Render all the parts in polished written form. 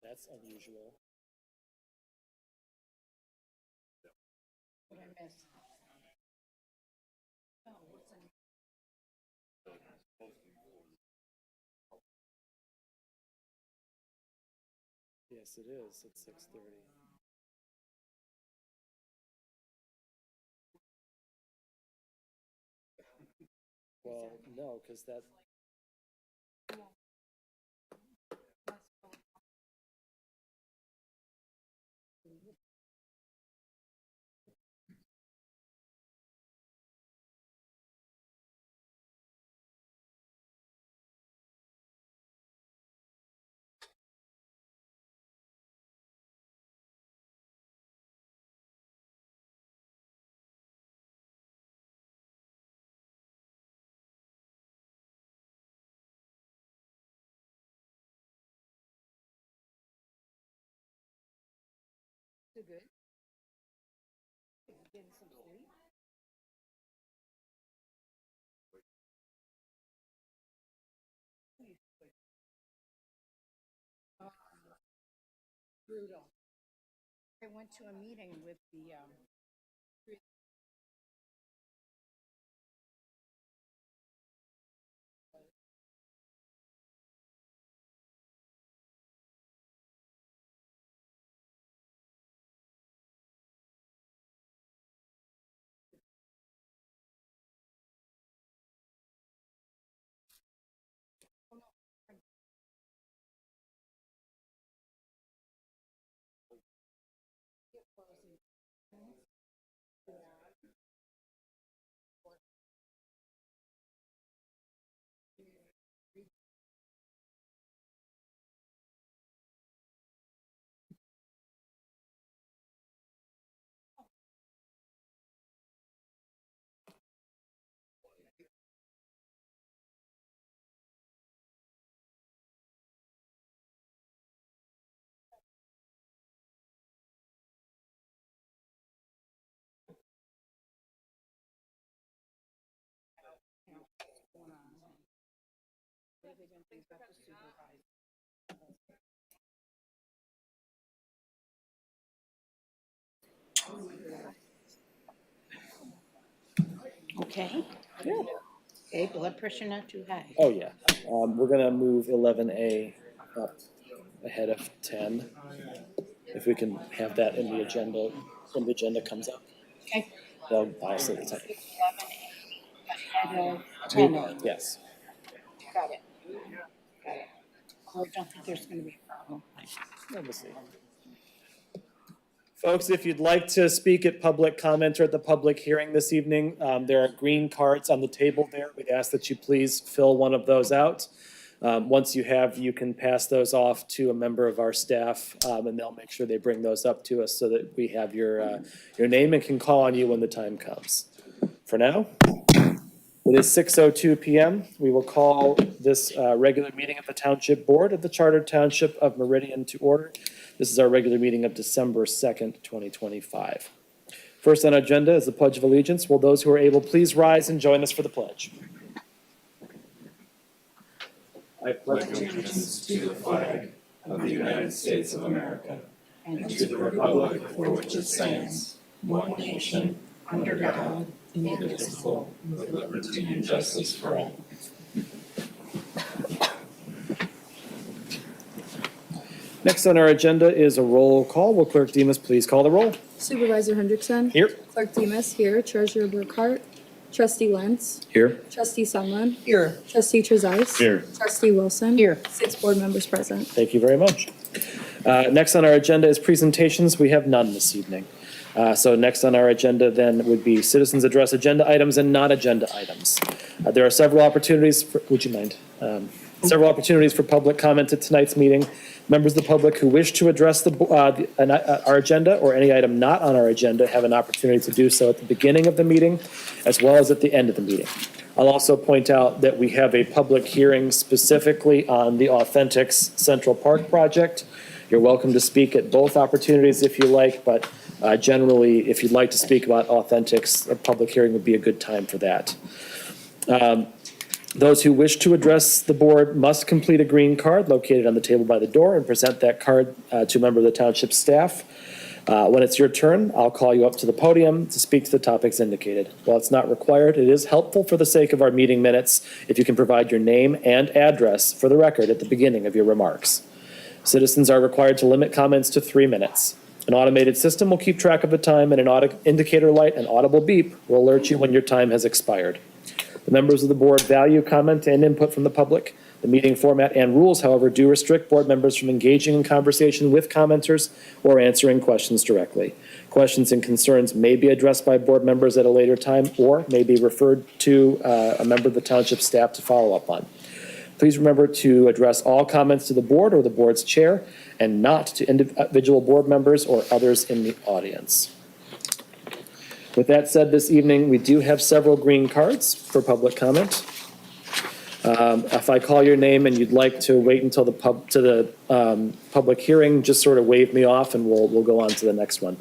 That's unusual. What I missed? Oh, what's in? Yes, it is. It's 6:30. Well, no, because that. Too good? Getting some sleep? Brutal. I went to a meeting with the, going on. What are they gonna think about the supervisor? Okay. Good. Okay, blood pressure not too high. Oh, yeah. We're gonna move 11A up ahead of 10. If we can have that in the agenda, when the agenda comes up. Okay. Well, I'll say the time. 11A, ahead of 10A. Yes. Got it. Got it. I don't think there's gonna be a problem. Let me see. Folks, if you'd like to speak at public comment or at the public hearing this evening, there are green cards on the table there. We'd ask that you please fill one of those out. Once you have, you can pass those off to a member of our staff, and they'll make sure they bring those up to us so that we have your name and can call on you when the time comes. For now, it is 6:02 p.m. We will call this regular meeting of the Township Board of the Chartered Township of Meridian to order. This is our regular meeting of December 2nd, 2025. First on our agenda is the Pledge of Allegiance. Will those who are able please rise and join us for the pledge? I pledge allegiance to the flag of the United States of America and to the republic for which it stands, one nation, under God, indivisible, with liberty and justice for all. Next on our agenda is a roll call. Will Clerk Demas please call the roll? Supervisor Hendrickson. Here. Clerk Demas here. Treasurer Burkhart. Trustee Lentz. Here. Trustee Sunland. Here. Trustee Trezise. Here. Trustee Wilson. Here. 6 board members present. Thank you very much. Next on our agenda is presentations. We have none this evening. So next on our agenda then would be citizens address agenda items and not agenda items. There are several opportunities for, would you mind? Several opportunities for public comment at tonight's meeting. Members of the public who wish to address our agenda or any item not on our agenda have an opportunity to do so at the beginning of the meeting as well as at the end of the meeting. I'll also point out that we have a public hearing specifically on the Authentics Central Park project. You're welcome to speak at both opportunities if you like, but generally, if you'd like to speak about Authentics, a public hearing would be a good time for that. Those who wish to address the board must complete a green card located on the table by the door and present that card to a member of the township staff. When it's your turn, I'll call you up to the podium to speak to the topics indicated. While it's not required, it is helpful for the sake of our meeting minutes if you can provide your name and address for the record at the beginning of your remarks. Citizens are required to limit comments to 3 minutes. An automated system will keep track of the time, and an indicator light and audible beep will alert you when your time has expired. The members of the board value comment and input from the public. The meeting format and rules, however, do restrict board members from engaging in conversation with commenters or answering questions directly. Questions and concerns may be addressed by board members at a later time or may be referred to a member of the township staff to follow up on. Please remember to address all comments to the board or the board's chair and not to individual board members or others in the audience. With that said, this evening, we do have several green cards for public comment. If I call your name and you'd like to wait until the public hearing, just sort of wave me off and we'll go on to the next one.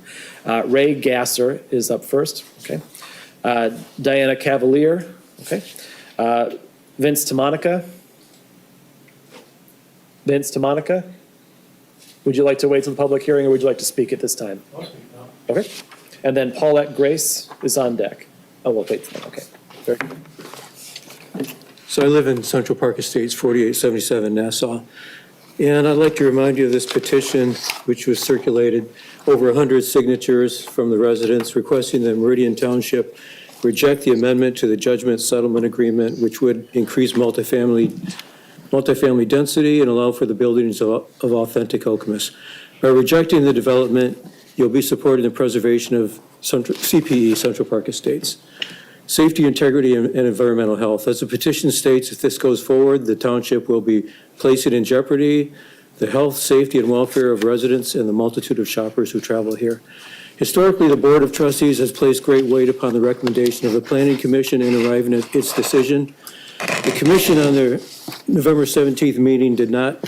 Ray Gasser is up first. Okay. Diana Cavalier. Okay. Vince Tamonica. Vince Tamonica. Would you like to wait till the public hearing or would you like to speak at this time? Okay. And then Paulette Grace is on deck. Oh, we'll wait for them. Okay. Very good. So I live in Central Park Estates, 4877 Nassau. And I'd like to remind you of this petition, which was circulated, over 100 signatures from the residents requesting that Meridian Township reject the amendment to the judgment settlement agreement, which would increase multifamily density and allow for the buildings of authentic Okemos. By rejecting the development, you'll be supporting the preservation of CPE, Central Park Estates. Safety, integrity, and environmental health. As the petition states, if this goes forward, the township will be placing in jeopardy the health, safety, and welfare of residents and the multitude of shoppers who travel here. Historically, the Board of Trustees has placed great weight upon the recommendation of the Planning Commission in arriving at its decision. The Commission on their November 17th meeting did not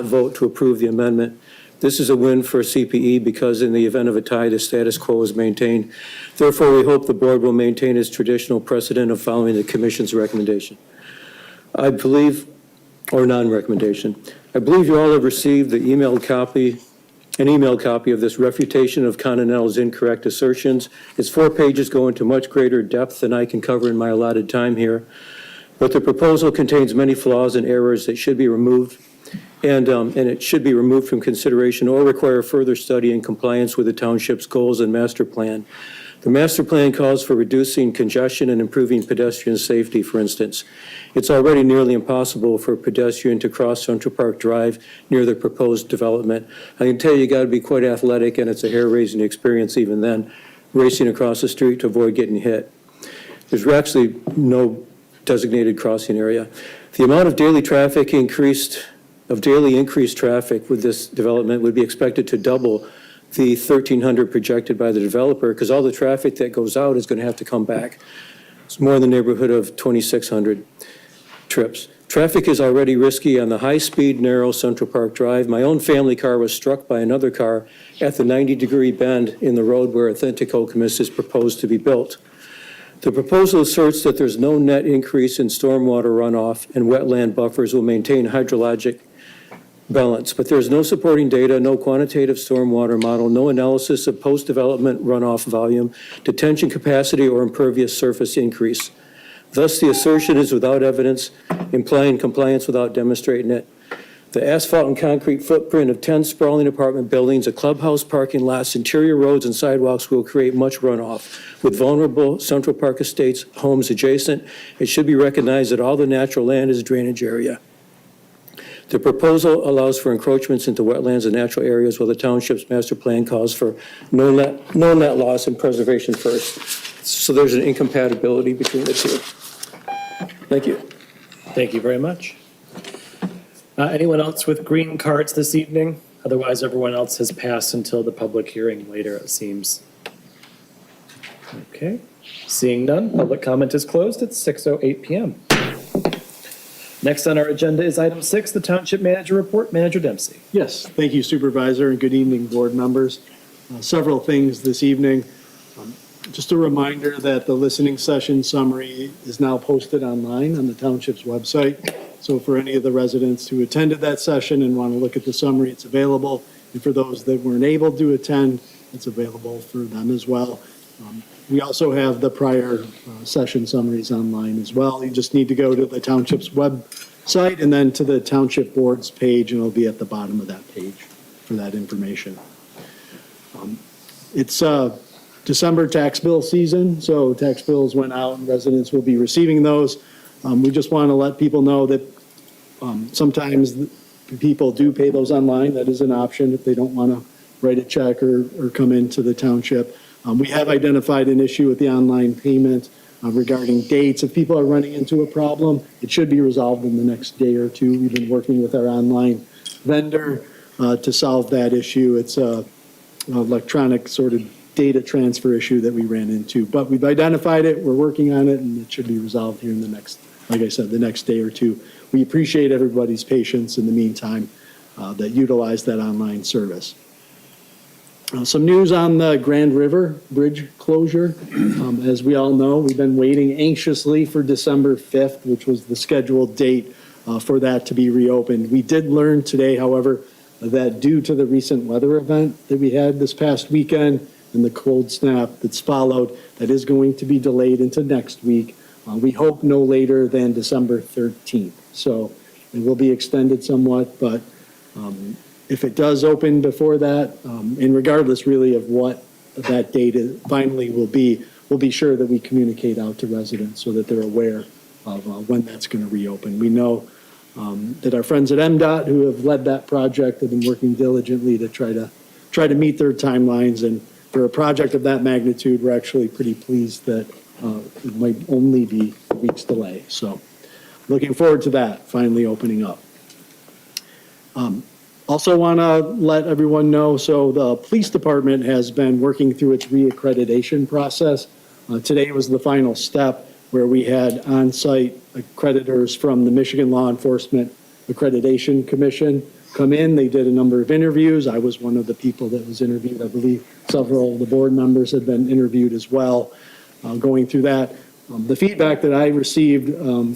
vote to approve the amendment. This is a win for CPE because in the event of a tie, the status quo is maintained. Therefore, we hope the board will maintain its traditional precedent of following the Commission's recommendation. I believe, or non-recommendation, I believe you all have received an email copy of this refutation of Continental's incorrect assertions. Its 4 pages go into much greater depth than I can cover in my allotted time here. But the proposal contains many flaws and errors that should be removed. And it should be removed from consideration or require further study in compliance with the township's goals and master plan. The master plan calls for reducing congestion and improving pedestrian safety, for instance. It's already nearly impossible for a pedestrian to cross Central Park Drive near the proposed development. I can tell you got to be quite athletic, and it's a hair-raising experience even then, racing across the street to avoid getting hit. There's actually no designated crossing area. The amount of daily increased traffic with this development would be expected to double the 1,300 projected by the developer because all the traffic that goes out is going to have to come back. It's more in the neighborhood of 2,600 trips. Traffic is already risky on the high-speed, narrow Central Park Drive. My own family car was struck by another car at the 90-degree bend in the road where authentic Okemos is proposed to be built. The proposal asserts that there's no net increase in stormwater runoff and wetland buffers will maintain hydrologic balance, but there's no supporting data, no quantitative stormwater model, no analysis of post-development runoff volume, detention capacity, or impervious surface increase. Thus, the assertion is without evidence, implying compliance without demonstrating it. The asphalt and concrete footprint of 10 sprawling apartment buildings, a clubhouse, parking lots, interior roads, and sidewalks will create much runoff. With vulnerable Central Park Estates homes adjacent, it should be recognized that all the natural land is drainage area. The proposal allows for encroachments into wetlands and natural areas while the township's master plan calls for no net loss and preservation first. So there's an incompatibility between the two. Thank you. Thank you very much. Anyone else with green cards this evening? Otherwise, everyone else has passed until the public hearing later, it seems. Okay. Seeing none, public comment is closed at 6:08 p.m. Next on our agenda is item 6, the Township Manager Report. Manager Dempsey. Yes, thank you, Supervisor, and good evening, board members. Several things this evening. Just a reminder that the listening session summary is now posted online on the township's website. So for any of the residents who attended that session and want to look at the summary, it's available. And for those that weren't able to attend, it's available for them as well. We also have the prior session summaries online as well. You just need to go to the township's website and then to the township board's page, and it'll be at the bottom of that page for that information. It's December tax bill season, so tax bills went out and residents will be receiving those. We just want to let people know that sometimes people do pay those online. That is an option if they don't want to write a check or come into the township. We have identified an issue with the online payment regarding dates. If people are running into a problem, it should be resolved in the next day or two. We've been working with our online vendor to solve that issue. It's an electronic sort of data transfer issue that we ran into. But we've identified it, we're working on it, and it should be resolved here in the next, like I said, the next day or two. We appreciate everybody's patience in the meantime that utilize that online service. Some news on the Grand River Bridge closure. As we all know, we've been waiting anxiously for December 5th, which was the scheduled date for that to be reopened. We did learn today, however, that due to the recent weather event that we had this past weekend and the cold snap that's followed, that is going to be delayed into next week. We hope no later than December 13th. So it will be extended somewhat, but if it does open before that, and regardless really of what that date finally will be, we'll be sure that we communicate out to residents so that they're aware of when that's going to reopen. We know that our friends at MDOT who have led that project have been working diligently to try to meet their timelines. And for a project of that magnitude, we're actually pretty pleased that it might only be a week's delay. So looking forward to that finally opening up. Also want to let everyone know, so the police department has been working through its reaccreditation process. Today was the final step where we had on-site accreditors from the Michigan Law Enforcement Accreditation Commission come in. They did a number of interviews. I was one of the people that was interviewed. I believe several of the board members had been interviewed as well. Going through that, the feedback that I received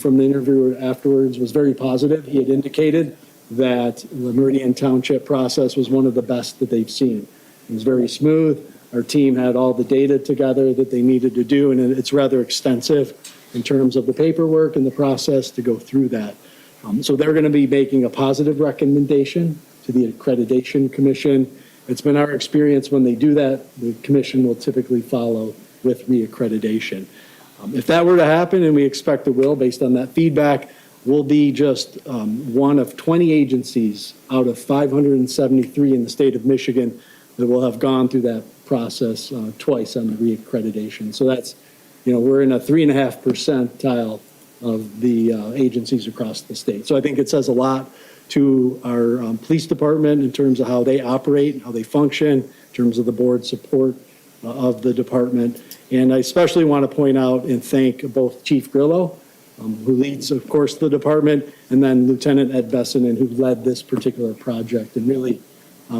from the interviewer afterwards was very positive. He had indicated that the Meridian Township process was one of the best that they've seen. It was very smooth. Our team had all the data together that they needed to do, and it's rather extensive in terms of the paperwork and the process to go through that. So they're going to be making a positive recommendation to the Accreditation Commission. It's been our experience when they do that, the commission will typically follow with reaccreditation. If that were to happen, and we expect it will based on that feedback, we'll be just one of 20 agencies out of 573 in the state of Michigan that will have gone through that process twice on the reaccreditation. So that's, we're in a 3.5 percentile of the agencies across the state. So I think it says a lot to our police department in terms of how they operate, how they function, in terms of the board support of the department. And I especially want to point out and thank both Chief Grillo, who leads, of course, the department, and then Lieutenant Ed Bessinen, who led this particular project and really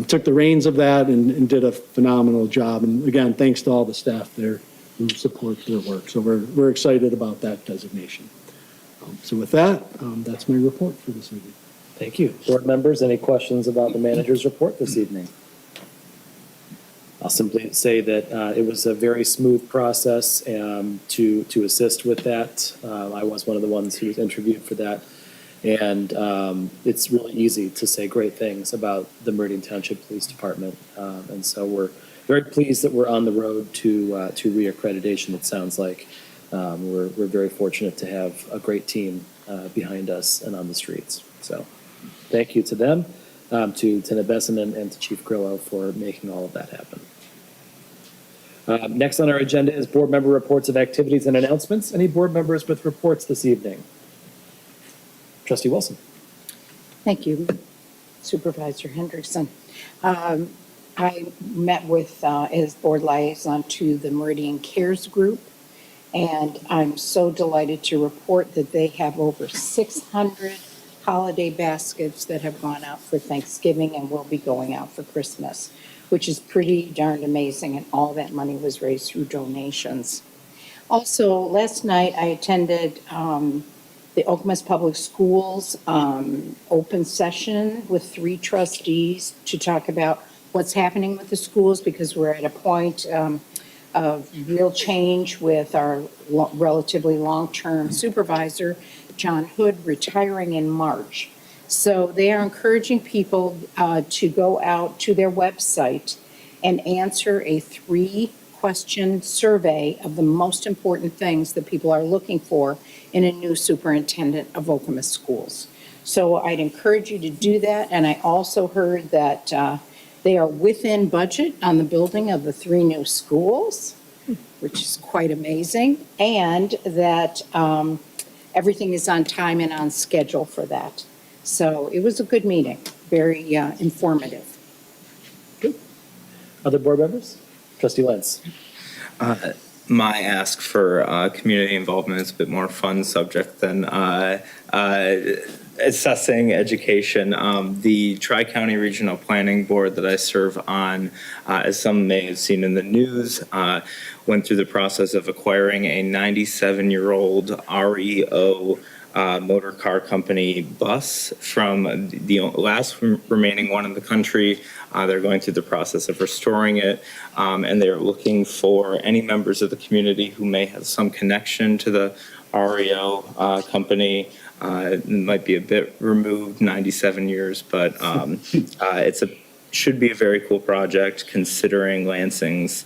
took the reins of that and did a phenomenal job. And again, thanks to all the staff there who support their work. So we're excited about that designation. So with that, that's my report for this evening. Thank you. Board members, any questions about the manager's report this evening? I'll simply say that it was a very smooth process to assist with that. I was one of the ones who was interviewed for that. And it's really easy to say great things about the Meridian Township Police Department. And so we're very pleased that we're on the road to reaccreditation, it sounds like. We're very fortunate to have a great team behind us and on the streets. So thank you to them, to Lieutenant Bessinen and to Chief Grillo for making all of that happen. Next on our agenda is board member reports of activities and announcements. Any board members with reports this evening? Trustee Wilson. Thank you, Supervisor Hendrickson. I met with, as board liaison to the Meridian Cares Group, and I'm so delighted to report that they have over 600 holiday baskets that have gone out for Thanksgiving and will be going out for Christmas. which is pretty darned amazing, and all that money was raised through donations. Also, last night I attended the Okemos Public Schools open session with 3 trustees to talk about what's happening with the schools, because we're at a point of real change with our relatively long-term supervisor, John Hood, retiring in March. So they are encouraging people to go out to their website and answer a 3-question survey of the most important things that people are looking for in a new superintendent of Okemos schools. So I'd encourage you to do that. And I also heard that they are within budget on the building of the 3 new schools, which is quite amazing, and that everything is on time and on schedule for that. So it was a good meeting, very informative. Other board members? Trustee Lentz. My ask for community involvement is a bit more fun subject than assessing education. The Tri-County Regional Planning Board that I serve on, as some may have seen in the news, went through the process of acquiring a 97-year-old REO motor car company bus from the last remaining one in the country. They're going through the process of restoring it, and they're looking for any members of the community who may have some connection to the REO company. It might be a bit removed, 97 years, but should be a very cool project considering Lansing's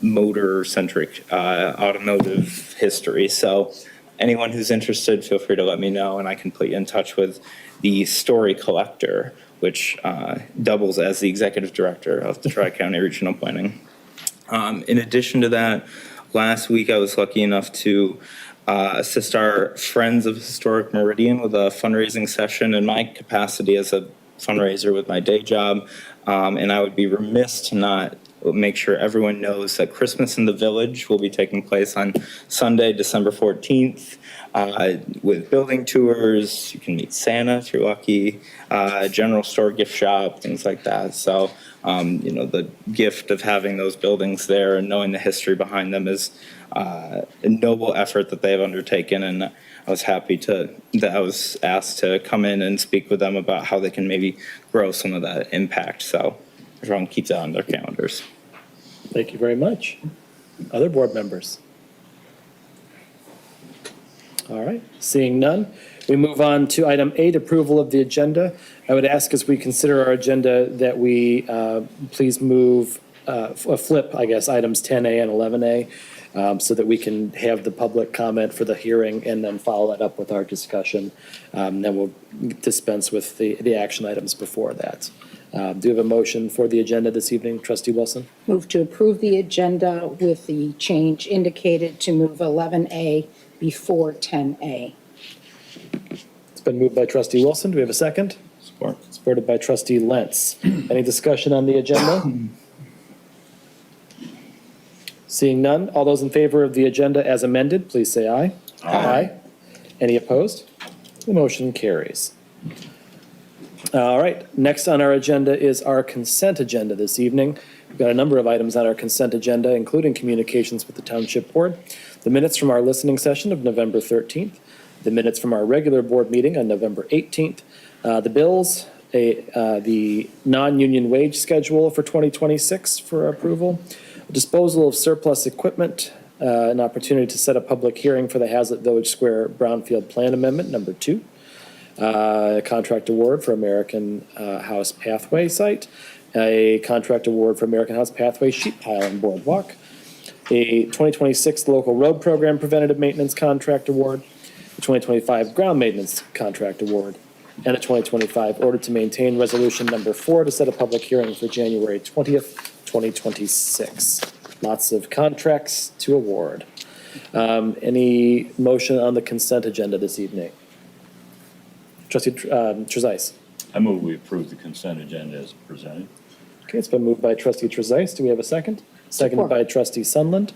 motor-centric automotive history. So anyone who's interested, feel free to let me know, and I can put you in touch with the story collector, which doubles as the executive director of the Tri-County Regional Planning. In addition to that, last week I was lucky enough to assist our Friends of Historic Meridian with a fundraising session in my capacity as a fundraiser with my day job. And I would be remiss to not make sure everyone knows that Christmas in the Village will be taking place on Sunday, December 14th, with building tours. You can meet Santa if you're lucky, general store, gift shop, things like that. So, the gift of having those buildings there and knowing the history behind them is a noble effort that they've undertaken. And I was happy that I was asked to come in and speak with them about how they can maybe grow some of that impact. So everyone keep that on their calendars. Thank you very much. Other board members? All right, seeing none, we move on to item 8, approval of the agenda. I would ask, as we consider our agenda, that we please move, flip, I guess, items 10A and 11A, so that we can have the public comment for the hearing and then follow that up with our discussion. Then we'll dispense with the action items before that. Do you have a motion for the agenda this evening, Trustee Wilson? Move to approve the agenda with the change indicated to move 11A before 10A. It's been moved by Trustee Wilson. Do we have a second? Support. Supported by Trustee Lentz. Any discussion on the agenda? Seeing none, all those in favor of the agenda as amended, please say aye. Aye. Any opposed? The motion carries. All right, next on our agenda is our consent agenda this evening. We've got a number of items on our consent agenda, including communications with the Township Board, the minutes from our listening session of November 13th, the minutes from our regular board meeting on November 18th, the bills, the non-union wage schedule for 2026 for approval, disposal of surplus equipment, an opportunity to set a public hearing for the Hazlet Village Square Brownfield Plan Amendment, number 2, contract award for American House Pathway site, a contract award for American House Pathway sheet pile and boardwalk, a 2026 local road program preventative maintenance contract award, a 2025 ground maintenance contract award, and a 2025 order to maintain resolution number 4 to set a public hearing for January 20th, 2026. Lots of contracts to award. Any motion on the consent agenda this evening? Trustee Trezise. I move we approve the consent agenda as presented. Okay, it's been moved by Trustee Trezise. Do we have a second? Seconded by Trustee Sunland.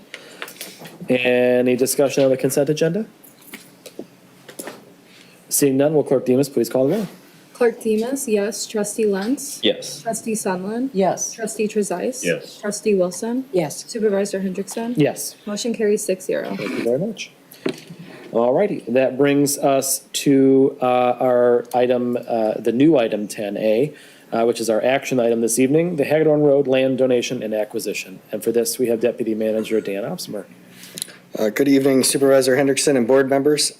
Any discussion on the consent agenda? Seeing none, will Clerk Demas please call the roll? Clerk Demas, yes. Trustee Lentz. Yes. Trustee Sunland. Yes. Trustee Trezise. Yes. Trustee Wilson. Yes. Supervisor Hendrickson. Yes. Motion carries 6-0. Thank you very much. All righty, that brings us to our item, the new item 10A, which is our action item this evening, the Hagedorn Road Land Donation and Acquisition. And for this, we have Deputy Manager Dan Opsmer. Good evening Supervisor Hendrickson and board members.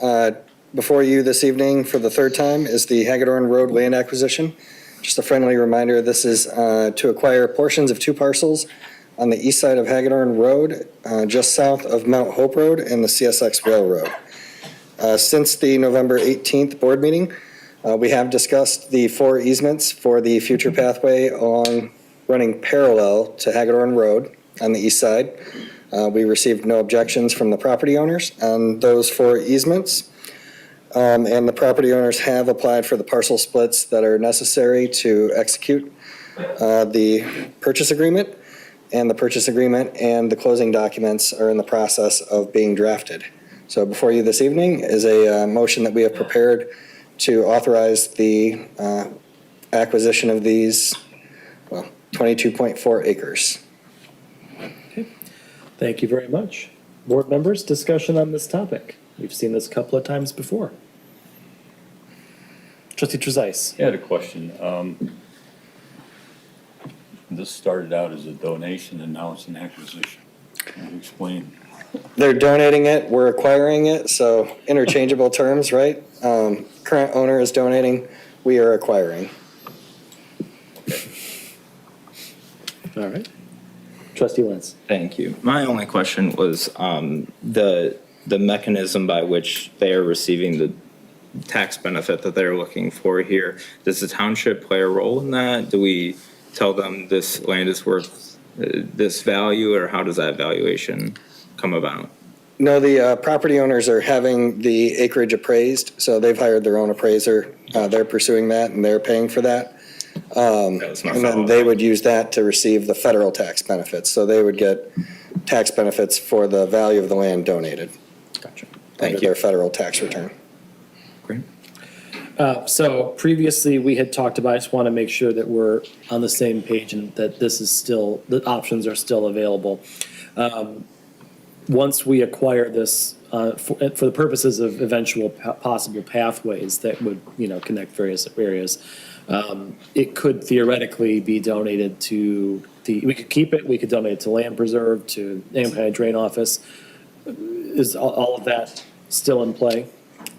Before you this evening for the third time is the Hagedorn Road Land Acquisition. Just a friendly reminder, this is to acquire portions of 2 parcels on the east side of Hagedorn Road, just south of Mount Hope Road and the CSX Railroad. Since the November 18th board meeting, we have discussed the 4 easements for the future pathway running parallel to Hagedorn Road on the east side. We received no objections from the property owners on those 4 easements. And the property owners have applied for the parcel splits that are necessary to execute the purchase agreement. And the purchase agreement and the closing documents are in the process of being drafted. So before you this evening is a motion that we have prepared to authorize the acquisition of these, 22.4 acres. Thank you very much. Board members, discussion on this topic. We've seen this a couple of times before. Trustee Trezise. I had a question. This started out as a donation and now it's an acquisition. Can you explain? They're donating it, we're acquiring it, so interchangeable terms, right? Current owner is donating, we are acquiring. All right. Trustee Lentz. Thank you. My only question was the mechanism by which they are receiving the tax benefit that they're looking for here. Does the township play a role in that? Do we tell them this land is worth this value, or how does that valuation come about? No, the property owners are having the acreage appraised, so they've hired their own appraiser. They're pursuing that and they're paying for that. That was my And then follow-up. they would use that to receive the federal tax benefits. So they would get tax benefits for the value of the land donated. Gotcha. Thank Under you. their federal tax return. Great. So previously, we had talked about, I just want to make sure that we're on the same page and that this is still, the options are still available. Once we acquire this, for the purposes of eventual possible pathways that would, connect various areas, it could theoretically be donated to we could keep it, we could donate it to Land Preserve, to Ingham County Drain Office. Is all of that still in play?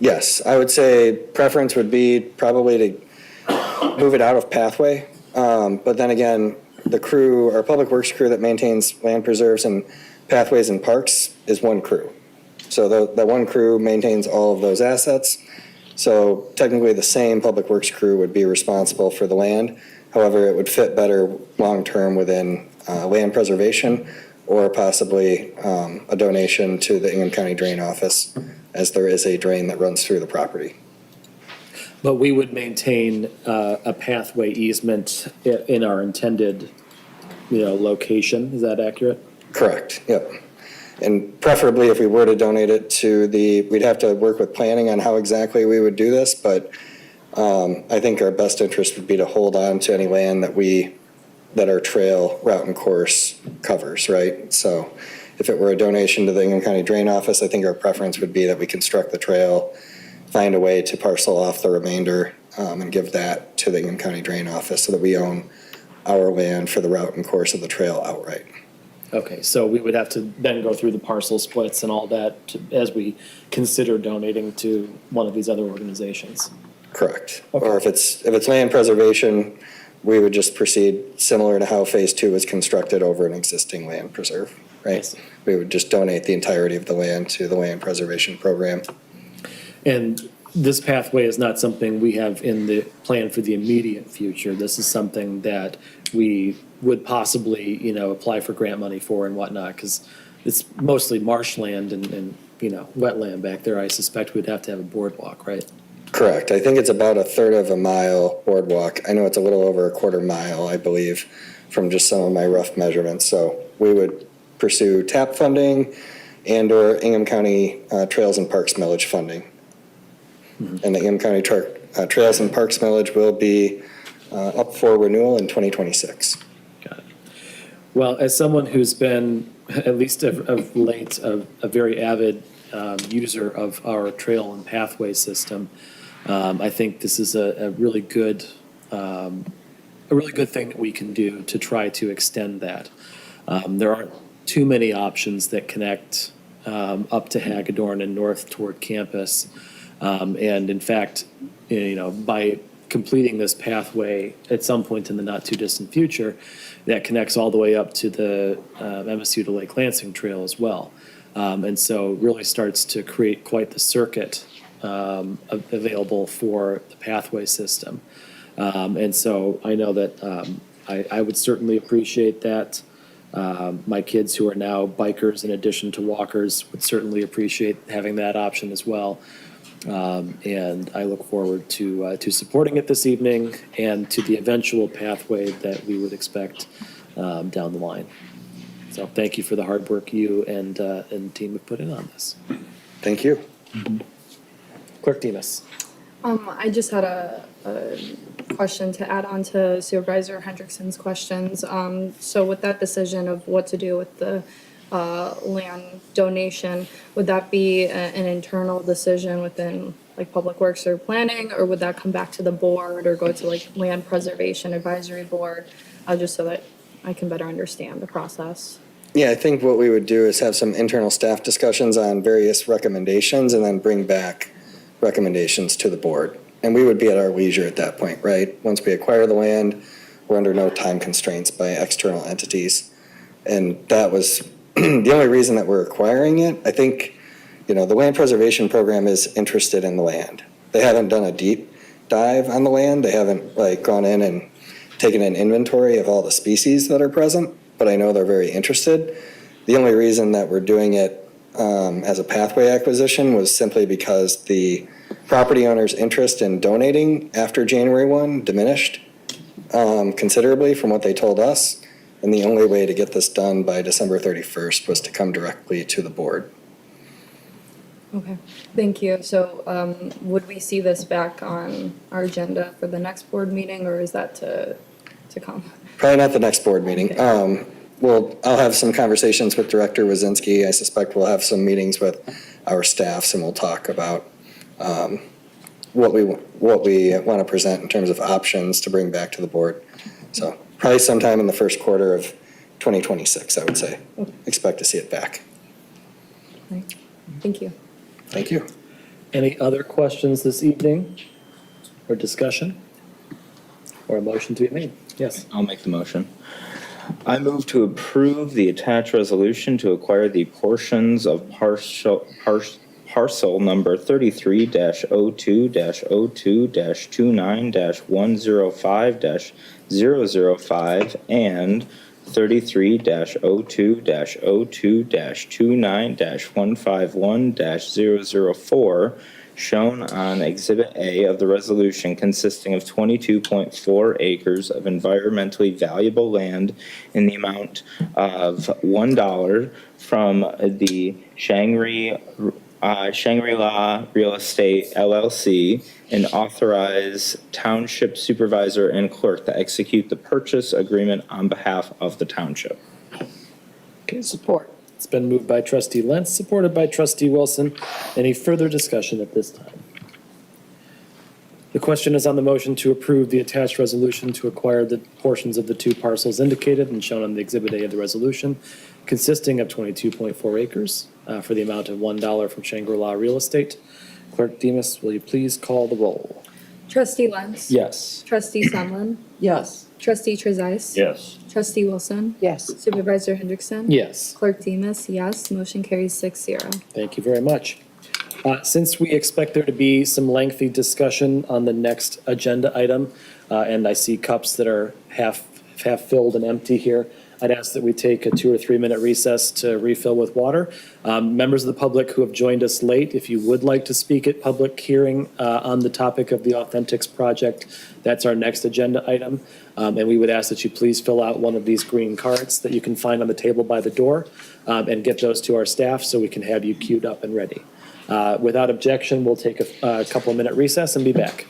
Yes, I would say preference would be probably to move it out of pathway. But then again, the crew, our public works crew that maintains land preserves and pathways and parks is one crew. So that one crew maintains all of those assets. So technically, the same public works crew would be responsible for the land. However, it would fit better long-term within land preservation or possibly a donation to the Ingham County Drain Office, as there is a drain that runs through the property. But we would maintain a pathway easement in our intended, location. Is that accurate? Correct, yep. And preferably, if we were to donate it to we'd have to work with planning on how exactly we would do this, but I think our best interest would be to hold on to any land that our trail route and course covers, right? So if it were a donation to the Ingham County Drain Office, I think our preference would be that we construct the trail, find a way to parcel off the remainder, and give that to the Ingham County Drain Office so that we own our land for the route and course of the trail outright. Okay, so we would have to then go through the parcel splits and all that as we consider donating to one of these other organizations. Correct. Okay. Or if it's land preservation, we would just proceed similar to how Phase 2 was constructed over an existing land preserve, I right? see. We would just donate the entirety of the land to the land preservation program. And this pathway is not something we have in the plan for the immediate future. This is something that we would possibly, apply for grant money for and whatnot, because it's mostly marshland and wetland back there. I suspect we'd have to have a boardwalk, right? Correct. I think it's about a third of a mile boardwalk. I know it's a little over a quarter mile, I believe, from just some of my rough measurements. So we would pursue TAP funding and/or Ingham County Trails and Parks millage funding. And the Ingham County Trails and Parks millage will be up for renewal in 2026. Got it. Well, as someone who's been, at least of late, a very avid user of our trail and pathway system, I think this is a really good thing that we can do to try to extend that. There aren't too many options that connect up to Hagedorn and north toward campus. And in fact, by completing this pathway at some point in the not too distant future, that connects all the way up to the MSU to Lake Lansing Trail as well. And so really starts to create quite the circuit available for the pathway system. And so I know that I would certainly appreciate that. My kids who are now bikers in addition to walkers would certainly appreciate having that option as well. And I look forward to supporting it this evening and to the eventual pathway that we would expect down the line. So thank you for the hard work you and the team have put in on this. Thank you. Clerk Demas. I just had a question to add on to Supervisor Hendrickson's questions. So with that decision of what to do with the land donation, would that be an internal decision within like Public Works or Planning, or would that come back to the board or go to like Land Preservation Advisory Board, just so that I can better understand the process? Yeah, I think what we would do is have some internal staff discussions on various recommendations and then bring back recommendations to the board. And we would be at our leisure at that point, right? Once we acquire the land, we're under no time constraints by external entities. And that was the only reason that we're acquiring it. I think, the Land Preservation Program is interested in the land. They haven't done a deep dive on the land. They haven't gone in and taken an inventory of all the species that are present, but I know they're very interested. The only reason that we're doing it as a pathway acquisition was simply because the property owner's interest in donating after January 1 diminished considerably from what they told us. And the only way to get this done by December 31st was to come directly to the board. Okay, thank you. So would we see this back on our agenda for the next board meeting, or is that to come? Probably not the next board meeting. Okay. I'll have some conversations with Director Wazinski. I suspect we'll have some meetings with our staffs and we'll talk about what we want to present in terms of options to bring back to the board. So probably sometime in the first quarter of 2026, I would say. Expect to see it back. Right. Thank you. Thank you. Any other questions this evening or discussion or a motion to be made? Yes. I'll make the motion. I move to approve the attached resolution to acquire the portions of parcel number 33-02-02-29-105-005 and 33-02-29-151-004 shown on Exhibit A of the resolution, consisting of 22.4 acres of environmentally valuable land in the amount of $1 from the Shangri-La Real Estate LLC, and authorize township supervisor and clerk to execute the purchase agreement on behalf of the township. Okay, support. It's been moved by trustee Lentz, supported by trustee Wilson. Any further discussion at this time? The question is on the motion to approve the attached resolution to acquire the portions of the two parcels indicated and shown on the Exhibit A of the resolution, consisting of 22.4 acres for the amount of $1 from Shangri-La Real Estate. Clerk Demas, will you please call the roll? Trustee Lentz? Yes. Trustee Sunland? Yes. Trustee Trezise? Yes. Trustee Wilson? Yes. Supervisor Hendrickson? Yes. Clerk Demas, yes. Motion carries 6-0. Thank you very much. Since we expect there to be some lengthy discussion on the next agenda item, and I see cups that are half filled and empty here, I'd ask that we take a 2 or 3 minute recess to refill with water. Members of the public who have joined us late, if you would like to speak at public hearing on the topic of the Authentics project, that's our next agenda item. And we would ask that you please fill out one of these green cards that you can find on the table by the door and get those to our staff so we can have you queued up and ready. Without objection, we'll take a couple of minute recess and be back.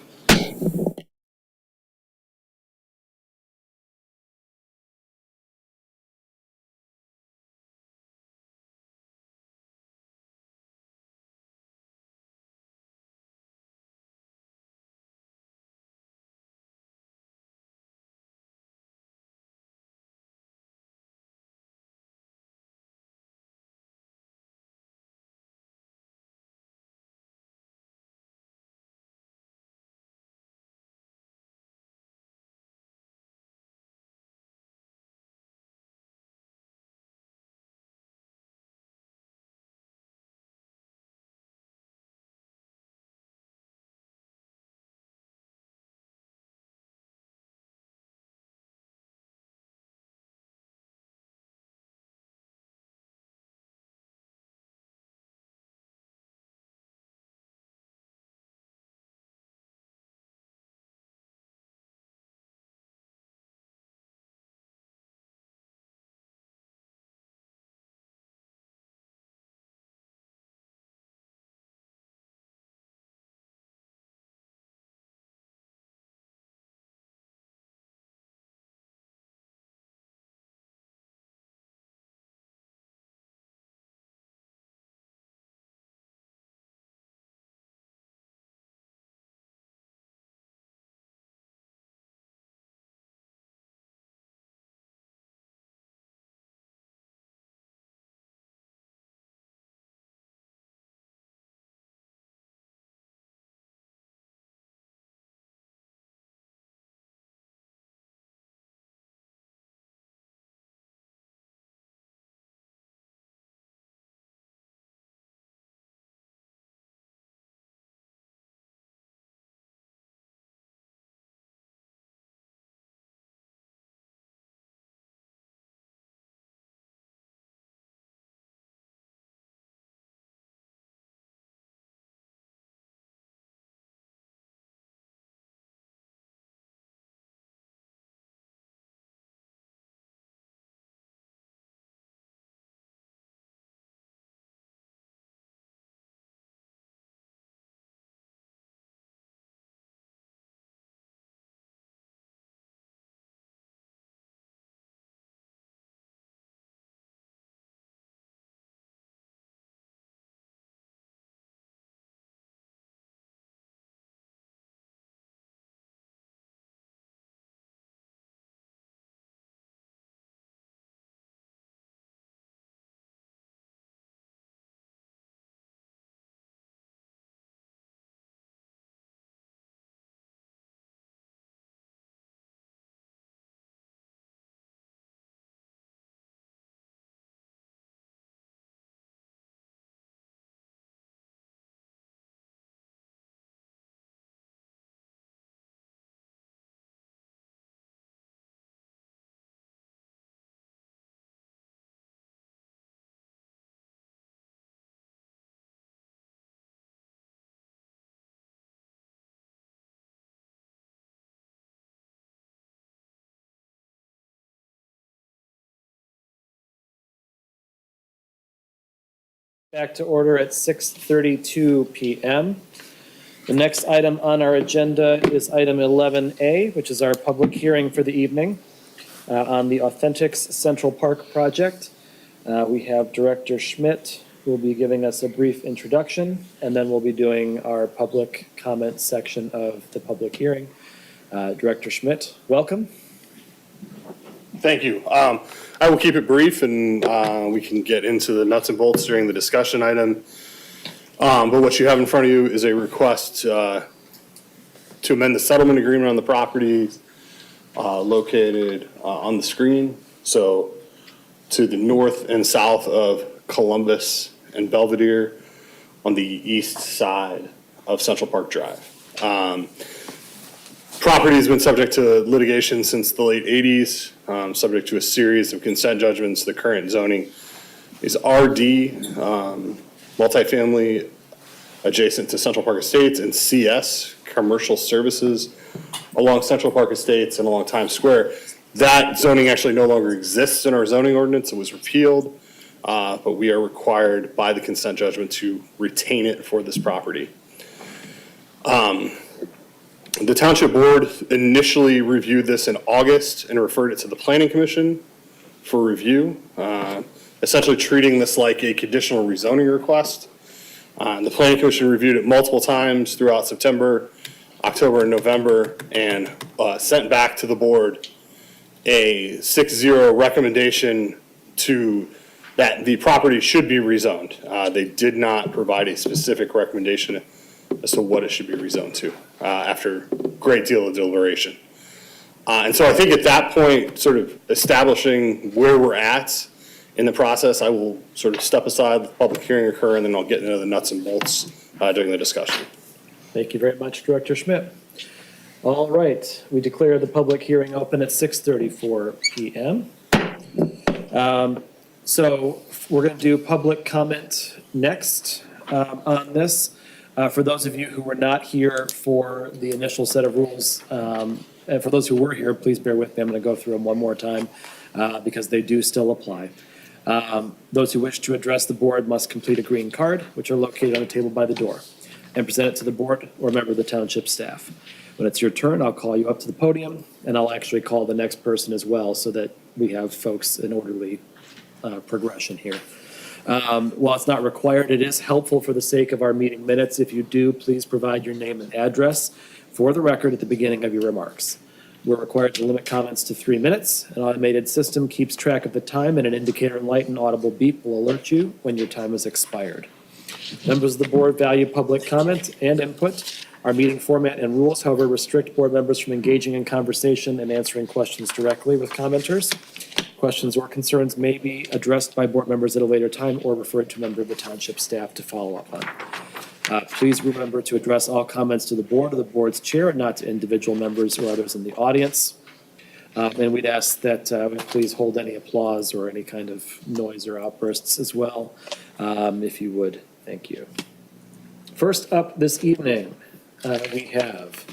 Back to order at 6:32 PM. The next item on our agenda is item 11A, which is our public hearing for the evening on the Authentics Central Park project. We have Director Schmidt, who will be giving us a brief introduction, and then we'll be doing our public comment section of the public hearing. Director Schmidt, welcome. Thank you. I will keep it brief and we can get into the nuts and bolts during the discussion item. But what you have in front of you is a request to amend the settlement agreement on the property located on the screen. So to the north and south of Columbus and Belvedere on the east side of Central Park Drive. Property has been subject to litigation since the late 80s, subject to a series of consent judgments. The current zoning is RD, multifamily adjacent to Central Park Estates, and CS, commercial services, along Central Park Estates and along Times Square. That zoning actually no longer exists in our zoning ordinance. It was repealed, but we are required by the consent judgment to retain it for this property. The Township Board initially reviewed this in August and referred it to the Planning Commission for review, essentially treating this like a conditional rezoning request. The Planning Commission reviewed it multiple times throughout September, October, and November, and sent back to the board a 6-0 recommendation to that the property should be rezoned. They did not provide a specific recommendation as to what it should be rezoned to after a great deal of deliberation. And so I think at that point, sort of establishing where we're at in the process, I will sort of step aside, the public hearing occur, and then I'll get into the nuts and bolts during the discussion. Thank you very much, Director Schmidt. All right, we declare the public hearing open at 6:34 PM. So we're going to do public comment next on this. For those of you who were not here for the initial set of rules, and for those who were here, please bear with me. I'm going to go through them one more time because they do still apply. Those who wish to address the board must complete a green card, which are located on the table by the door, and present it to the board or a member of the township staff. When it's your turn, I'll call you up to the podium, and I'll actually call the next person as well so that we have folks in orderly progression here. While it's not required, it is helpful for the sake of our meeting minutes. If you do, please provide your name and address for the record at the beginning of your remarks. We're required to limit comments to 3 minutes. An automated system keeps track of the time, and an indicator light and audible beep will alert you when your time has expired. Members of the board value public comment and input. Our meeting format and rules, however, restrict board members from engaging in conversation and answering questions directly with commenters. Questions or concerns may be addressed by board members at a later time or referred to a member of the township staff to follow up on. Please remember to address all comments to the board or the board's chair and not to individual members or others in the audience. And we'd ask that we please hold any applause or any kind of noise or outbursts as well, if you would. Thank you. First up this evening, we have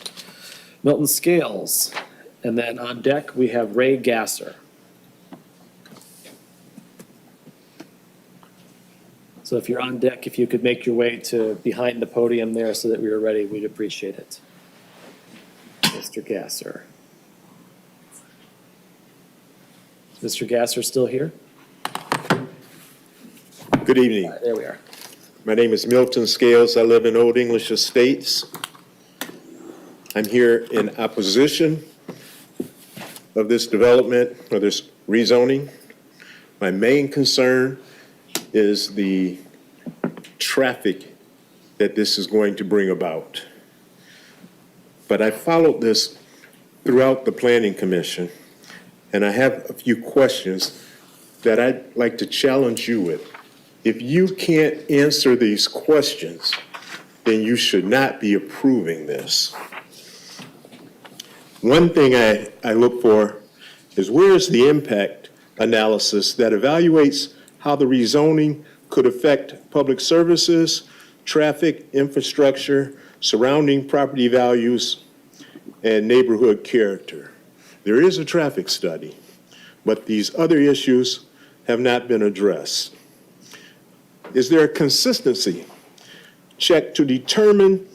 Milton Scales, and then on deck we have Ray Gasser. So if you're on deck, if you could make your way to behind the podium there so that we are ready, we'd appreciate it. Mr. Gasser. Is Mr. Gasser still here? Good evening. There we are. My name is Milton Scales. I live in Old English Estates. I'm here in opposition of this development, or this rezoning. My main concern is the traffic that this is going to bring about. But I followed this throughout the Planning Commission, and I have a few questions that I'd like to challenge you with. If you can't answer these questions, then you should not be approving this. One thing I look for is where is the impact analysis that evaluates how the rezoning could affect public services, traffic, infrastructure, surrounding property values, and neighborhood character. There is a traffic study, but these other issues have not been addressed. Is there a consistency check to determine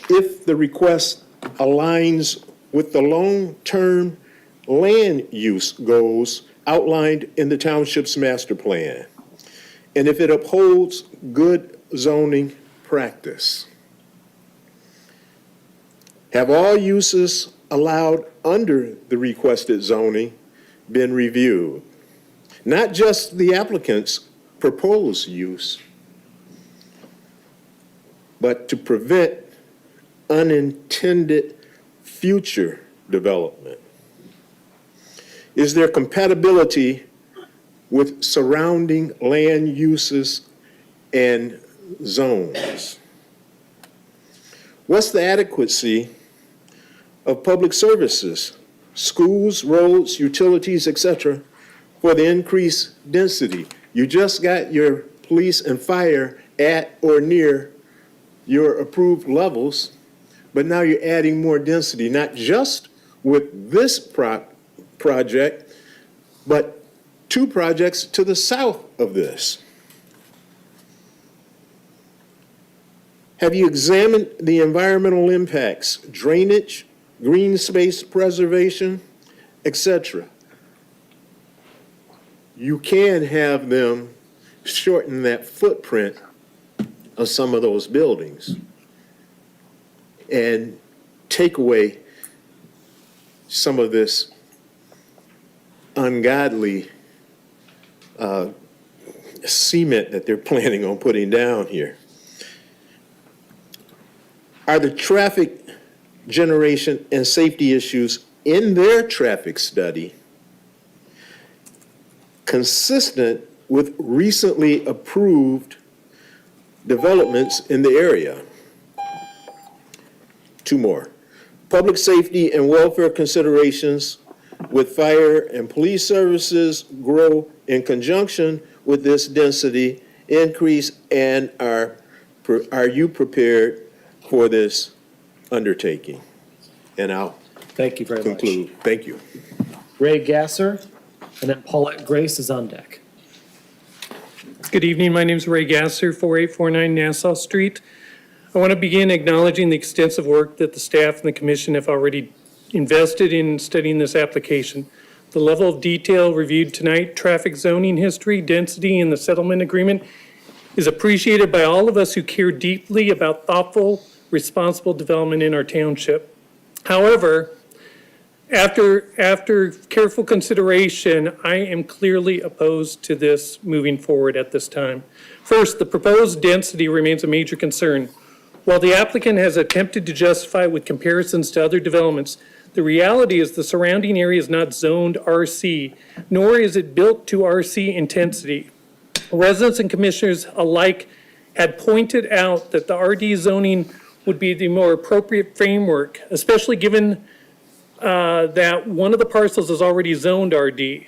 if the request aligns with the long-term land use goals outlined in the township's master plan? And if it upholds good zoning practice? Have all uses allowed under the requested zoning been reviewed? Not just the applicant's proposed use, but to prevent unintended future development. Is there compatibility with surrounding land uses and zones? What's the adequacy of public services, schools, roads, utilities, etc., for the increased density? You just got your police and fire at or near your approved levels, but now you're adding more density, not just with this project, but 2 projects to the south of this. Have you examined the environmental impacts, drainage, green space preservation, etc.? You can have them shorten that footprint of some of those buildings and take away some of this ungodly cement that they're planning on putting down here. Are the traffic generation and safety issues in their traffic study consistent with recently approved developments in the area? 2 more. Public safety and welfare considerations with fire and police services grow in conjunction with this density increase, and are you prepared for this undertaking? And I'll Thank you very much. conclude. Thank you. Ray Gasser, and then Paulette Grace is on deck. Good evening. My name is Ray Gasser, 4849 Nassau Street. I want to begin acknowledging the extensive work that the staff and the commission have already invested in studying this application. The level of detail reviewed tonight, traffic zoning history, density, and the settlement agreement is appreciated by all of us who care deeply about thoughtful, responsible development in our township. However, after careful consideration, I am clearly opposed to this moving forward at this time. First, the proposed density remains a major concern. While the applicant has attempted to justify it with comparisons to other developments, the reality is the surrounding area is not zoned RC, nor is it built to RC intensity. Residents and commissioners alike had pointed out that the RD zoning would be the more appropriate framework, especially given that one of the parcels is already zoned RD.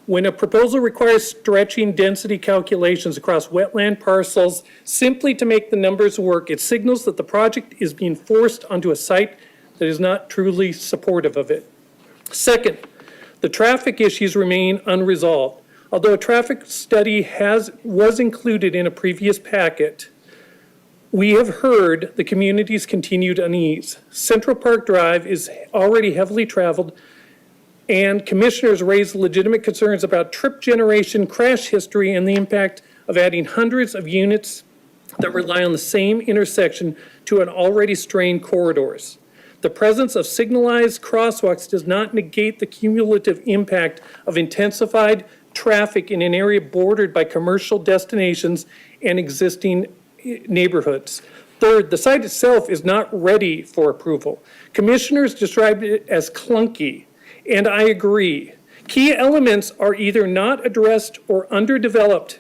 When a proposal requires stretching density calculations across wetland parcels simply to make the numbers work, it signals that the project is being forced onto a site that is not truly supportive of it. Second, the traffic issues remain unresolved. Although a traffic study was included in a previous packet, we have heard the community's continued unease. Central Park Drive is already heavily traveled, and commissioners raised legitimate concerns about trip generation, crash history, and the impact of adding hundreds of units that rely on the same intersection to an already strained corridors. The presence of signalized crosswalks does not negate the cumulative impact of intensified traffic in an area bordered by commercial destinations and existing neighborhoods. Third, the site itself is not ready for approval. Commissioners described it as clunky, and I agree. Key elements are either not addressed or underdeveloped,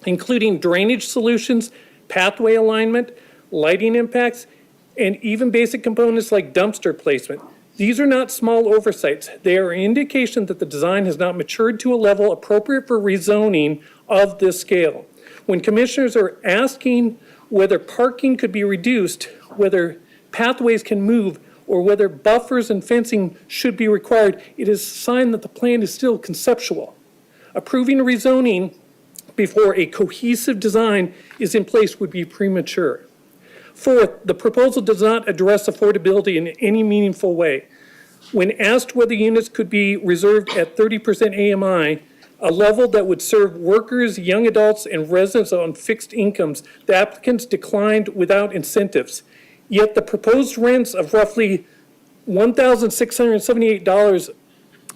including drainage solutions, pathway alignment, lighting impacts, and even basic components like dumpster placement. These are not small oversights. They are an indication that the design has not matured to a level appropriate for rezoning of this scale. When commissioners are asking whether parking could be reduced, whether pathways can move, or whether buffers and fencing should be required, it is a sign that the plan is still conceptual. Approving rezoning before a cohesive design is in place would be premature. Fourth, the proposal does not address affordability in any meaningful way. When asked whether units could be reserved at 30% AMI, a level that would serve workers, young adults, and residents on fixed incomes, the applicants declined without incentives. Yet the proposed rents of roughly $1,678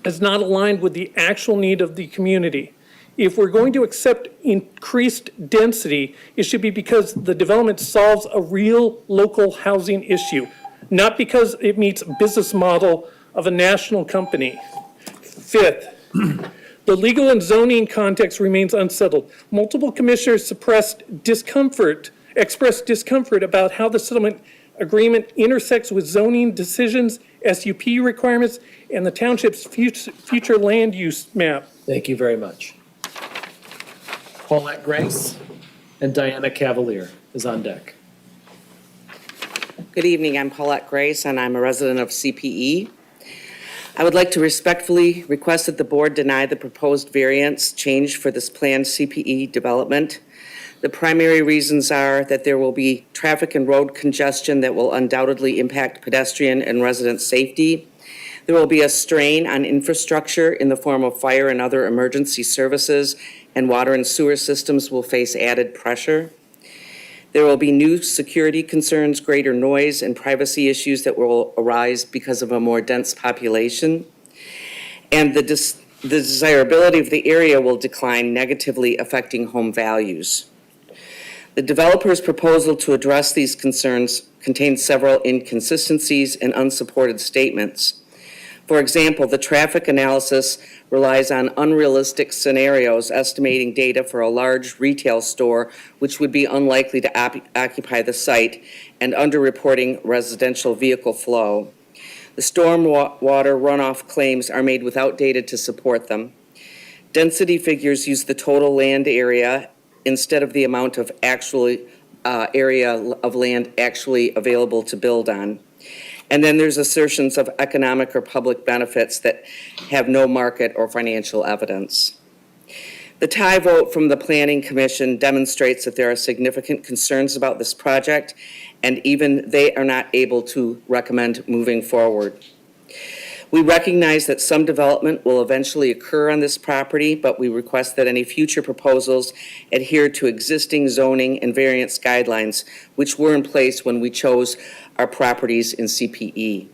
is not aligned with the actual need of the community. If we're going to accept increased density, it should be because the development solves a real local housing issue, not because it meets a business model of a national company. Fifth, the legal and zoning context remains unsettled. Multiple commissioners expressed discomfort about how the settlement agreement intersects with zoning decisions, SUP requirements, and the township's future land use map. Thank you very much. Paulette Grace and Diana Cavalier is on deck. Good evening, I'm Paulette Grace, and I'm a resident of CPE. I would like to respectfully request that the board deny the proposed variance change for this planned CPE development. The primary reasons are that there will be traffic and road congestion that will undoubtedly impact pedestrian and resident safety. There will be a strain on infrastructure in the form of fire and other emergency services, and water and sewer systems will face added pressure. There will be new security concerns, greater noise, and privacy issues that will arise because of a more dense population. And the desirability of the area will decline, negatively affecting home values. The developer's proposal to address these concerns contains several inconsistencies and unsupported statements. For example, the traffic analysis relies on unrealistic scenarios estimating data for a large retail store, which would be unlikely to occupy the site, and underreporting residential vehicle flow. The stormwater runoff claims are made without data to support them. Density figures use the total land area instead of the amount of area of land actually available to build on. And then there's assertions of economic or public benefits that have no market or financial evidence. The tie vote from the Planning Commission demonstrates that there are significant concerns about this project, and even they are not able to recommend moving forward. We recognize that some development will eventually occur on this property, but we request that any future proposals adhere to existing zoning and variance guidelines, which were in place when we chose our properties in CPE.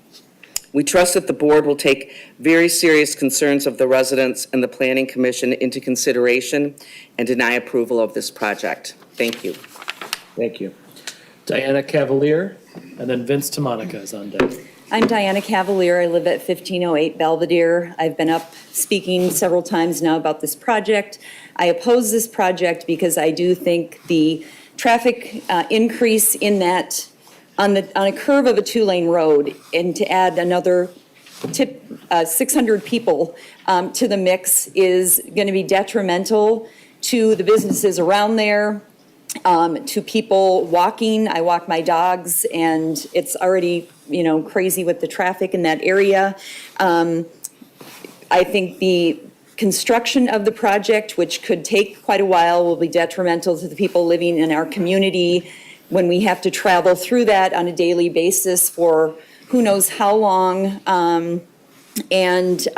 We trust that the board will take very serious concerns of the residents and the Planning Commission into consideration and deny approval of this project. Thank you. Thank you. Diana Cavalier, and then Vince Tamonica is on deck. I'm Diana Cavalier. I live at 1508 Belvedere. I've been up speaking several times now about this project. I oppose this project because I do think the traffic increase in that on a curve of a two-lane road, and to add another 600 people to the mix is going to be detrimental to the businesses around there, to people walking. I walk my dogs, and it's already, crazy with the traffic in that area. I think the construction of the project, which could take quite a while, will be detrimental to the people living in our community when we have to travel through that on a daily basis for who knows how long. And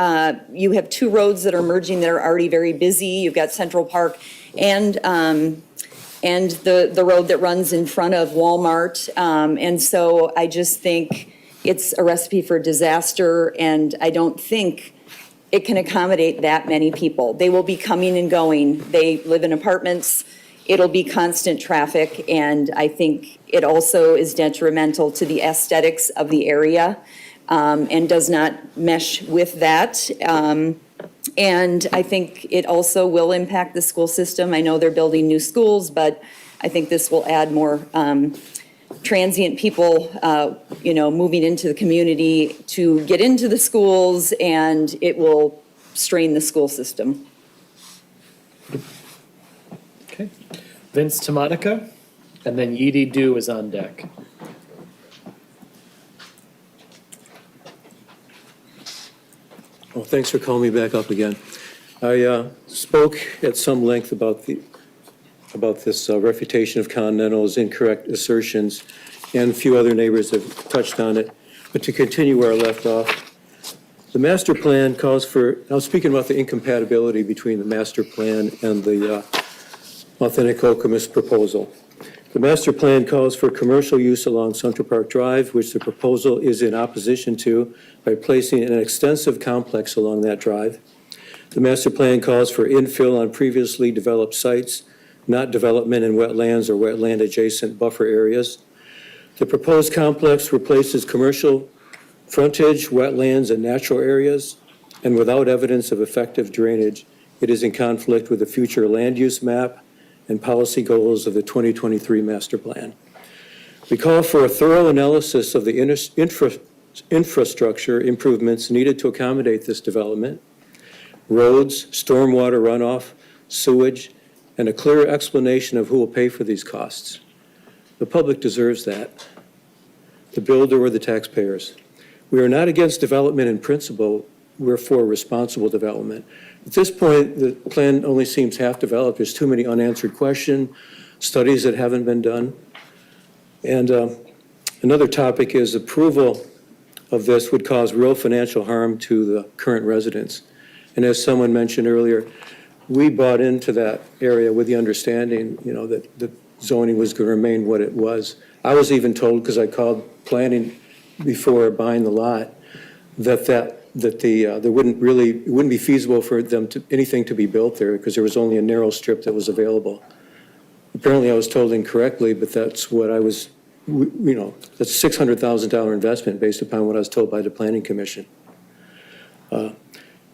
you have two roads that are merging that are already very busy. You've got Central Park and the road that runs in front of Walmart. And so I just think it's a recipe for disaster, and I don't think it can accommodate that many people. They will be coming and going. They live in apartments. It'll be constant traffic, and I think it also is detrimental to the aesthetics of the area, and does not mesh with that. And I think it also will impact the school system. I know they're building new schools, but I think this will add more transient people, moving into the community to get into the schools, and it will strain the school system. Okay. Vince Tamonica, and then Yidi Du is on deck. Well, thanks for calling me back up again. I spoke at some length about about this refutation of Continental's incorrect assertions, and a few other neighbors have touched on it. But to continue where I left off, the master plan calls for, I was speaking about the incompatibility between the master plan and the authentic Okemos proposal. The master plan calls for commercial use along Central Park Drive, which the proposal is in opposition to by placing an extensive complex along that drive. The master plan calls for infill on previously developed sites, not development in wetlands or wetland-adjacent buffer areas. The proposed complex replaces commercial frontage, wetlands, and natural areas, and without evidence of effective drainage, it is in conflict with the future land use map and policy goals of the 2023 master plan. We call for a thorough analysis of the infrastructure improvements needed to accommodate this development, roads, stormwater runoff, sewage, and a clear explanation of who will pay for these costs. The public deserves that, the builder or the taxpayers. We are not against development in principle, we're for responsible development. At this point, the plan only seems half-developed. There's too many unanswered questions, studies that haven't been done. And another topic is approval of this would cause real financial harm to the current residents. And as someone mentioned earlier, we bought into that area with the understanding, that the zoning was going to remain what it was. I was even told, because I called planning before buying the lot, that it wouldn't be feasible for anything to be built there because there was only a narrow strip that was available. Apparently I was told incorrectly, but that's what I was, that's a $600,000 investment based upon what I was told by the Planning Commission. The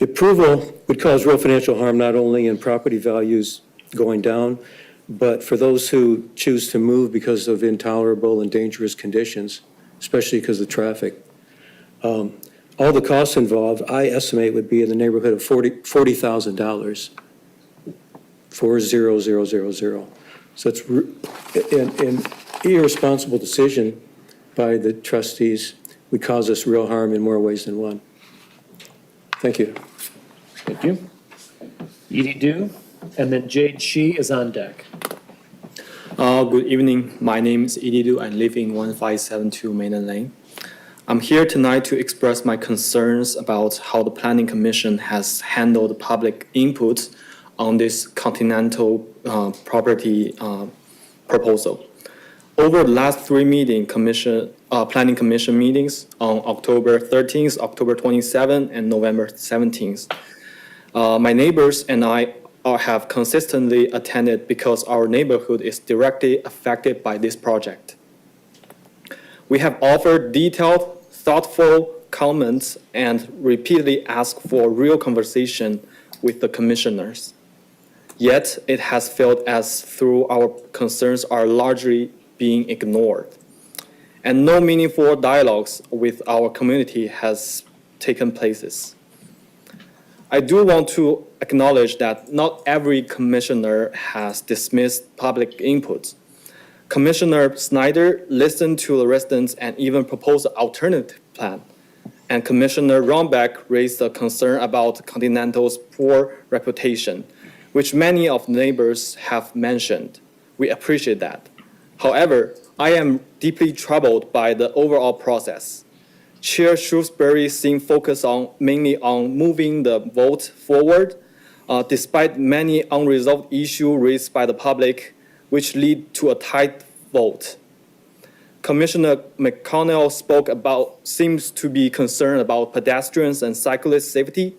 approval would cause real financial harm not only in property values going down, but for those who choose to move because of intolerable and dangerous conditions, especially because of traffic. All the costs involved, I estimate, would be in the neighborhood of $40,000. 40000. So it's an irresponsible decision by the trustees would cause us real harm in more ways than one. Thank you. Thank you. Edie Du, and then Jade Shi is on deck. Good evening. My name is Edie Du. I live in 1572 Mainland Lane. I'm here tonight to express my concerns about how the Planning Commission has handled public input on this Continental property proposal. Over the last three Planning Commission meetings on October 13th, October 27th, and November 17th, my neighbors and I have consistently attended because our neighborhood is directly affected by this project. We have offered detailed, thoughtful comments and repeatedly asked for real conversation with the commissioners. Yet it has felt as though our concerns are largely being ignored, and no meaningful dialogues with our community has taken place. I do want to acknowledge that not every commissioner has dismissed public input. Commissioner Snyder listened to the residents and even proposed an alternative plan. And Commissioner Rombeck raised a concern about Continental's poor reputation, which many of the neighbors have mentioned. We appreciate that. However, I am deeply troubled by the overall process. Chair Shrewsbury seemed focused mainly on moving the vote forward, despite many unresolved issues raised by the public, which lead to a tight vote. Commissioner McConnell seems to be concerned about pedestrians and cyclist safety,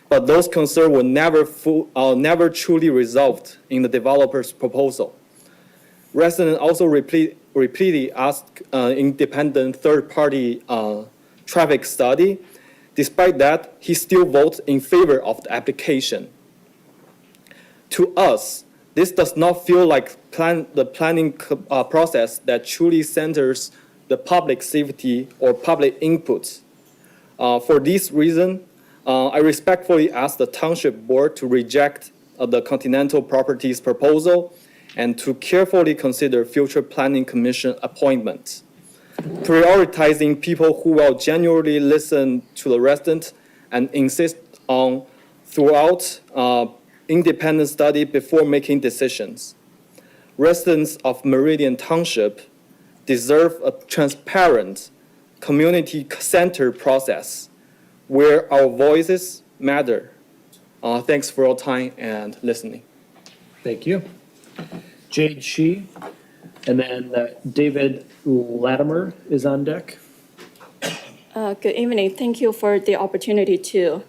but those concerns were never truly resolved in the developer's proposal. Residents also repeatedly asked independent third-party traffic study. Despite that, he still votes in favor of the application. To us, this does not feel like the planning process that truly centers the public safety or public input. For this reason, I respectfully ask the Township Board to reject the Continental Properties proposal and to carefully consider future Planning Commission appointments, prioritizing people who will genuinely listen to the residents and insist on throughout independent study before making decisions. residents of Meridian Township deserve a transparent, community-centered process where our voices matter. Thanks for your time and listening. Thank you. Jade Shi, and then David Latimer is on deck. Good evening. Thank you for the opportunity to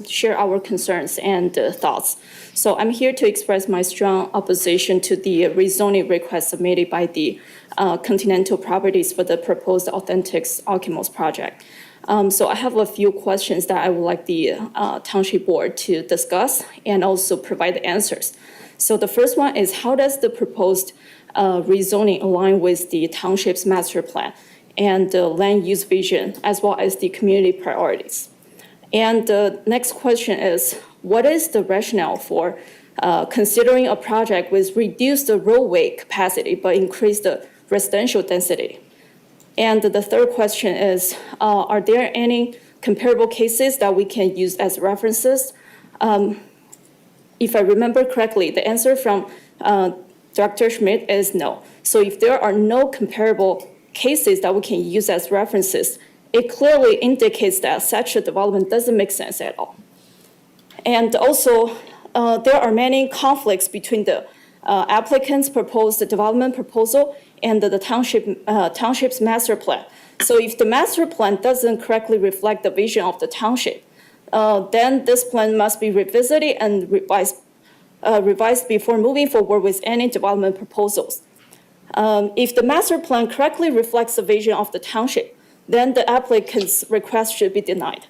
share our concerns and thoughts. So I'm here to express my strong opposition to the rezoning request submitted by the Continental Properties for the proposed Authentic Alchemist project. So I have a few questions that I would like the Township Board to discuss and also provide the answers. So the first one is, how does the proposed rezoning align with the Township's master plan and the land use vision, as well as the community priorities? And the next question is, what is the rationale for considering a project with reduced roadway capacity but increased the residential density? And the third question is, are there any comparable cases that we can use as references? If I remember correctly, the answer from Dr. Schmidt is no. So if there are no comparable cases that we can use as references, it clearly indicates that such a development doesn't make sense at all. And also, there are many conflicts between the applicant's proposed development proposal and the township's master plan. So if the master plan doesn't correctly reflect the vision of the township, then this plan must be revisited and revised before moving forward with any development proposals. If the master plan correctly reflects the vision of the township, then the applicant's request should be denied.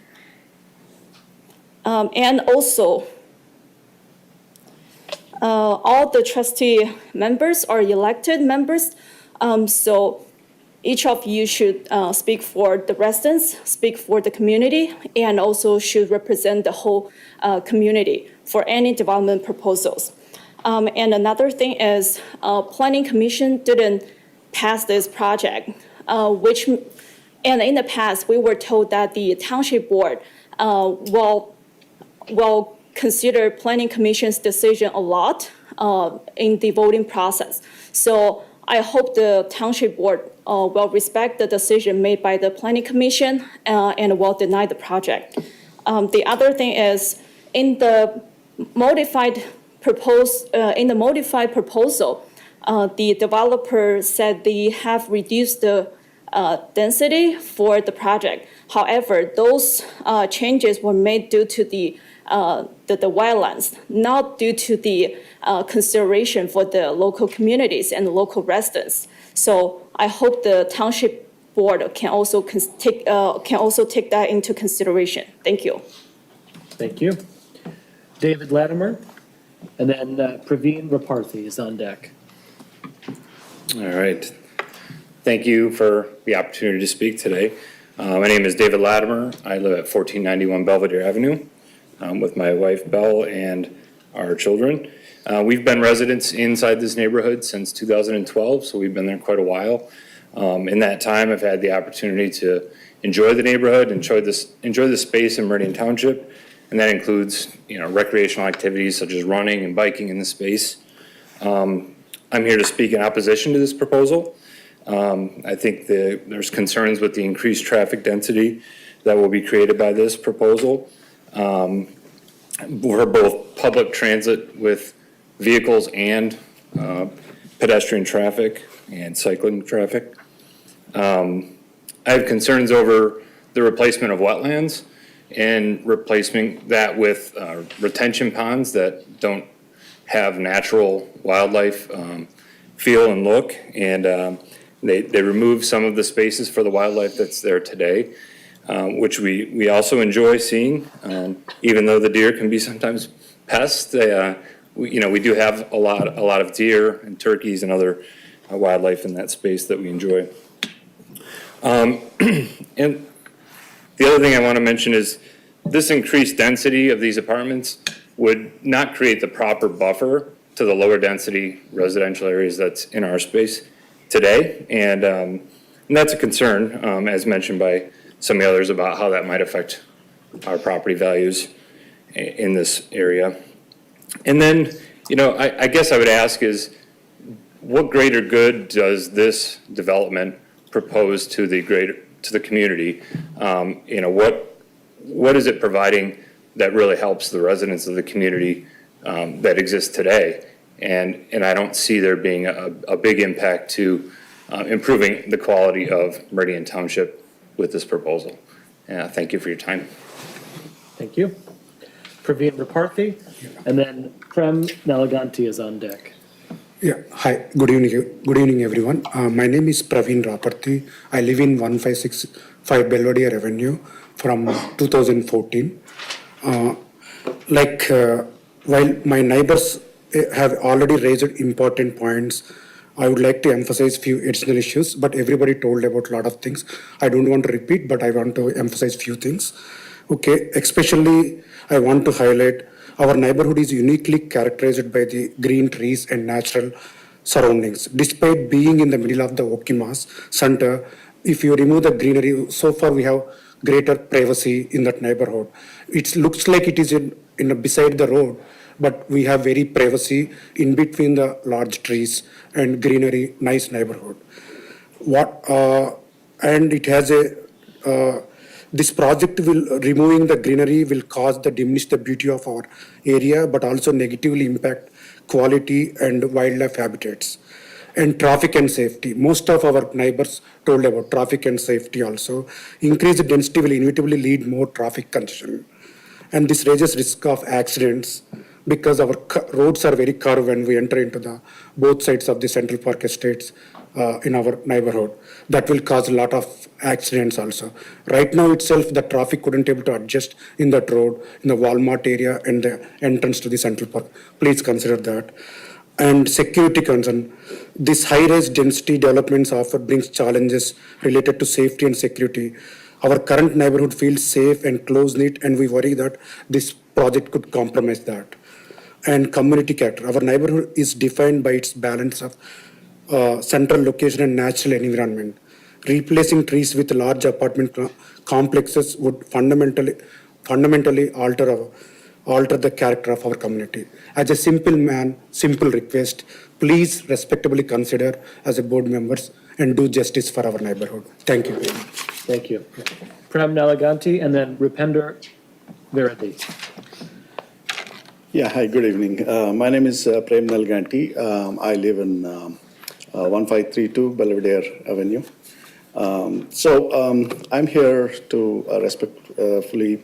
And also, all the trustee members are elected members, so each of you should speak for the residents, speak for the community, and also should represent the whole community for any development proposals. And another thing is, Planning Commission didn't pass this project, and in the past, we were told that the Township Board will consider Planning Commission's decision a lot in the voting process. So I hope the Township Board will respect the decision made by the Planning Commission and will deny the project. The other thing is, in the modified proposal, the developer said they have reduced the density for the project. However, those changes were made due to the wetlands, not due to the consideration for the local communities and the local residents. So I hope the Township Board can also take that into consideration. Thank you. Thank you. David Latimer, and then Praveen Raparthi is on deck. All right. Thank you for the opportunity to speak today. My name is David Latimer. I live at 1491 Belvedere Avenue with my wife, Belle, and our children. We've been residents inside this neighborhood since 2012, so we've been there quite a while. In that time, I've had the opportunity to enjoy the neighborhood, enjoy the space in Meridian Township, and that includes, recreational activities such as running and biking in the space. I'm here to speak in opposition to this proposal. I think there's concerns with the increased traffic density that will be created by this proposal. For both public transit with vehicles and pedestrian traffic and cycling traffic. I have concerns over the replacement of wetlands and replacing that with retention ponds that don't have natural wildlife feel and look, and they remove some of the spaces for the wildlife that's there today, which we also enjoy seeing, even though the deer can be sometimes pests. We do have a lot of deer and turkeys and other wildlife in that space that we enjoy. And the other thing I want to mention is this increased density of these apartments would not create the proper buffer to the lower density residential areas that's in our space today. And that's a concern, as mentioned by some of the others, about how that might affect our property values in this area. And then, I guess I would ask is, what greater good does this development propose to the community? What is it providing that really helps the residents of the community that exists today? And I don't see there being a big impact to improving the quality of Meridian Township with this proposal. Thank you for your time. Thank you. Praveen Raparthi, and then Prem Nalaganti is on deck. Yeah, hi, good evening everyone. My name is Praveen Raparthi. I live in 1565 Belvedere Avenue from 2014. While my neighbors have already raised important points, I would like to emphasize few additional issues, but everybody told about a lot of things. I don't want to repeat, but I want to emphasize few things. Okay, especially I want to highlight our neighborhood is uniquely characterized by the green trees and natural surroundings. Despite being in the middle of the Okimas Center, if you remove the greenery, so far we have greater privacy in that neighborhood. It looks like it is beside the road, but we have very privacy in between the large trees and greenery, nice neighborhood. And it has this project removing the greenery will diminish the beauty of our area, but also negatively impact quality and wildlife habitats. And traffic and safety. Most of our neighbors told about traffic and safety also. Increased density will inevitably lead more traffic congestion. And this raises risk of accidents because our roads are very curved when we enter into both sides of the Central Park Estates in our neighborhood. That will cause a lot of accidents also. Right now itself, the traffic couldn't able to adjust in that road, in the Walmart area and the entrance to the Central Park. Please consider that. And security concern. This high-rise density developments offer brings challenges related to safety and security. Our current neighborhood feels safe and close-knit, and we worry that this project could compromise that. And community character. Our neighborhood is defined by its balance of central location and natural environment. Replacing trees with large apartment complexes would fundamentally alter the character of our community. As a simple request, please respectably consider as a board members and do justice for our neighborhood. Thank you very much. Thank you. Prem Nalaganti, and then Rupender Viradi. Yeah, hi, good evening. My name is Prem Nalganti. I live in 1532 Belvedere Avenue. I'm here to respectfully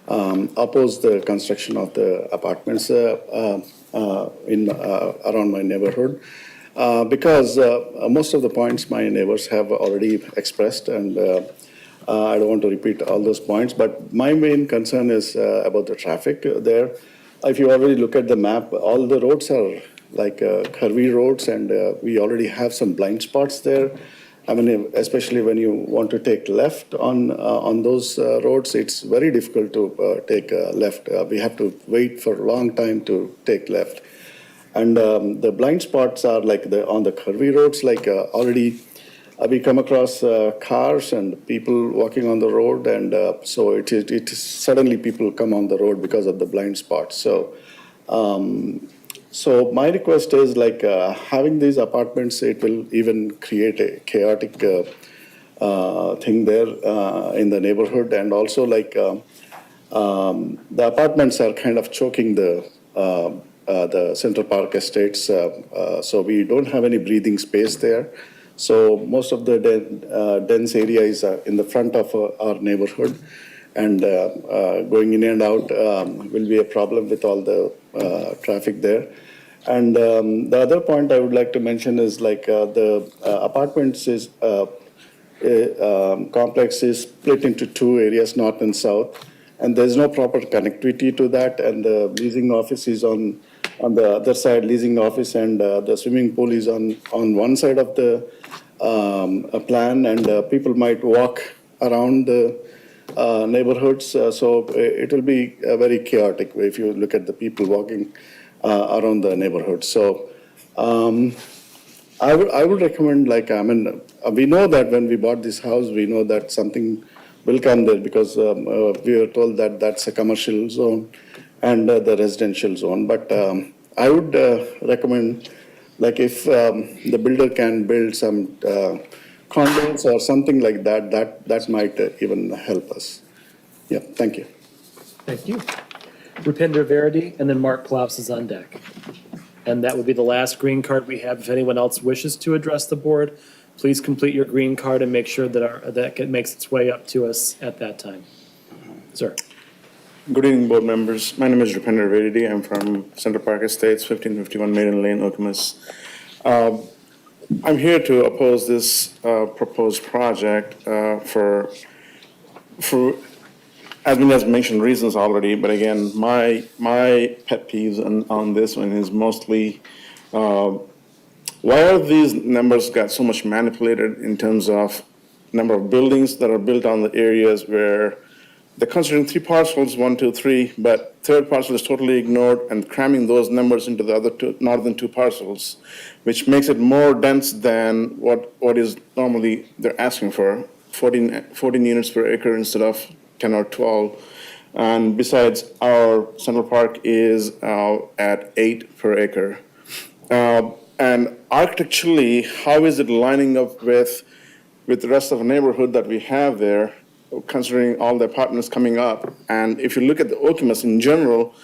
oppose the construction of the apartments around my neighborhood because most of the points my neighbors have already expressed, and I don't want to repeat all those points, but my main concern is about the traffic there. If you already look at the map, all the roads are like curvy roads, and we already have some blind spots there. I mean, especially when you want to take left on those roads, it's very difficult to take left. We have to wait for a long time to take left. And the blind spots are like on the curvy roads, like already we come across cars and people walking on the road, and so it is suddenly people come on the road because of the blind spots. So my request is like having these apartments, it will even create a chaotic thing there in the neighborhood, and also like the apartments are kind of choking the Central Park Estates, so we don't have any breathing space there. So most of the dense area is in the front of our neighborhood, and going in and out will be a problem with all the traffic there. And the other point I would like to mention is like the apartments complex is split into two areas, north and south, and there's no proper connectivity to that, and the leasing office is on the other side, leasing office, and the swimming pool is on one side of the plan, and people might walk around the neighborhoods, so it will be very chaotic if you look at the people walking around the neighborhood. So I would recommend, like, I mean, we know that when we bought this house, we know that something will come there because we were told that that's a commercial zone and the residential zone. But I would recommend Like if the builder can build some condos or something like that, that might even help us. Yeah, thank you. Thank you. Rupinder Verity, and then Mark Klaus is on deck. And that would be the last green card we have. If anyone else wishes to address the board, please complete your green card and make sure that makes its way up to us at that time. Sir. Good evening, board members. My name is Rupinder Verity. I'm from Central Park Estates, 1551 Maiden Lane, Okemos. I'm here to oppose this proposed project for as mentioned reasons already, but again, my pet peeves on this one is mostly why are these numbers got so much manipulated in terms of number of buildings that are built on the areas where they're considering 3 parcels, 1, 2, 3, but third parcel is totally ignored and cramming those numbers into the other northern 2 parcels, which makes it more dense than what is normally they're asking for, 14 units per acre instead of 10 or 12. And besides, our Central Park is at 8 per acre. And architecturally, how is it lining up with the rest of the neighborhood that we have there, considering all the apartments coming up? And if you look at the Okemos in general,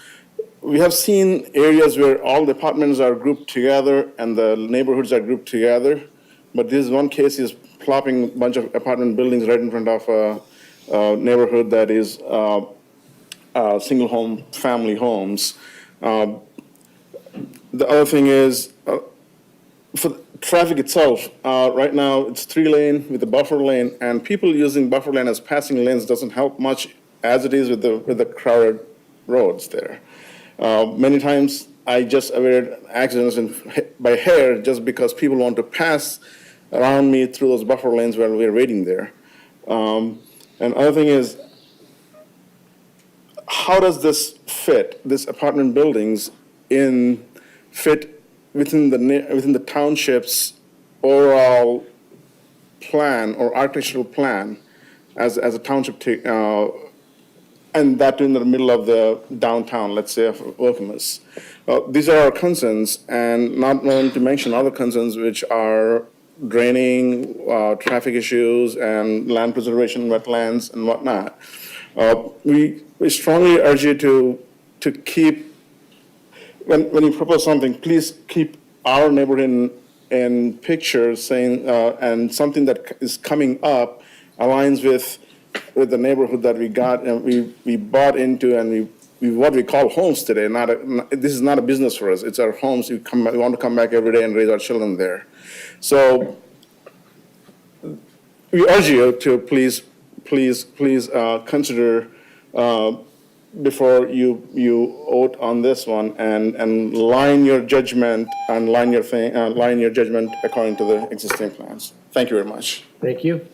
we have seen areas where all the apartments are grouped together and the neighborhoods are grouped together. But this one case is plopping a bunch of apartment buildings right in front of a neighborhood that is single home, family homes. The other thing is, for traffic itself, right now it's 3-lane with a buffer lane, and people using buffer lane as passing lanes doesn't help much as it is with the crowded roads there. Many times I just avoided accidents by hair just because people want to pass around me through those buffer lanes while we're waiting there. And other thing is, how does this fit, this apartment buildings fit within the township's overall plan or architectural plan as a township, and that in the middle of the downtown, let's say, of Okemos. These are our concerns, and not only to mention other concerns which are draining, traffic issues, and land preservation, wetlands, and whatnot. We strongly urge you to keep, when you propose something, please keep our neighborhood in pictures, saying, and something that is coming up aligns with the neighborhood that we got and we bought into, and we what we call homes today. This is not a business for us. It's our homes. We want to come back every day and raise our children there. So we urge you to please consider before you vote on this one and line your judgment according to the existing plans. Thank you very much. Thank you.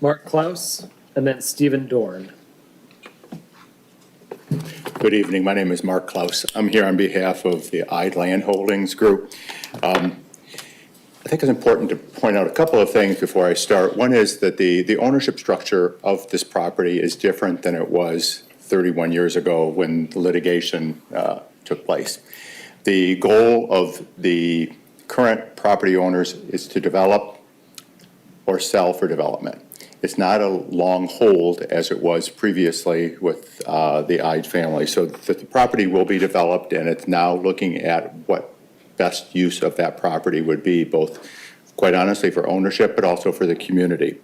Mark Klaus, and then Stephen Dorn. Good evening. My name is Mark Klaus. I'm here on behalf of the Ide Land Holdings Group. I think it's important to point out a couple of things before I start. One is that the ownership structure of this property is different than it was 31 years ago when the litigation took place. The goal of the current property owners is to develop or sell for development. It's not a long hold as it was previously with the Ide family. So the property will be developed, and it's now looking at what best use of that property would be, both, quite honestly, for ownership, but also for the community.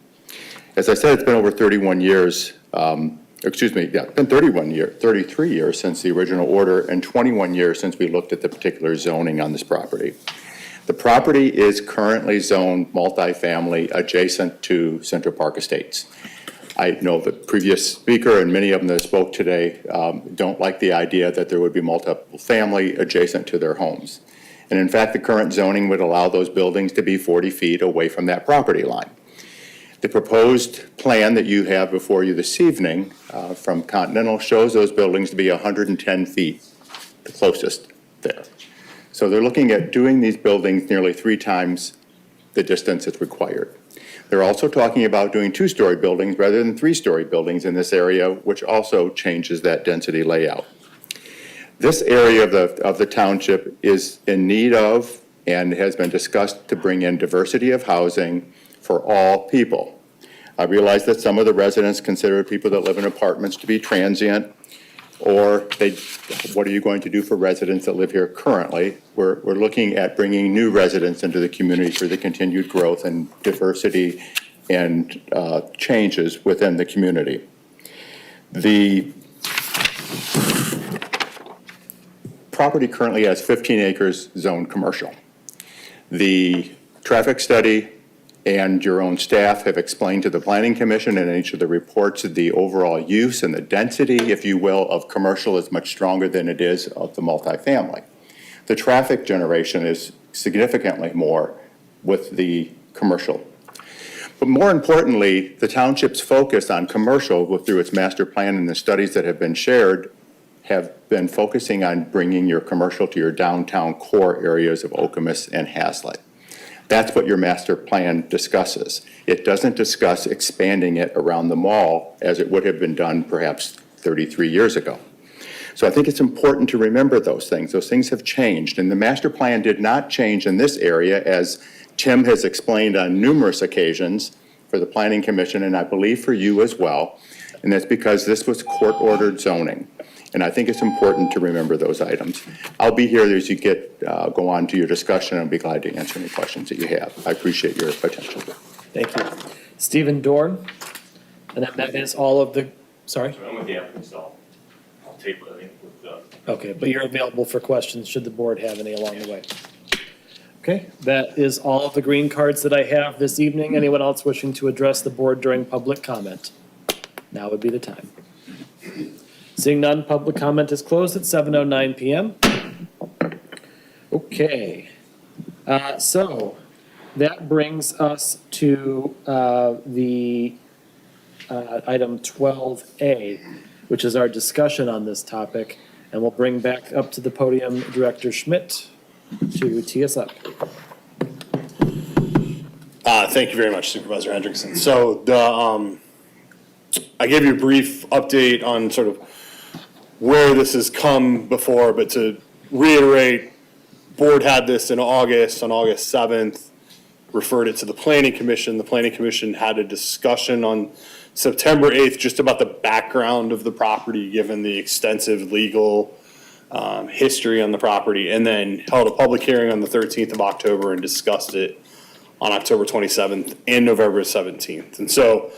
As I said, it's been over 31 years, it's been 33 years since the original order, and 21 years since we looked at the particular zoning on this property. The property is currently zoned multifamily adjacent to Central Park Estates. I know the previous speaker and many of them that spoke today don't like the idea that there would be multiple family adjacent to their homes. And in fact, the current zoning would allow those buildings to be 40 feet away from that property line. The proposed plan that you have before you this evening from Continental shows those buildings to be 110 feet, the closest there. So they're looking at doing these buildings nearly 3 times the distance that's required. They're also talking about doing 2-story buildings rather than 3-story buildings in this area, which also changes that density layout. This area of the township is in need of and has been discussed to bring in diversity of housing for all people. I realize that some of the residents consider people that live in apartments to be transient, or what are you going to do for residents that live here currently? We're looking at bringing new residents into the community for the continued growth and diversity and changes within the community. The property currently has 15 acres zoned commercial. The traffic study and your own staff have explained to the Planning Commission and in each of the reports that the overall use and the density, if you will, of commercial is much stronger than it is of the multifamily. The traffic generation is significantly more with the commercial. But more importantly, the township's focus on commercial through its master plan and the studies that have been shared have been focusing on bringing your commercial to your downtown core areas of Okemos and Hazlet. That's what your master plan discusses. It doesn't discuss expanding it around the mall as it would have been done perhaps 33 years ago. So I think it's important to remember those things. Those things have changed, and the master plan did not change in this area, as Tim has explained on numerous occasions for the Planning Commission, and I believe for you as well, and that's because this was court-ordered zoning. And I think it's important to remember those items. I'll be here as you go on to your discussion, and I'll be glad to answer any questions that you have. I appreciate your attention. Thank you. Stephen Dorn, and then that is all of the, sorry? I'm with the applicant, so I'll table it, I think, with the. Okay, but you're available for questions should the board have any along the way. Okay, that is all of the green cards that I have this evening. Anyone else wishing to address the board during public comment? Now would be the time. Seeing none, public comment is closed at 7:09 PM. Okay, so that brings us to the item 12A, which is our discussion on this topic, and we'll bring back up to the podium Director Schmidt to tee us up. Thank you very much, Supervisor Hendrickson. So I gave you a brief update on sort of where this has come before, but to reiterate, board had this in August, on August 7th, referred it to the Planning Commission. The Planning Commission had a discussion on September 8th just about the background of the property, given the extensive legal history on the property, and then held a public hearing on the 13th of October and discussed it on October 27th and November 17th. And so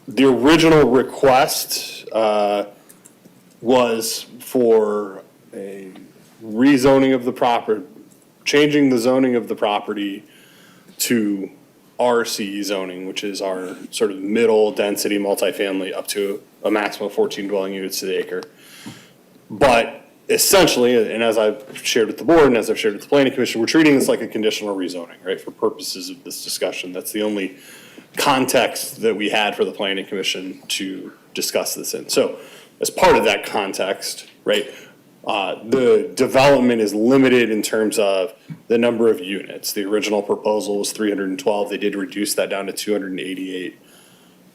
the original request was for a rezoning of the property, changing the zoning of the property to RC zoning, which is our sort of middle density multifamily up to a maximum of 14 dwelling units to the acre. But essentially, and as I've shared with the board and as I've shared with the Planning Commission, we're treating this like a conditional rezoning, right, for purposes of this discussion. That's the only context that we had for the Planning Commission to discuss this in. So as part of that context, right, the development is limited in terms of the number of units. The original proposal was 312. They did reduce that down to 288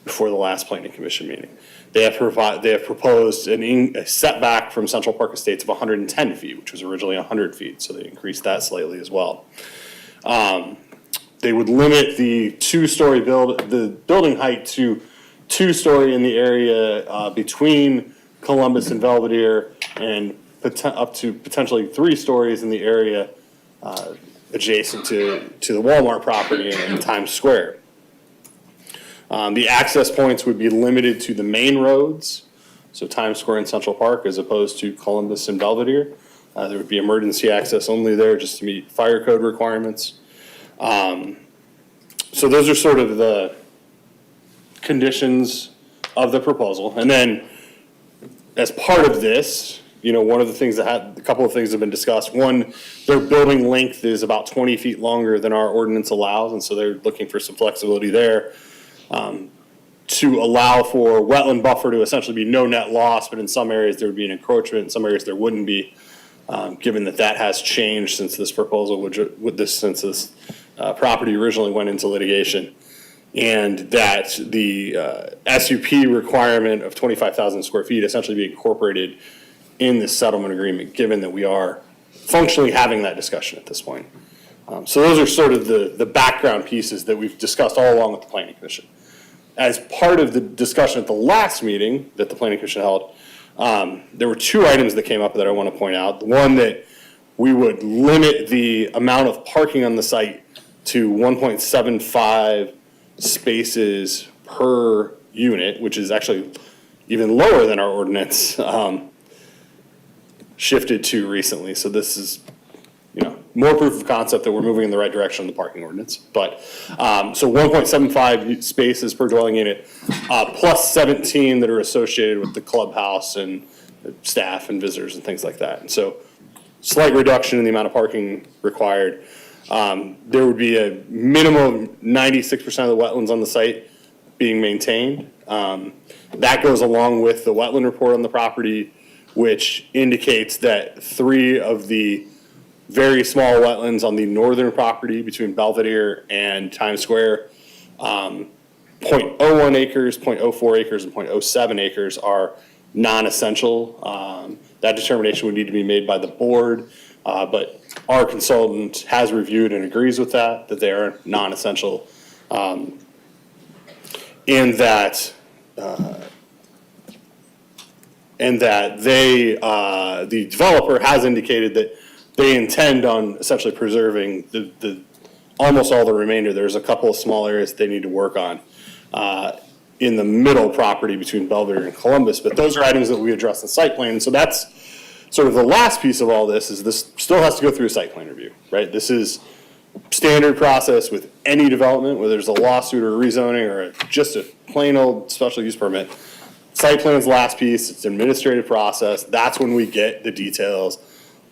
before the last Planning Commission meeting. They have proposed a setback from Central Park Estates of 110 feet, which was originally 100 feet, so they increased that slightly as well. They would limit the building height to 2-story in the area between Columbus and Belvedere, and up to potentially 3 stories in the area adjacent to the Walmart property in Times Square. The access points would be limited to the main roads, so Times Square and Central Park, as opposed to Columbus and Belvedere. There would be emergency access only there just to meet fire code requirements. So those are sort of the conditions of the proposal. And then as part of this, one of the things a couple of things have been discussed. One, their building length is about 20 feet longer than our ordinance allows, and so they're looking for some flexibility there. To allow for wetland buffer to essentially be no net loss, but in some areas there would be an encroachment, in some areas there wouldn't be, given that has changed since this proposal, since this property originally went into litigation, and that the SUP requirement of 25,000 square feet essentially be incorporated in this settlement agreement, given that we are functionally having that discussion at this point. So those are sort of the background pieces that we've discussed all along with the Planning Commission. As part of the discussion at the last meeting that the Planning Commission held, there were two items that came up that I want to point out. The one that we would limit the amount of parking on the site to 1.75 spaces per unit, which is actually even lower than our ordinance shifted to recently. So this is, more proof of concept that we're moving in the right direction on the parking ordinance. But, so 1.75 spaces per dwelling unit, plus 17 that are associated with the clubhouse and staff and visitors and things like that. And so slight reduction in the amount of parking required. There would be a minimum 96% of the wetlands on the site being maintained. That goes along with the wetland report on the property, which indicates that 3 of the very small wetlands on the northern property between Belvedere and Times Square, 0.01 acres, 0.04 acres, and 0.07 acres are non-essential. That determination would need to be made by the board, but our consultant has reviewed and agrees with that they are non-essential, and that the developer has indicated that they intend on essentially preserving the almost all the remainder. There's a couple of small areas they need to work on in the middle property between Belvedere and Columbus, but those are items that we address in site plan. And so that's sort of the last piece of all this, is this still has to go through a site plan review, right? This is standard process with any development, whether there's a lawsuit or a rezoning or just a plain old special use permit. Site plan's the last piece, it's an administrative process. That's when we get the details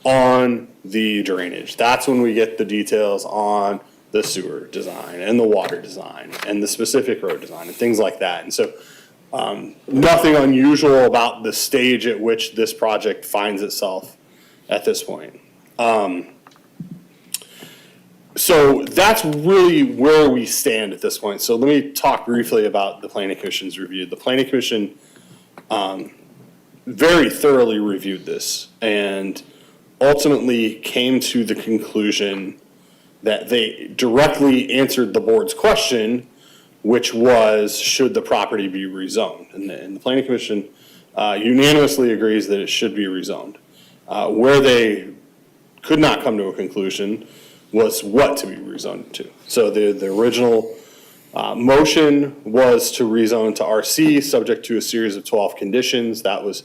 on the drainage. That's when we get the details on the sewer design and the water design and the specific road design and things like that. And so nothing unusual about the stage at which this project finds itself at this point. So that's really where we stand at this point. So let me talk briefly about the Planning Commission's review. The Planning Commission very thoroughly reviewed this and ultimately came to the conclusion that they directly answered the board's question, which was, should the property be rezoned? And the Planning Commission unanimously agrees that it should be rezoned. Where they could not come to a conclusion was what to be rezoned to. So the original motion was to rezone to RC, subject to a series of 12 conditions. That was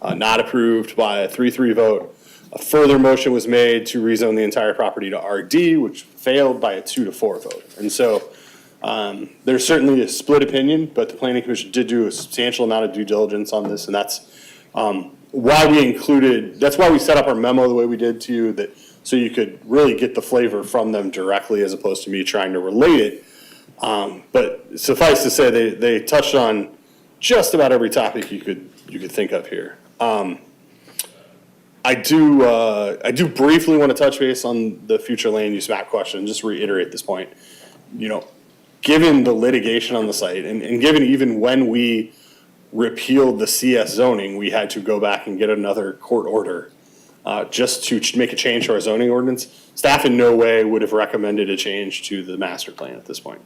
not approved by a 3-3 vote. A further motion was made to rezone the entire property to RD, which failed by a 2-4 vote. And so there's certainly a split opinion, but the Planning Commission did do a substantial amount of due diligence on this, and that's why we set up our memo the way we did to you, so you could really get the flavor from them directly as opposed to me trying to relate it. But suffice to say, they touched on just about every topic you could think of here. I do briefly want to touch base on the future land use map question, just reiterate this point. Given the litigation on the site, and given even when we repealed the CS zoning, we had to go back and get another court order just to make a change to our zoning ordinance. Staff in no way would have recommended a change to the master plan at this point.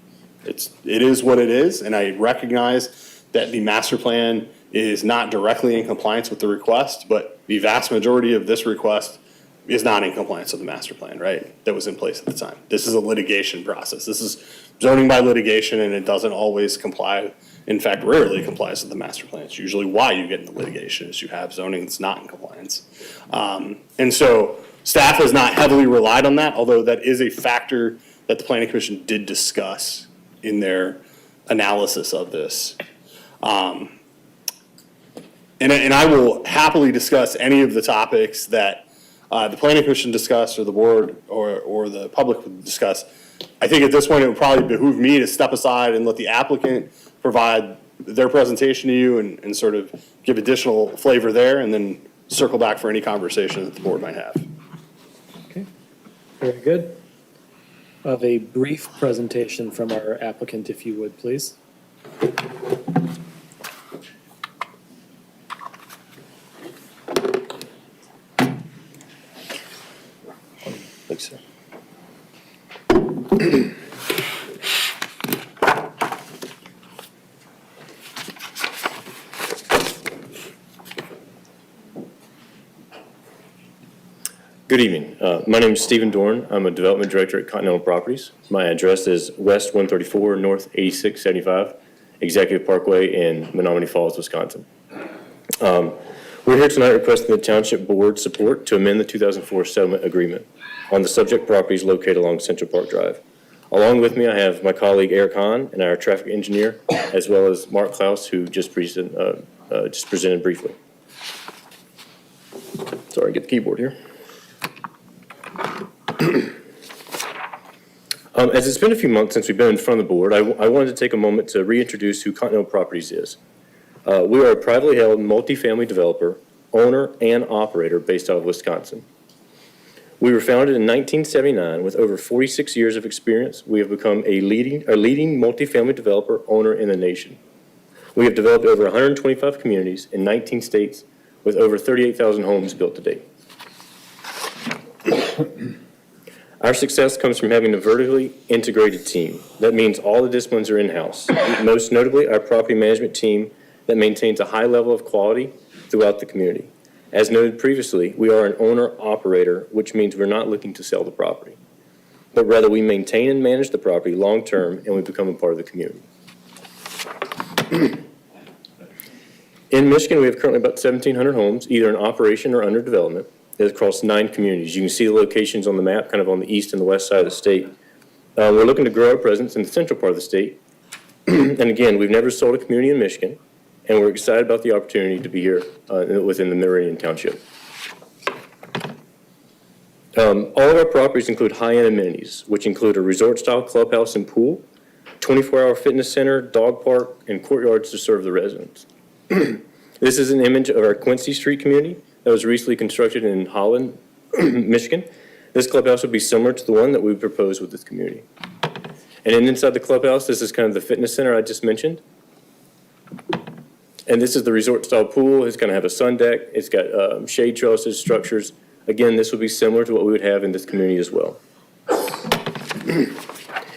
It is what it is, and I recognize that the master plan is not directly in compliance with the request, but the vast majority of this request is not in compliance with the master plan, right? That was in place at the time. This is a litigation process. This is zoning by litigation, and it doesn't always comply. In fact, rarely complies with the master plan. It's usually why you get into litigation, is you have zoning that's not in compliance. And so staff has not heavily relied on that, although that is a factor that the Planning Commission did discuss in their analysis of this. And I will happily discuss any of the topics that the Planning Commission discussed, or the board, or the public would discuss. I think at this point, it would probably behoove me to step aside and let the applicant provide their presentation to you and sort of give additional flavor there, and then circle back for any conversation that the board might have. Okay, very good. We'll have a brief presentation from our applicant, if you would, please. Good evening. My name is Stephen Dorn. I'm a development director at Continental Properties. My address is West 134, North 8675, Executive Parkway in Menominee Falls, Wisconsin. We're here tonight requesting the Township Board support to amend the 2004 settlement agreement on the subject properties located along Central Park Drive. Along with me, I have my colleague Eric Hahn and our traffic engineer, as well as Mark Klaus, who just presented briefly. Sorry, get the keyboard here. As it's been a few months since we've been in front of the board, I wanted to take a moment to reintroduce who Continental Properties is. We are a privately held multifamily developer, owner, and operator based out of Wisconsin. We were founded in 1979 with over 46 years of experience. We have become a leading multifamily developer owner in the nation. We have developed over 125 communities in 19 states with over 38,000 homes built to date. Our success comes from having a vertically integrated team. That means all the disciplines are in-house. Most notably, our property management team that maintains a high level of quality throughout the community. As noted previously, we are an owner-operator, which means we're not looking to sell the property, but rather we maintain and manage the property long-term, and we become a part of the community. In Michigan, we have currently about 1,700 homes, either in operation or under development. It's across 9 communities. You can see the locations on the map, kind of on the east and the west side of the state. We're looking to grow our presence in the central part of the state. And again, we've never sold a community in Michigan, and we're excited about the opportunity to be here within the Meridian Township. All of our properties include high-end amenities, which include a resort-style clubhouse and pool, 24-hour fitness center, dog park, and courtyards to serve the residents. This is an image of our Quincy Street community that was recently constructed in Holland, Michigan. This clubhouse would be similar to the one that we proposed with this community. And then inside the clubhouse, this is kind of the fitness center I just mentioned. And this is the resort-style pool. It's going to have a sun deck. It's got shade trellises, structures. Again, this will be similar to what we would have in this community as well. And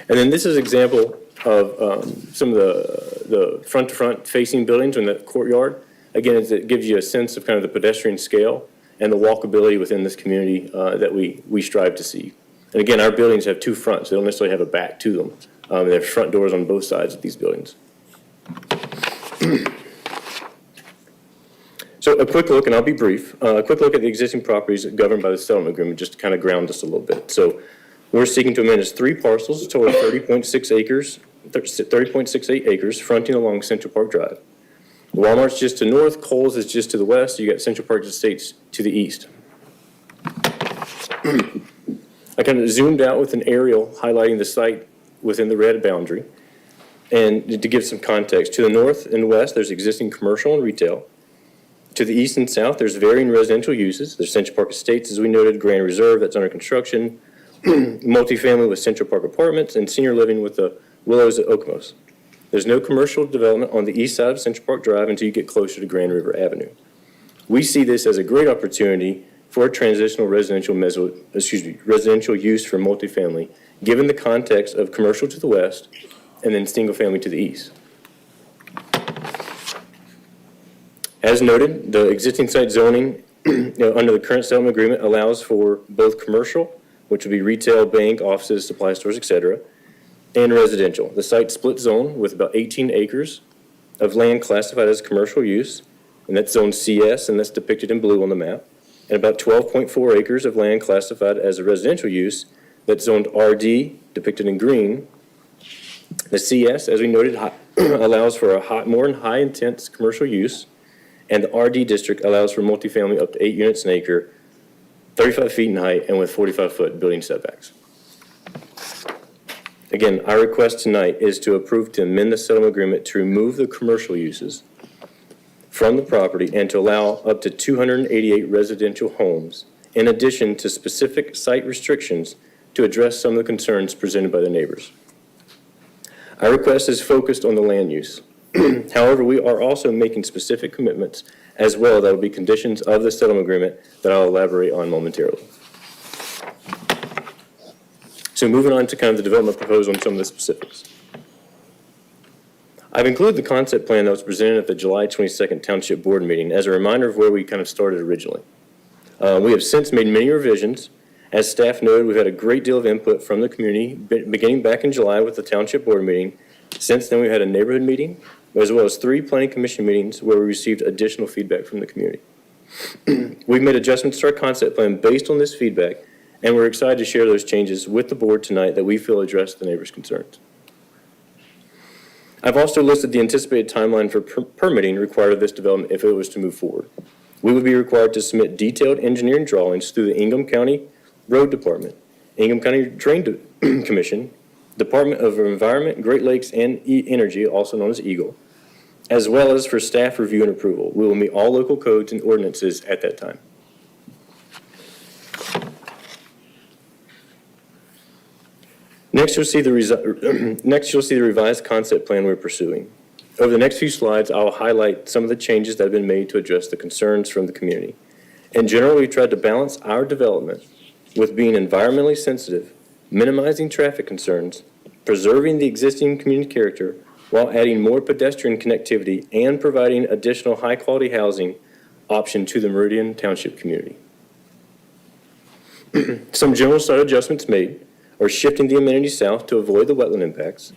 then this is an example of some of the front-to-front facing buildings in the courtyard. Again, it gives you a sense of kind of the pedestrian scale and the walkability within this community that we strive to see. And again, our buildings have 2 fronts. They don't necessarily have a back to them. They have front doors on both sides of these buildings. So a quick look, and I'll be brief, a quick look at the existing properties governed by the settlement agreement, just to kind of ground us a little bit. So we're seeking to amend 3 parcels, a total of 30.68 acres, fronting along Central Park Drive. Walmart's just to the north, Kohl's is just to the west, you got Central Park Estates to the east. I kind of zoomed out with an aerial highlighting the site within the red boundary. And to give some context, to the north and west, there's existing commercial and retail. To the east and south, there's varying residential uses. There's Central Park Estates, as we noted, Grand Reserve, that's under construction, multifamily with Central Park Apartments, and senior living with the Willows at Okemos. There's no commercial development on the east side of Central Park Drive until you get closer to Grand River Avenue. We see this as a great opportunity for a transitional residential use for multifamily, given the context of commercial to the west and then single family to the east. As noted, the existing site zoning under the current settlement agreement allows for both commercial, which would be retail, bank, offices, supply stores, et cetera, and residential. The site split zone with about 18 acres of land classified as commercial use, and that's zone CS, and that's depicted in blue on the map, and about 12.4 acres of land classified as a residential use that's zoned RD, depicted in green. The CS, as we noted, allows for a more high intense commercial use, and the RD district allows for multifamily up to 8 units an acre, 35 feet in height, and with 45-foot building setbacks. Again, our request tonight is to approve to amend the settlement agreement to remove the commercial uses from the property and to allow up to 288 residential homes, in addition to specific site restrictions to address some of the concerns presented by the neighbors. Our request is focused on the land use. However, we are also making specific commitments as well that will be conditions of the settlement agreement that I'll elaborate on momentarily. So moving on to kind of the development proposal and some of the specifics. I've included the concept plan that was presented at the July 22nd Township Board meeting as a reminder of where we kind of started originally. We have since made many revisions. As staff noted, we've had a great deal of input from the community, beginning back in July with the Township Board meeting. Since then, we had a neighborhood meeting, as well as 3 Planning Commission meetings where we received additional feedback from the community. We've made adjustments to our concept plan based on this feedback, and we're excited to share those changes with the board tonight that we feel address the neighbors' concerns. I've also listed the anticipated timeline for permitting required of this development if it was to move forward. We would be required to submit detailed engineering drawings through the Ingham County Road Department, Ingham County Drain Commission, Department of Environment, Great Lakes, and Energy, also known as EGLE, as well as for staff review and approval. We will meet all local codes and ordinances at that time. Next, you'll see the revised concept plan we're pursuing. Over the next few slides, I'll highlight some of the changes that have been made to address the concerns from the community. In general, we tried to balance our development with being environmentally sensitive, minimizing traffic concerns, preserving the existing community character, while adding more pedestrian connectivity and providing additional high-quality housing option to the Meridian Township community. Some general site adjustments made are shifting the amenities south to avoid the wetland impacts.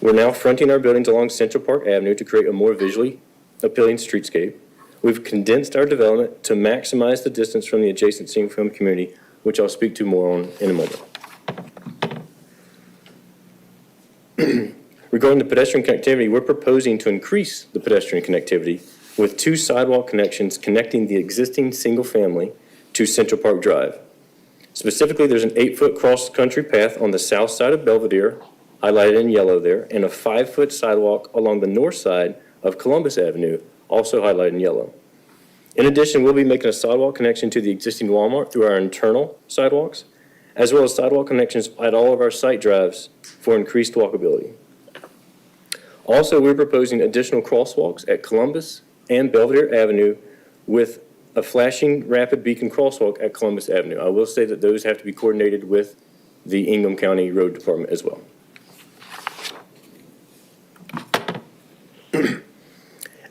We're now fronting our buildings along Central Park Avenue to create a more visually appealing streetscape. We've condensed our development to maximize the distance from the adjacent single-family community, which I'll speak to more on in a moment. Regarding the pedestrian connectivity, we're proposing to increase the pedestrian connectivity with 2 sidewalk connections connecting the existing single-family to Central Park Drive. Specifically, there's an 8-foot cross-country path on the south side of Belvedere, highlighted in yellow there, and a 5-foot sidewalk along the north side of Columbus Avenue, also highlighted in yellow. In addition, we'll be making a sidewalk connection to the existing Walmart through our internal sidewalks, as well as sidewalk connections at all of our site drives for increased walkability. Also, we're proposing additional crosswalks at Columbus and Belvedere Avenue with a flashing rapid beacon crosswalk at Columbus Avenue. I will say that those have to be coordinated with the Ingham County Road Department as well.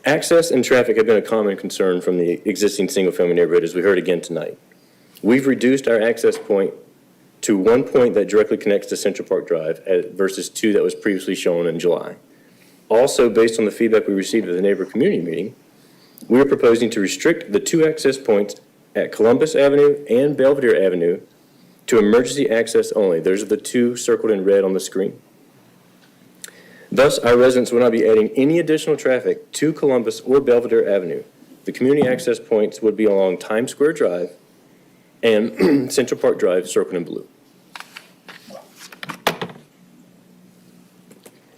Access and traffic have been a common concern from the existing single-family neighborhood, as we heard again tonight. We've reduced our access point to 1 point that directly connects to Central Park Drive versus 2 that was previously shown in July. Also, based on the feedback we received at the neighbor community meeting, we are proposing to restrict the 2 access points at Columbus Avenue and Belvedere Avenue to emergency access only. Those are the 2 circled in red on the screen. Thus, our residents will not be adding any additional traffic to Columbus or Belvedere Avenue. The community access points would be along Times Square Drive and Central Park Drive, circled in blue.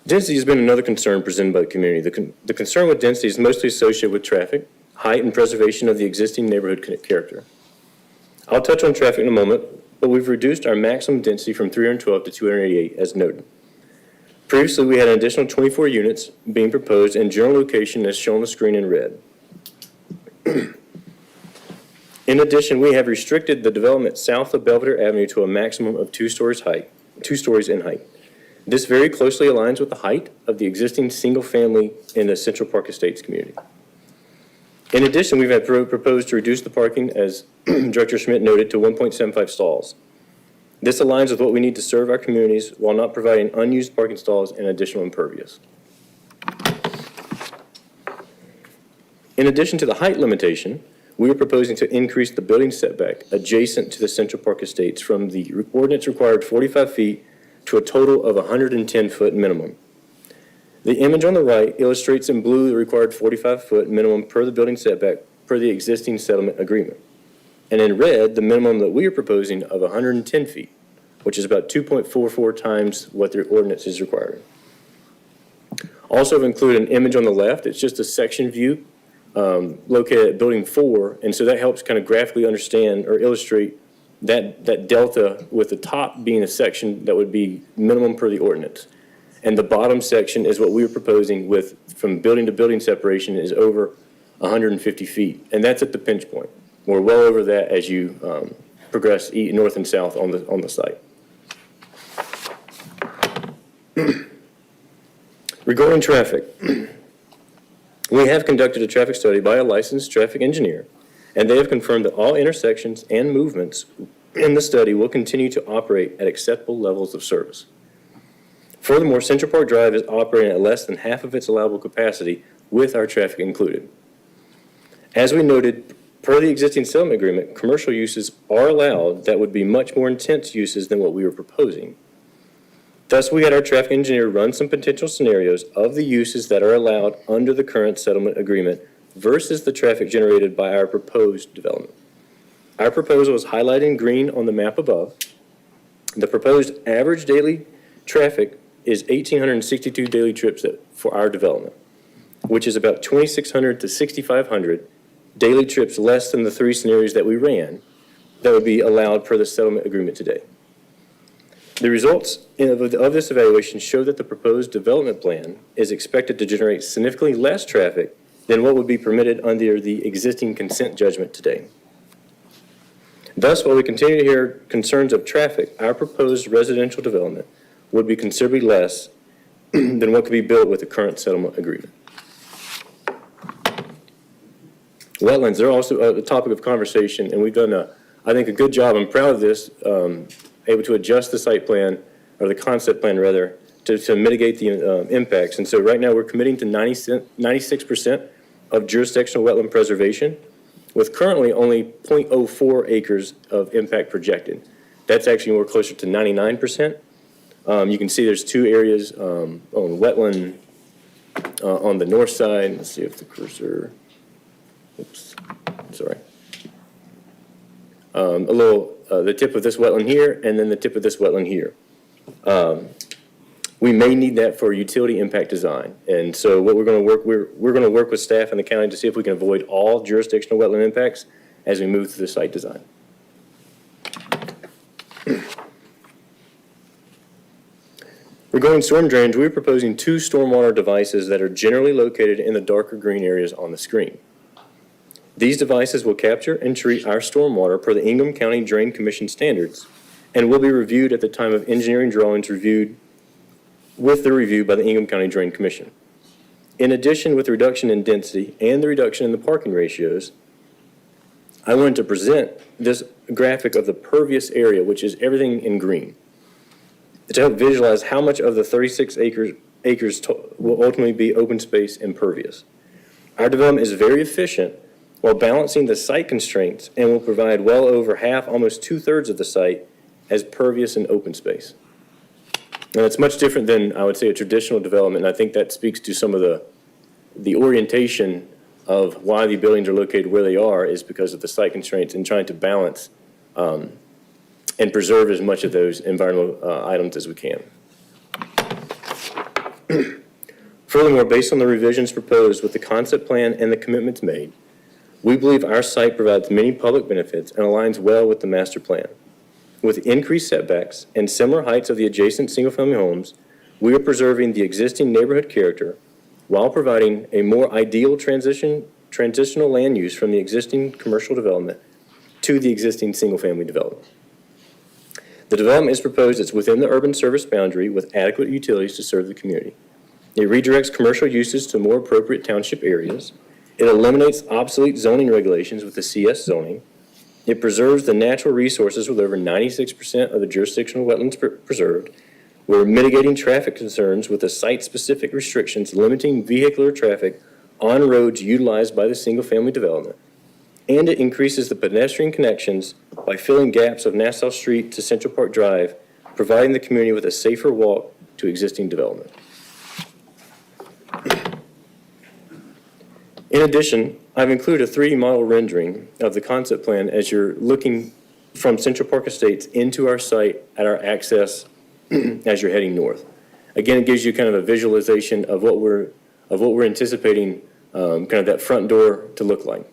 Density has been another concern presented by the community. The concern with density is mostly associated with traffic, height, and preservation of the existing neighborhood character. I'll touch on traffic in a moment, but we've reduced our maximum density from 312 to 288 as noted. Previously, we had an additional 24 units being proposed in general location as shown on the screen in red. In addition, we have restricted the development south of Belvedere Avenue to a maximum of 2 stories in height. This very closely aligns with the height of the existing single-family in the Central Park Estates community. In addition, we've had proposed to reduce the parking, as Director Schmidt noted, to 1.75 stalls. This aligns with what we need to serve our communities while not providing unused parking stalls and additional impervious. In addition to the height limitation, we are proposing to increase the building setback adjacent to the Central Park Estates from the ordinance required 45 feet to a total of 110-foot minimum. The image on the right illustrates in blue the required 45-foot minimum per the building setback per the existing settlement agreement. And in red, the minimum that we are proposing of 110 feet, which is about 2.44 times what the ordinance is requiring. Also, I've included an image on the left. It's just a section view located at Building 4, and so that helps kind of graphically understand or illustrate that delta, with the top being a section that would be minimum per the ordinance. And the bottom section is what we were proposing with from building to building separation is over 150 feet. And that's at the pinch point. We're well over that as you progress north and south on the site. Regarding traffic, we have conducted a traffic study by a licensed traffic engineer and they have confirmed that all intersections and movements in the study will continue to operate at acceptable levels of service. Furthermore, Central Park Drive is operating at less than half of its allowable capacity with our traffic included. As we noted, per the existing settlement agreement, commercial uses are allowed that would be much more intense uses than what we were proposing. Thus, we had our traffic engineer run some potential scenarios of the uses that are allowed under the current settlement agreement versus the traffic generated by our proposed development. Our proposal is highlighted in green on the map above. The proposed average daily traffic is 1,862 daily trips for our development, which is about 2,600 to 6,500 daily trips less than the three scenarios that we ran that would be allowed per the settlement agreement today. The results of this evaluation show that the proposed development plan is expected to generate significantly less traffic than what would be permitted under the existing consent judgment today. Thus, while we continue to hear concerns of traffic, our proposed residential development would be considerably less than what could be built with the current settlement agreement. Wetlands, they're also a topic of conversation, and we've done, I think, a good job. I'm proud of this, able to adjust the site plan, or the concept plan rather, to mitigate the impacts. And so right now we're committing to 96% of jurisdictional wetland preservation, with currently only 0.04 acres of impact projected. That's actually more closer to 99%. You can see there's two areas on wetland on the north side. Let's see if the cursor, oops, sorry. The tip of this wetland here, and then the tip of this wetland here. We may need that for utility impact design. And so what we're going to work with staff in the county to see if we can avoid all jurisdictional wetland impacts as we move through the site design. Regarding storm drainage, we're proposing two stormwater devices that are generally located in the darker green areas on the screen. These devices will capture and treat our stormwater per the Ingham County Drain Commission standards and will be reviewed at the time of engineering drawings reviewed with the review by the Ingham County Drain Commission. In addition, with the reduction in density and the reduction in the parking ratios, I wanted to present this graphic of the pervious area, which is everything in green, to help visualize how much of the 36 acres will ultimately be open space and pervious. Our development is very efficient while balancing the site constraints and will provide well over half, almost 2/3 of the site as pervious and open space. And it's much different than, I would say, a traditional development, and I think that speaks to some of the orientation of why the buildings are located where they are is because of the site constraints and trying to balance and preserve as much of those environmental items as we can. Furthermore, based on the revisions proposed with the concept plan and the commitments made, we believe our site provides many public benefits and aligns well with the master plan. With increased setbacks and similar heights of the adjacent single-family homes, we are preserving the existing neighborhood character while providing a more ideal transitional land use from the existing commercial development to the existing single-family development. The development is proposed as within the urban service boundary with adequate utilities to serve the community. It redirects commercial uses to more appropriate township areas. It eliminates obsolete zoning regulations with the CS zoning. It preserves the natural resources with over 96% of the jurisdictional wetlands preserved. We're mitigating traffic concerns with the site-specific restrictions limiting vehicular traffic on roads utilized by the single-family development. And it increases the pedestrian connections by filling gaps of Nassau Street to Central Park Drive, providing the community with a safer walk to existing development. In addition, I've included a 3D model rendering of the concept plan as you're looking from Central Park Estates into our site at our access as you're heading north. Again, it gives you kind of a visualization of what we're anticipating kind of that front door to look like.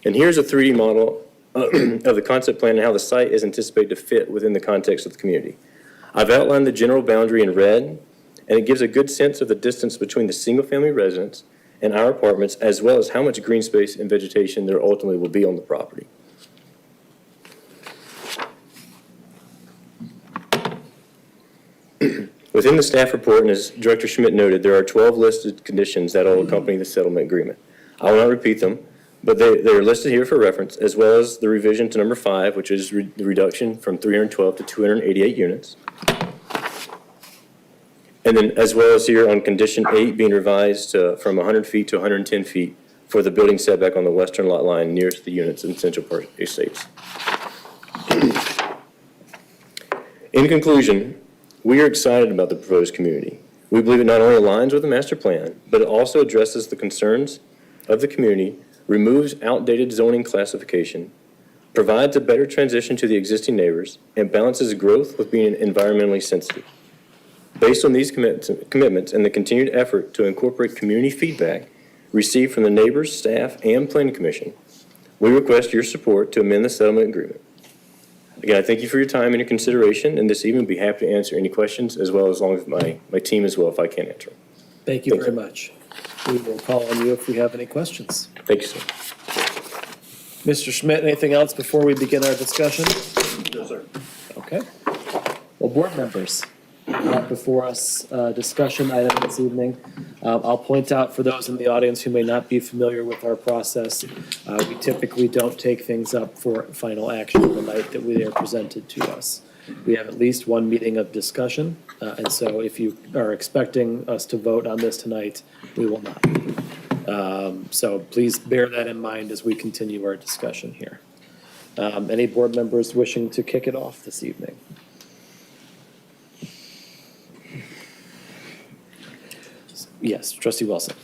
And here's a 3D model of the concept plan and how the site is anticipated to fit within the context of the community. I've outlined the general boundary in red, and it gives a good sense of the distance between the single-family residence and our apartments, as well as how much green space and vegetation there ultimately will be on the property. Within the staff report, and as Director Schmidt noted, there are 12 listed conditions that will accompany the settlement agreement. I will not repeat them, but they're listed here for reference, as well as the revision to number 5, which is the reduction from 312 to 288 units. And then as well as here on condition 8 being revised from 100 feet to 110 feet for the building setback on the western lot line nearest the units in Central Park Estates. In conclusion, we are excited about the proposed community. We believe it not only aligns with the master plan, but it also addresses the concerns of the community, removes outdated zoning classification, provides a better transition to the existing neighbors, and balances growth with being environmentally sensitive. Based on these commitments and the continued effort to incorporate community feedback received from the neighbors, staff, and planning commission, we request your support to amend the settlement agreement. Again, I thank you for your time and your consideration, and this evening, I'll be happy to answer any questions, as well as long as my team as well, if I can't answer them. Thank you very much. We will call on you if we have any questions. Thank you, sir. Mr. Schmidt, anything else before we begin our discussion? No, sir. Okay. Well, board members, before us, discussion item this evening. I'll point out for those in the audience who may not be familiar with our process, we typically don't take things up for final action the night that they are presented to us. We have at least one meeting of discussion, and so if you are expecting us to vote on this tonight, we will not. So please bear that in mind as we continue our discussion here. Any board members wishing to kick it off this evening? Yes, Trustee Wilson.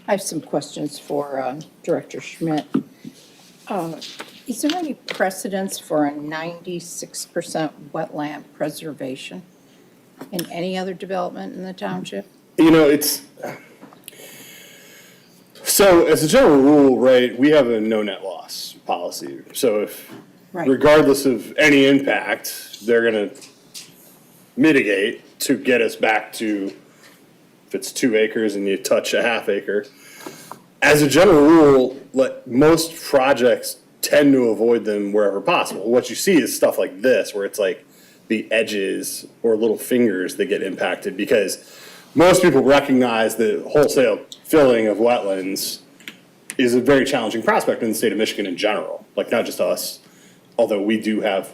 I have some questions for Director Schmidt. Is there any precedence for a 96% wetland preservation in any other development in the township? You know, so as a general rule, right, we have a no net loss policy. So if, regardless of any impact, they're gonna mitigate to get us back to, if it's 2 acres and you touch a half acre. As a general rule, most projects tend to avoid them wherever possible. What you see is stuff like this, where it's like the edges or little fingers that get impacted, because most people recognize that wholesale filling of wetlands is a very challenging prospect in the state of Michigan in general, like not just us, although we do have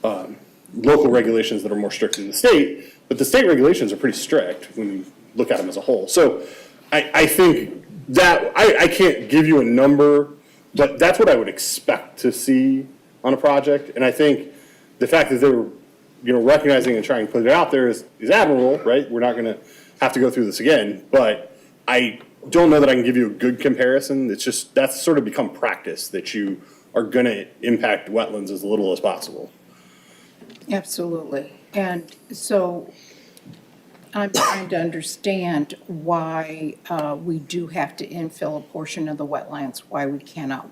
local regulations that are more strict than the state, but the state regulations are pretty strict when you look at them as a whole. So I think that, I can't give you a number, but that's what I would expect to see on a project. And I think the fact that they're, recognizing and trying to put it out there is admirable, right? We're not gonna have to go through this again, but I don't know that I can give you a good comparison. It's just, that's sort of become practice, that you are gonna impact wetlands as little as possible. Absolutely. And so I'm trying to understand why we do have to infill a portion of the wetlands, why we cannot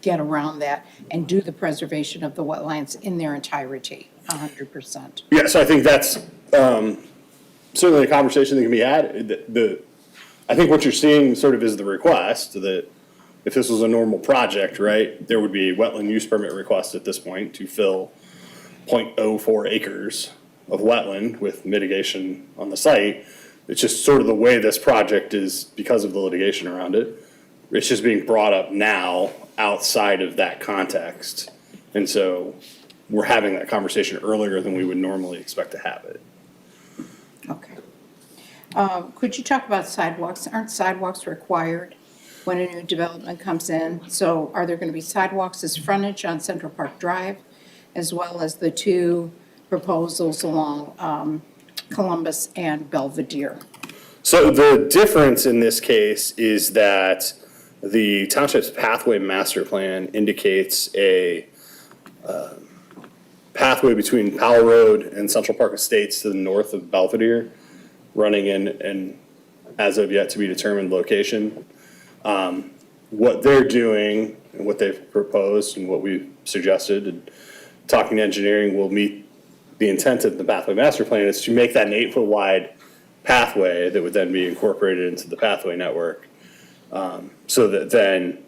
get around that and do the preservation of the wetlands in their entirety, 100%. Yeah, so I think that's certainly a conversation that can be had. I think what you're seeing sort of is the request that if this was a normal project, right, there would be a wetland use permit request at this point to fill 0.04 acres of wetland with mitigation on the site. It's just sort of the way this project is, because of the litigation around it. It's just being brought up now outside of that context. And so we're having that conversation earlier than we would normally expect to have it. Okay. Could you talk about sidewalks? Aren't sidewalks required when a new development comes in? So are there going to be sidewalks as frontage on Central Park Drive, as well as the 2 proposals along Columbus and Belvedere? So the difference in this case is that the township's pathway master plan indicates a pathway between Powell Road and Central Park Estates to the north of Belvedere, running in an as of yet to be determined location. What they're doing and what they've proposed and what we've suggested, and talking to engineering, will meet the intent of the pathway master plan, is to make that an 8-foot wide pathway that would then be incorporated into the pathway network, so that then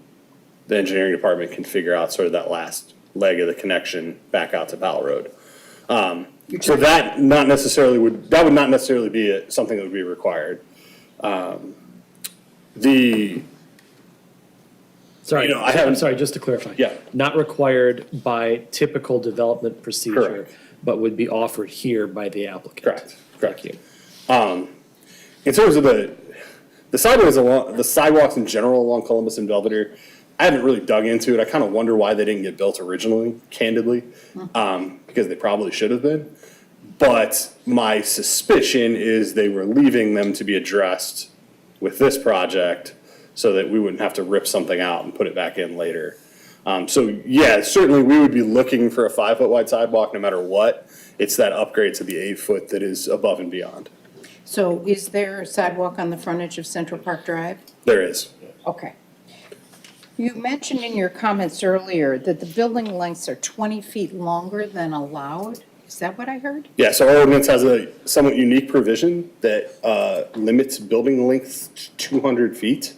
the engineering department can figure out sort of that last leg of the connection back out to Powell Road. So that would not necessarily be something that would be required. The Sorry, You know, I haven't- I'm sorry, just to clarify. Yeah. Not required by typical development procedure, Correct. but would be offered here by the applicant. Correct. Thank you. In terms of the sidewalks in general along Columbus and Belvedere, I haven't really dug into it. I kind of wonder why they didn't get built originally, candidly, because they probably should have been. But my suspicion is they were leaving them to be addressed with this project so that we wouldn't have to rip something out and put it back in later. So yeah, certainly we would be looking for a 5-foot wide sidewalk no matter what. It's that upgrade to the 8-foot that is above and beyond. So is there a sidewalk on the frontage of Central Park Drive? There is. Okay. You mentioned in your comments earlier that the building lengths are 20 feet longer than allowed. Is that what I heard? Yeah, so our ordinance has a somewhat unique provision that limits building lengths to 200 feet.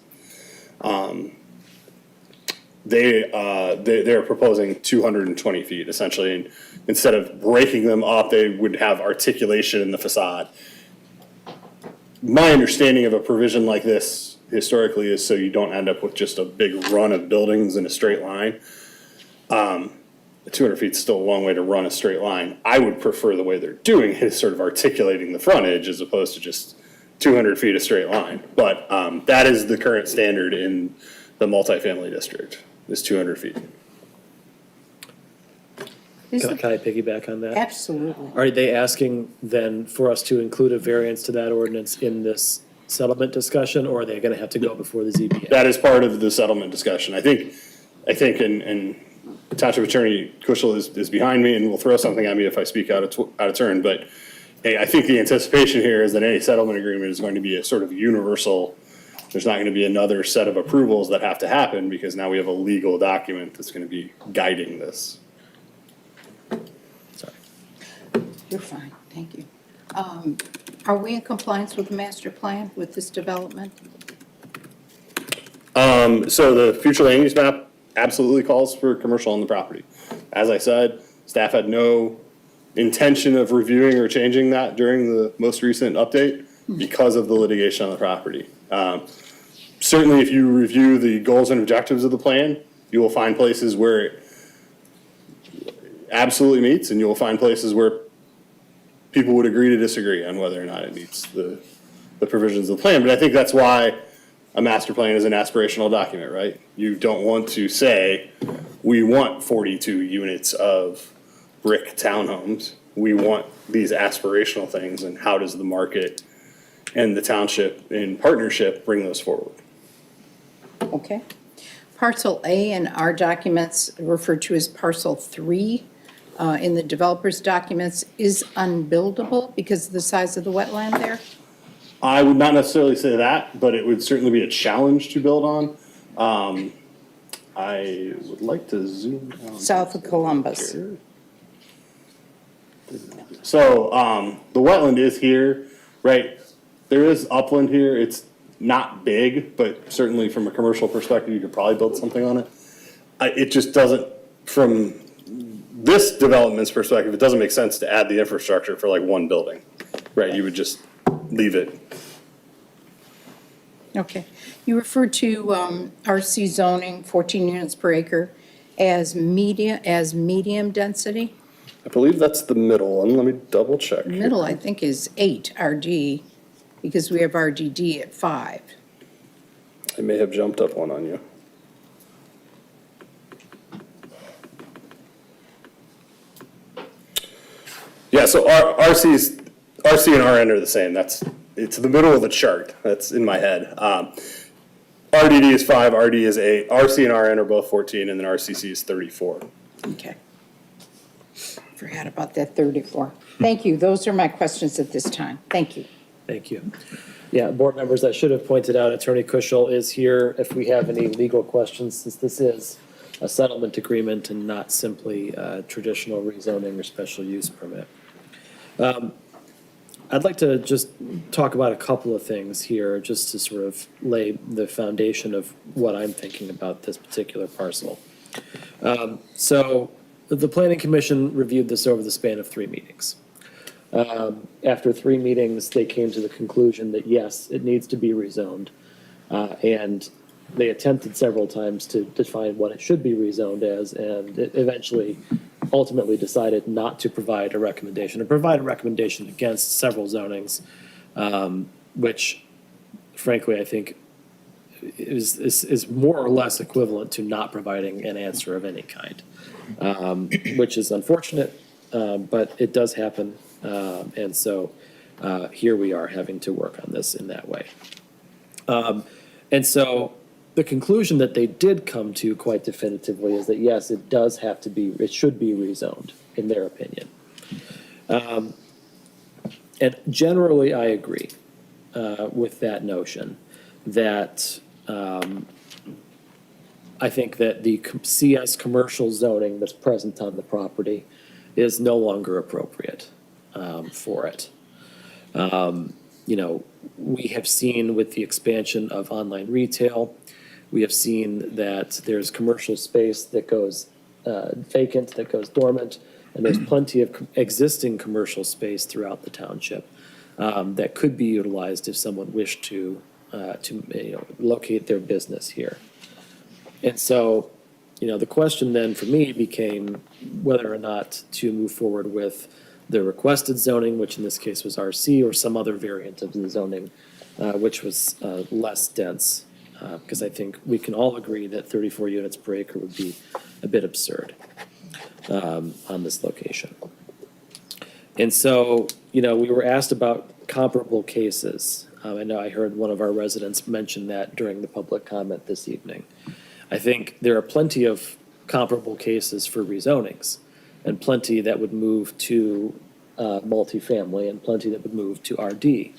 They're proposing 220 feet essentially, and instead of breaking them up, they would have articulation in the facade. My understanding of a provision like this historically is so you don't end up with just a big run of buildings in a straight line. 200 feet is still a long way to run a straight line. I would prefer the way they're doing it is sort of articulating the frontage as opposed to just 200 feet of straight line. But that is the current standard in the multifamily district, is 200 feet. Can I piggyback on that? Absolutely. Are they asking then for us to include a variance to that ordinance in this settlement discussion, or are they gonna have to go before the ZBA? That is part of the settlement discussion. I think, and Township Attorney Kushel is behind me and will throw something at me if I speak out of turn, but hey, I think the anticipation here is that any settlement agreement is going to be a sort of universal. There's not going to be another set of approvals that have to happen because now we have a legal document that's going to be guiding this. Sorry. You're fine, thank you. Are we in compliance with the master plan with this development? So the future land use map absolutely calls for commercial on the property. As I said, staff had no intention of reviewing or changing that during the most recent update because of the litigation on the property. Certainly, if you review the goals and objectives of the plan, you will find places where it absolutely meets, and you will find places where people would agree to disagree on whether or not it meets the provisions of the plan. But I think that's why a master plan is an aspirational document, right? You don't want to say, we want 42 units of brick townhomes. We want these aspirational things, and how does the market and the township in partnership bring those forward? Okay. Parcel A in our documents referred to as parcel 3 in the developer's documents is unbuildable because of the size of the wetland there? I would not necessarily say that, but it would certainly be a challenge to build on. I would like to zoom down. South of Columbus. Here. So the wetland is here, right? There is upland here. It's not big, but certainly from a commercial perspective, you could probably build something on it. It just doesn't, from this development's perspective, it doesn't make sense to add the infrastructure for like one building, right? You would just leave it. Okay. You referred to RC zoning, 14 units per acre, as medium density? I believe that's the middle one. Let me double check. Middle, I think, is 8 RD, because we have RDD at 5. I may have jumped up one on you. Yeah, so RC and RN are the same. It's the middle of the chart. That's in my head. RDD is 5, RD is 8. RC and RN are both 14, and then RCC is 34. Okay. Forgot about that 34. Thank you. Those are my questions at this time. Thank you. Thank you. Yeah, board members, I should have pointed out, Attorney Kushel is here if we have any legal questions, since this is a settlement agreement and not simply a traditional rezoning or special use permit. I'd like to just talk about a couple of things here, just to sort of lay the foundation of what I'm thinking about this particular parcel. So the Planning Commission reviewed this over the span of 3 meetings. After 3 meetings, they came to the conclusion that yes, it needs to be rezoned. And they attempted several times to define what it should be rezoned as, and it eventually ultimately decided not to provide a recommendation, or provide a recommendation against several zonings, which frankly, I think is more or less equivalent to not providing an answer of any kind, which is unfortunate, but it does happen. And so here we are having to work on this in that way. And so the conclusion that they did come to quite definitively is that, yes, it does have to be, it should be rezoned, in their opinion. And generally, I agree with that notion that I think that the CS commercial zoning that's present on the property is no longer appropriate for it. You know, we have seen with the expansion of online retail, we have seen that there's commercial space that goes vacant, that goes dormant, and there's plenty of existing commercial space throughout the township that could be utilized if someone wished to locate their business here. And so, you know, the question then for me became whether or not to move forward with the requested zoning, which in this case was RC, or some other variant of the zoning, which was less dense. Because I think we can all agree that 34 units per acre would be a bit absurd on this location. And so, you know, we were asked about comparable cases. I know I heard one of our residents mention that during the public comment this evening. I think there are plenty of comparable cases for rezonings, and plenty that would move to multifamily, and plenty that would move to RD.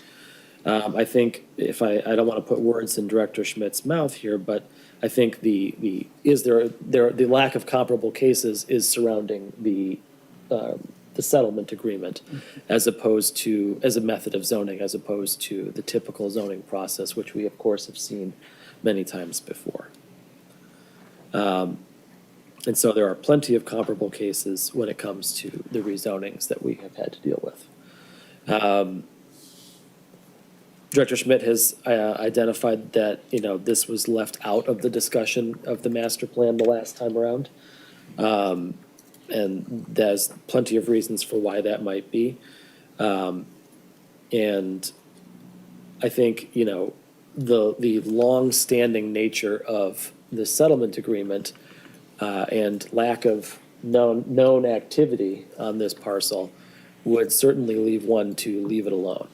I think if I don't want to put words in Director Schmidt's mouth here, but I think the lack of comparable cases is surrounding the settlement agreement, as opposed to, as a method of zoning, as opposed to the typical zoning process, which we of course have seen many times before. And so there are plenty of comparable cases when it comes to the rezonings that we have had to deal with. Director Schmidt has identified that, you know, this was left out of the discussion of the master plan the last time around. And there's plenty of reasons for why that might be. And I think, you know, the long-standing nature of the settlement agreement and lack of known activity on this parcel would certainly leave one to leave it alone.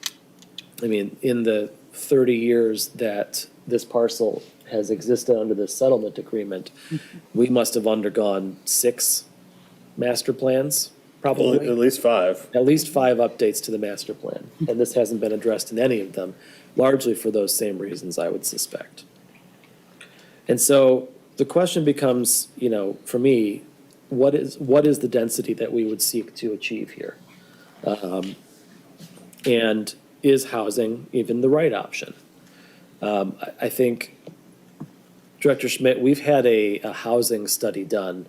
I mean, in the 30 years that this parcel has existed under this settlement agreement, we must have undergone 6 master plans, probably. At least 5. At least 5 updates to the master plan, and this hasn't been addressed in any of them, largely for those same reasons, I would suspect. And so the question becomes, you know, for me, what is the density that we would seek to achieve here? And is housing even the right option? I think, Director Schmidt, we've had a housing study done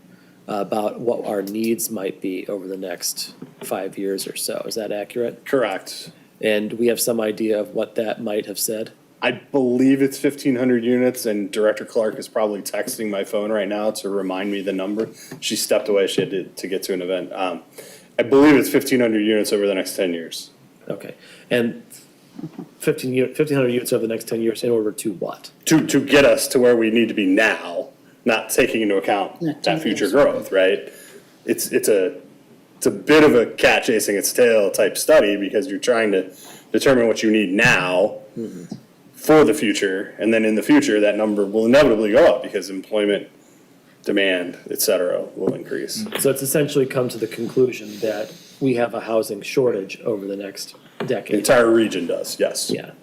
about what our needs might be over the next 5 years or so. Is that accurate? Correct. And we have some idea of what that might have said? I believe it's 1,500 units, and Director Clark is probably texting my phone right now to remind me the number. She stepped away, she had to get to an event. I believe it's 1,500 units over the next 10 years. Okay, and 1,500 units over the next 10 years in order to what? To get us to where we need to be now, not taking into account that future growth, right? It's a bit of a cat chasing its tail type study, because you're trying to determine what you need now for the future, and then in the future, that number will inevitably go up because employment, demand, et cetera, will increase. So it's essentially come to the conclusion that we have a housing shortage over the next decade. The entire region does, yes. Yeah.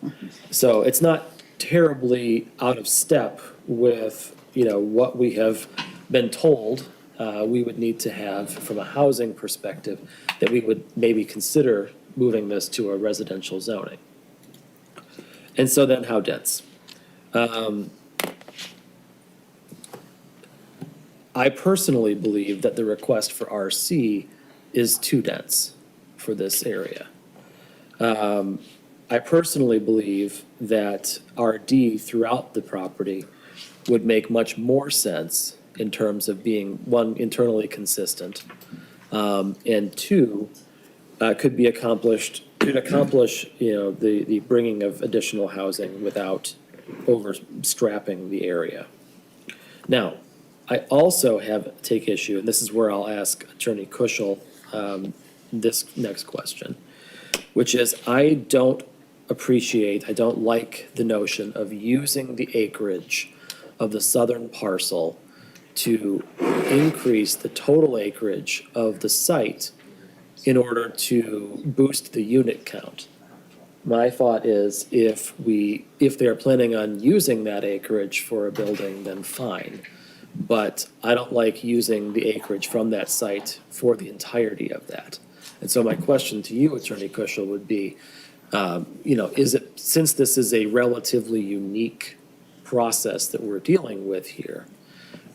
So it's not terribly out of step with, you know, what we have been told we would need to have from a housing perspective, that we would maybe consider moving this to a residential zoning. And so then how dense? I personally believe that the request for RC is too dense for this area. I personally believe that RD throughout the property would make much more sense in terms of being, one, internally consistent, and two, could accomplish, the bringing of additional housing without overstrapping the area. Now, I also take issue, and this is where I'll ask Attorney Kuschel this next question, which is I don't like the notion of using the acreage of the southern parcel to increase the total acreage of the site in order to boost the unit count. My thought is if they're planning on using that acreage for a building, then fine. But I don't like using the acreage from that site for the entirety of that. And so my question to you, Attorney Kuschel, would be, since this is a relatively unique process that we're dealing with here,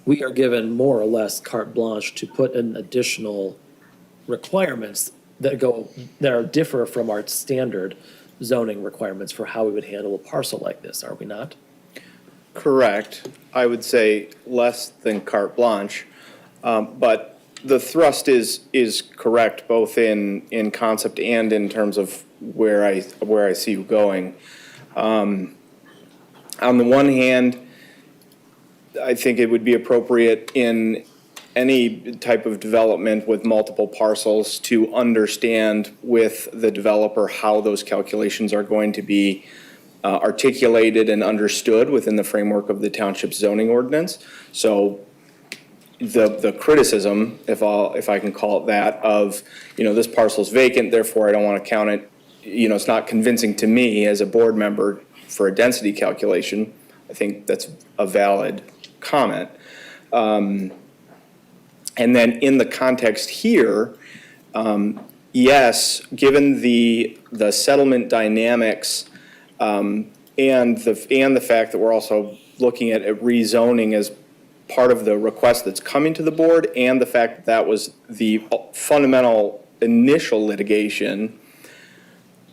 we are given more or less carte blanche to put in additional requirements that differ from our standard zoning requirements for how we would handle a parcel like this, are we not? Correct. I would say less than carte blanche, but the thrust is correct both in concept and in terms of where I see you going. On the one hand, I think it would be appropriate in any type of development with multiple parcels to understand with the developer how those calculations are going to be articulated and understood within the framework of the township zoning ordinance. So the criticism, if I can call it that, of, this parcel's vacant, therefore I don't want to count it, it's not convincing to me as a board member for a density calculation. I think that's a valid comment. And then in the context here, yes, given the settlement dynamics and the fact that we're also looking at rezoning as part of the request that's coming to the board, and the fact that that was the fundamental initial litigation,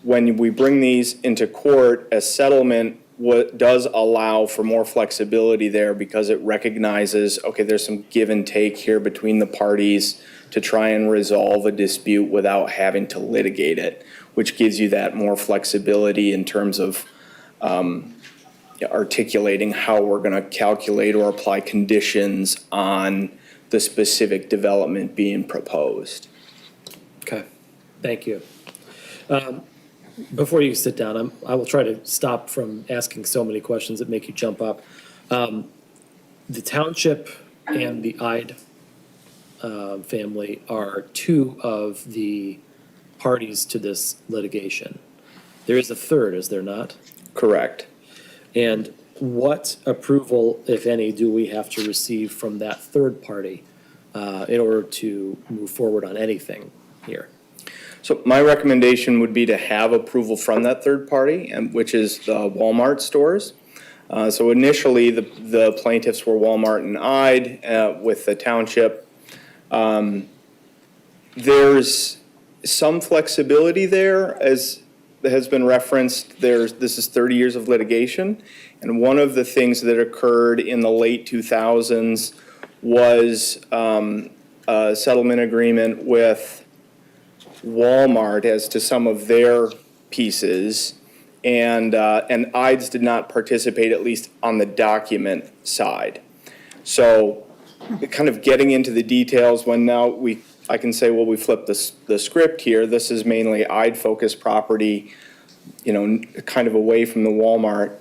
when we bring these into court as settlement, what does allow for more flexibility there because it recognizes, okay, there's some give and take here between the parties to try and resolve a dispute without having to litigate it, which gives you that more flexibility in terms of articulating how we're going to calculate or apply conditions on the specific development being proposed. Okay, thank you. Before you sit down, I will try to stop from asking so many questions that make you jump up. The township and the Ide family are two of the parties to this litigation. There is a third, is there not? Correct. And what approval, if any, do we have to receive from that third party in order to move forward on anything here? So my recommendation would be to have approval from that third party, which is the Walmart stores. So initially, the plaintiffs were Walmart and Ide with the township. There's some flexibility there, as has been referenced. This is 30 years of litigation, and one of the things that occurred in the late 2000s was a settlement agreement with Walmart as to some of their pieces, and Ides did not participate, at least on the document side. So kind of getting into the details, when now I can say, well, we flipped the script here. This is mainly Ide-focused property, kind of away from the Walmart.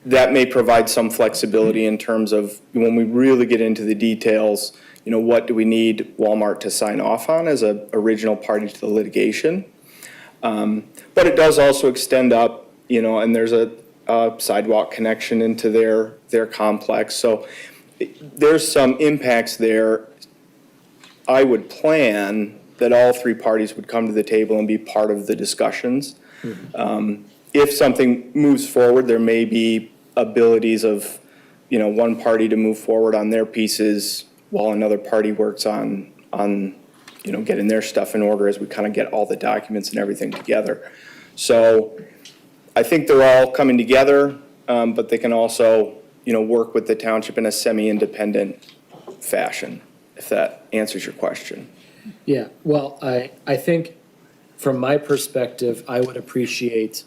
That may provide some flexibility in terms of when we really get into the details, what do we need Walmart to sign off on as an original party to the litigation? But it does also extend up, and there's a sidewalk connection into their complex. So there's some impacts there. I would plan that all three parties would come to the table and be part of the discussions. If something moves forward, there may be abilities of, one party to move forward on their pieces while another party works on getting their stuff in order as we kind of get all the documents and everything together. So I think they're all coming together, but they can also, work with the township in a semi-independent fashion, if that answers your question. Yeah, well, I think from my perspective, I would appreciate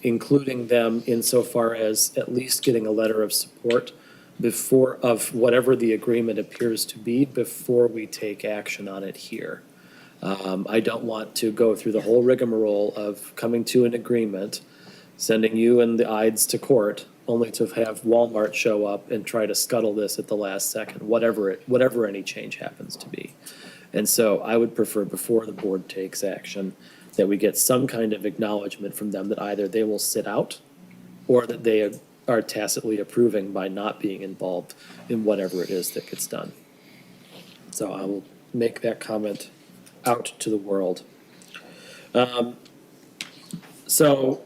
including them insofar as at least getting a letter of support of whatever the agreement appears to be before we take action on it here. I don't want to go through the whole rigmarole of coming to an agreement, sending you and the Ides to court, only to have Walmart show up and try to scuttle this at the last second, whatever any change happens to be. And so I would prefer, before the board takes action, that we get some kind of acknowledgement from them that either they will sit out or that they are tacitly approving by not being involved in whatever it is that gets done. So I will make that comment out to the world. So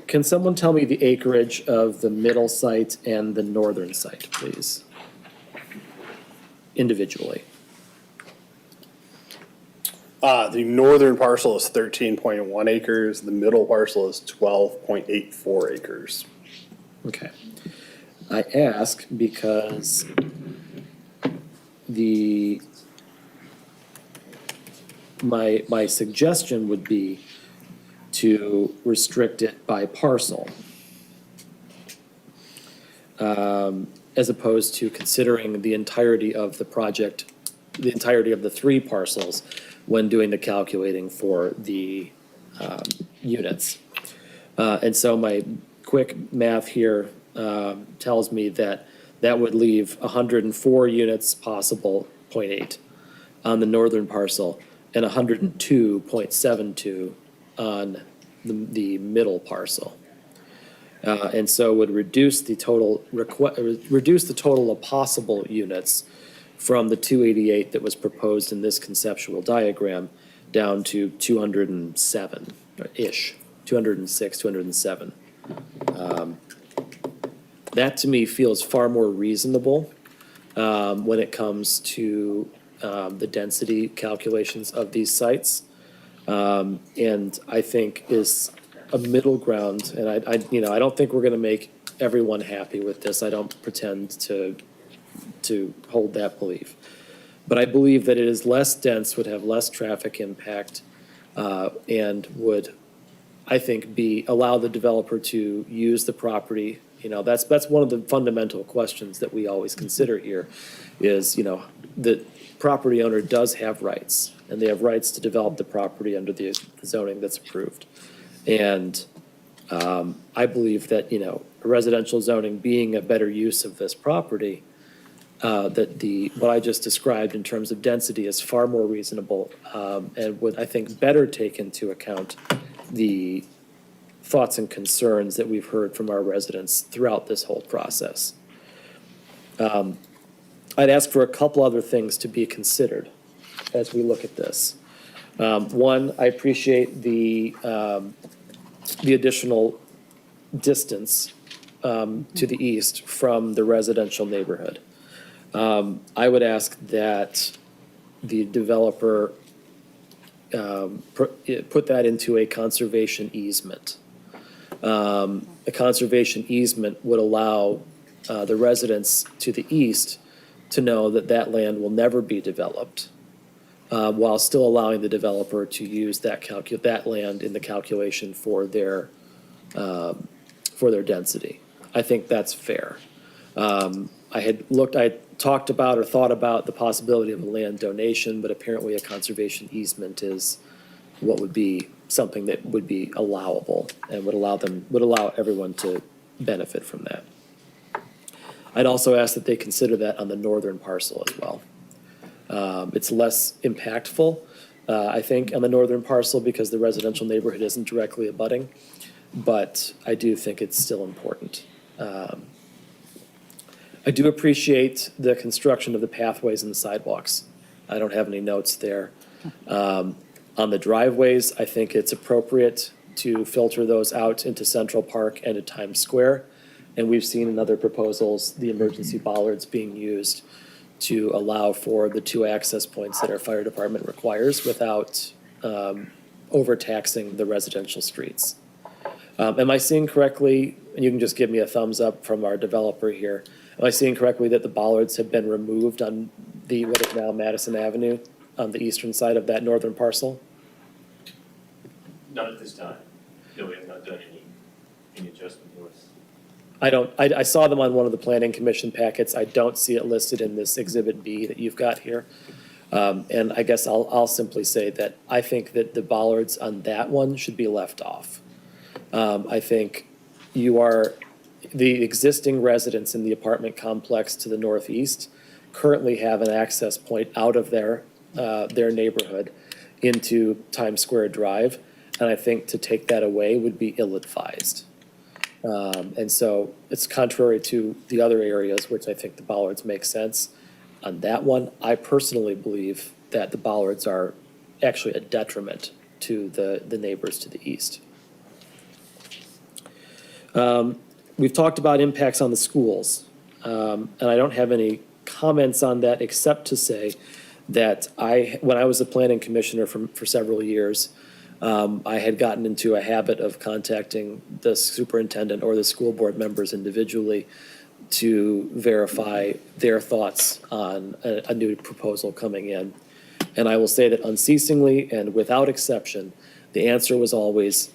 can someone tell me the acreage of the middle site and the northern site, please? Individually. The northern parcel is 13.1 acres, the middle parcel is 12.84 acres. Okay. I ask because my suggestion would be to restrict it by parcel, as opposed to considering the entirety of the project, the entirety of the 3 parcels when doing the calculating for the units. And so my quick math here tells me that that would leave 104 units possible, 0.8, on the northern parcel, and 102.72 on the middle parcel. And so would reduce the total of possible units from the 288 that was proposed in this conceptual diagram down to 207-ish, 206, 207. That to me feels far more reasonable when it comes to the density calculations of these sites. And I think is a middle ground, and I don't think we're gonna make everyone happy with this. I don't pretend to hold that belief. But I believe that it is less dense, would have less traffic impact, and would, I think, allow the developer to use the property. That's one of the fundamental questions that we always consider here is, the property owner does have rights, and they have rights to develop the property under the zoning that's approved. And I believe that, residential zoning being a better use of this property, that what I just described in terms of density is far more reasonable, and would, I think, better take into account the thoughts and concerns that we've heard from our residents throughout this whole process. I'd ask for a couple other things to be considered as we look at this. One, I appreciate the additional distance to the east from the residential neighborhood. I would ask that the developer put that into a conservation easement. A conservation easement would allow the residents to the east to know that that land will never be developed, while still allowing the developer to use that land in the calculation for their density. I think that's fair. I talked about or thought about the possibility of a land donation, but apparently a conservation easement is what would be something that would be allowable and would allow everyone to benefit from that. I'd also ask that they consider that on the northern parcel as well. It's less impactful, I think, on the northern parcel because the residential neighborhood isn't directly abutting, but I do think it's still important. I do appreciate the construction of the pathways and the sidewalks. I don't have any notes there. On the driveways, I think it's appropriate to filter those out into Central Park and to Times Square. And we've seen in other proposals, the emergency bollards being used to allow for the 2 access points that our fire department requires without overtaxing the residential streets. Am I seeing correctly, and you can just give me a thumbs up from our developer here, am I seeing correctly that the bollards have been removed on what is now Madison Avenue on the eastern side of that northern parcel? Not at this time. No, we have not done any adjustment to us. I saw them on one of the planning commission packets. I don't see it listed in this exhibit B that you've got here. And I guess I'll simply say that I think that the bollards on that one should be left off. I think the existing residents in the apartment complex to the northeast currently have an access point out of their neighborhood into Times Square Drive. And I think to take that away would be ill-advised. And so it's contrary to the other areas, which I think the bollards make sense. On that one, I personally believe that the bollards are actually a detriment to the neighbors to the east. We've talked about impacts on the schools, and I don't have any comments on that except to say that when I was a planning commissioner for several years, I had gotten into a habit of contacting the superintendent or the school board members individually to verify their thoughts on a new proposal coming in. And I will say that unceasingly and without exception, the answer was always,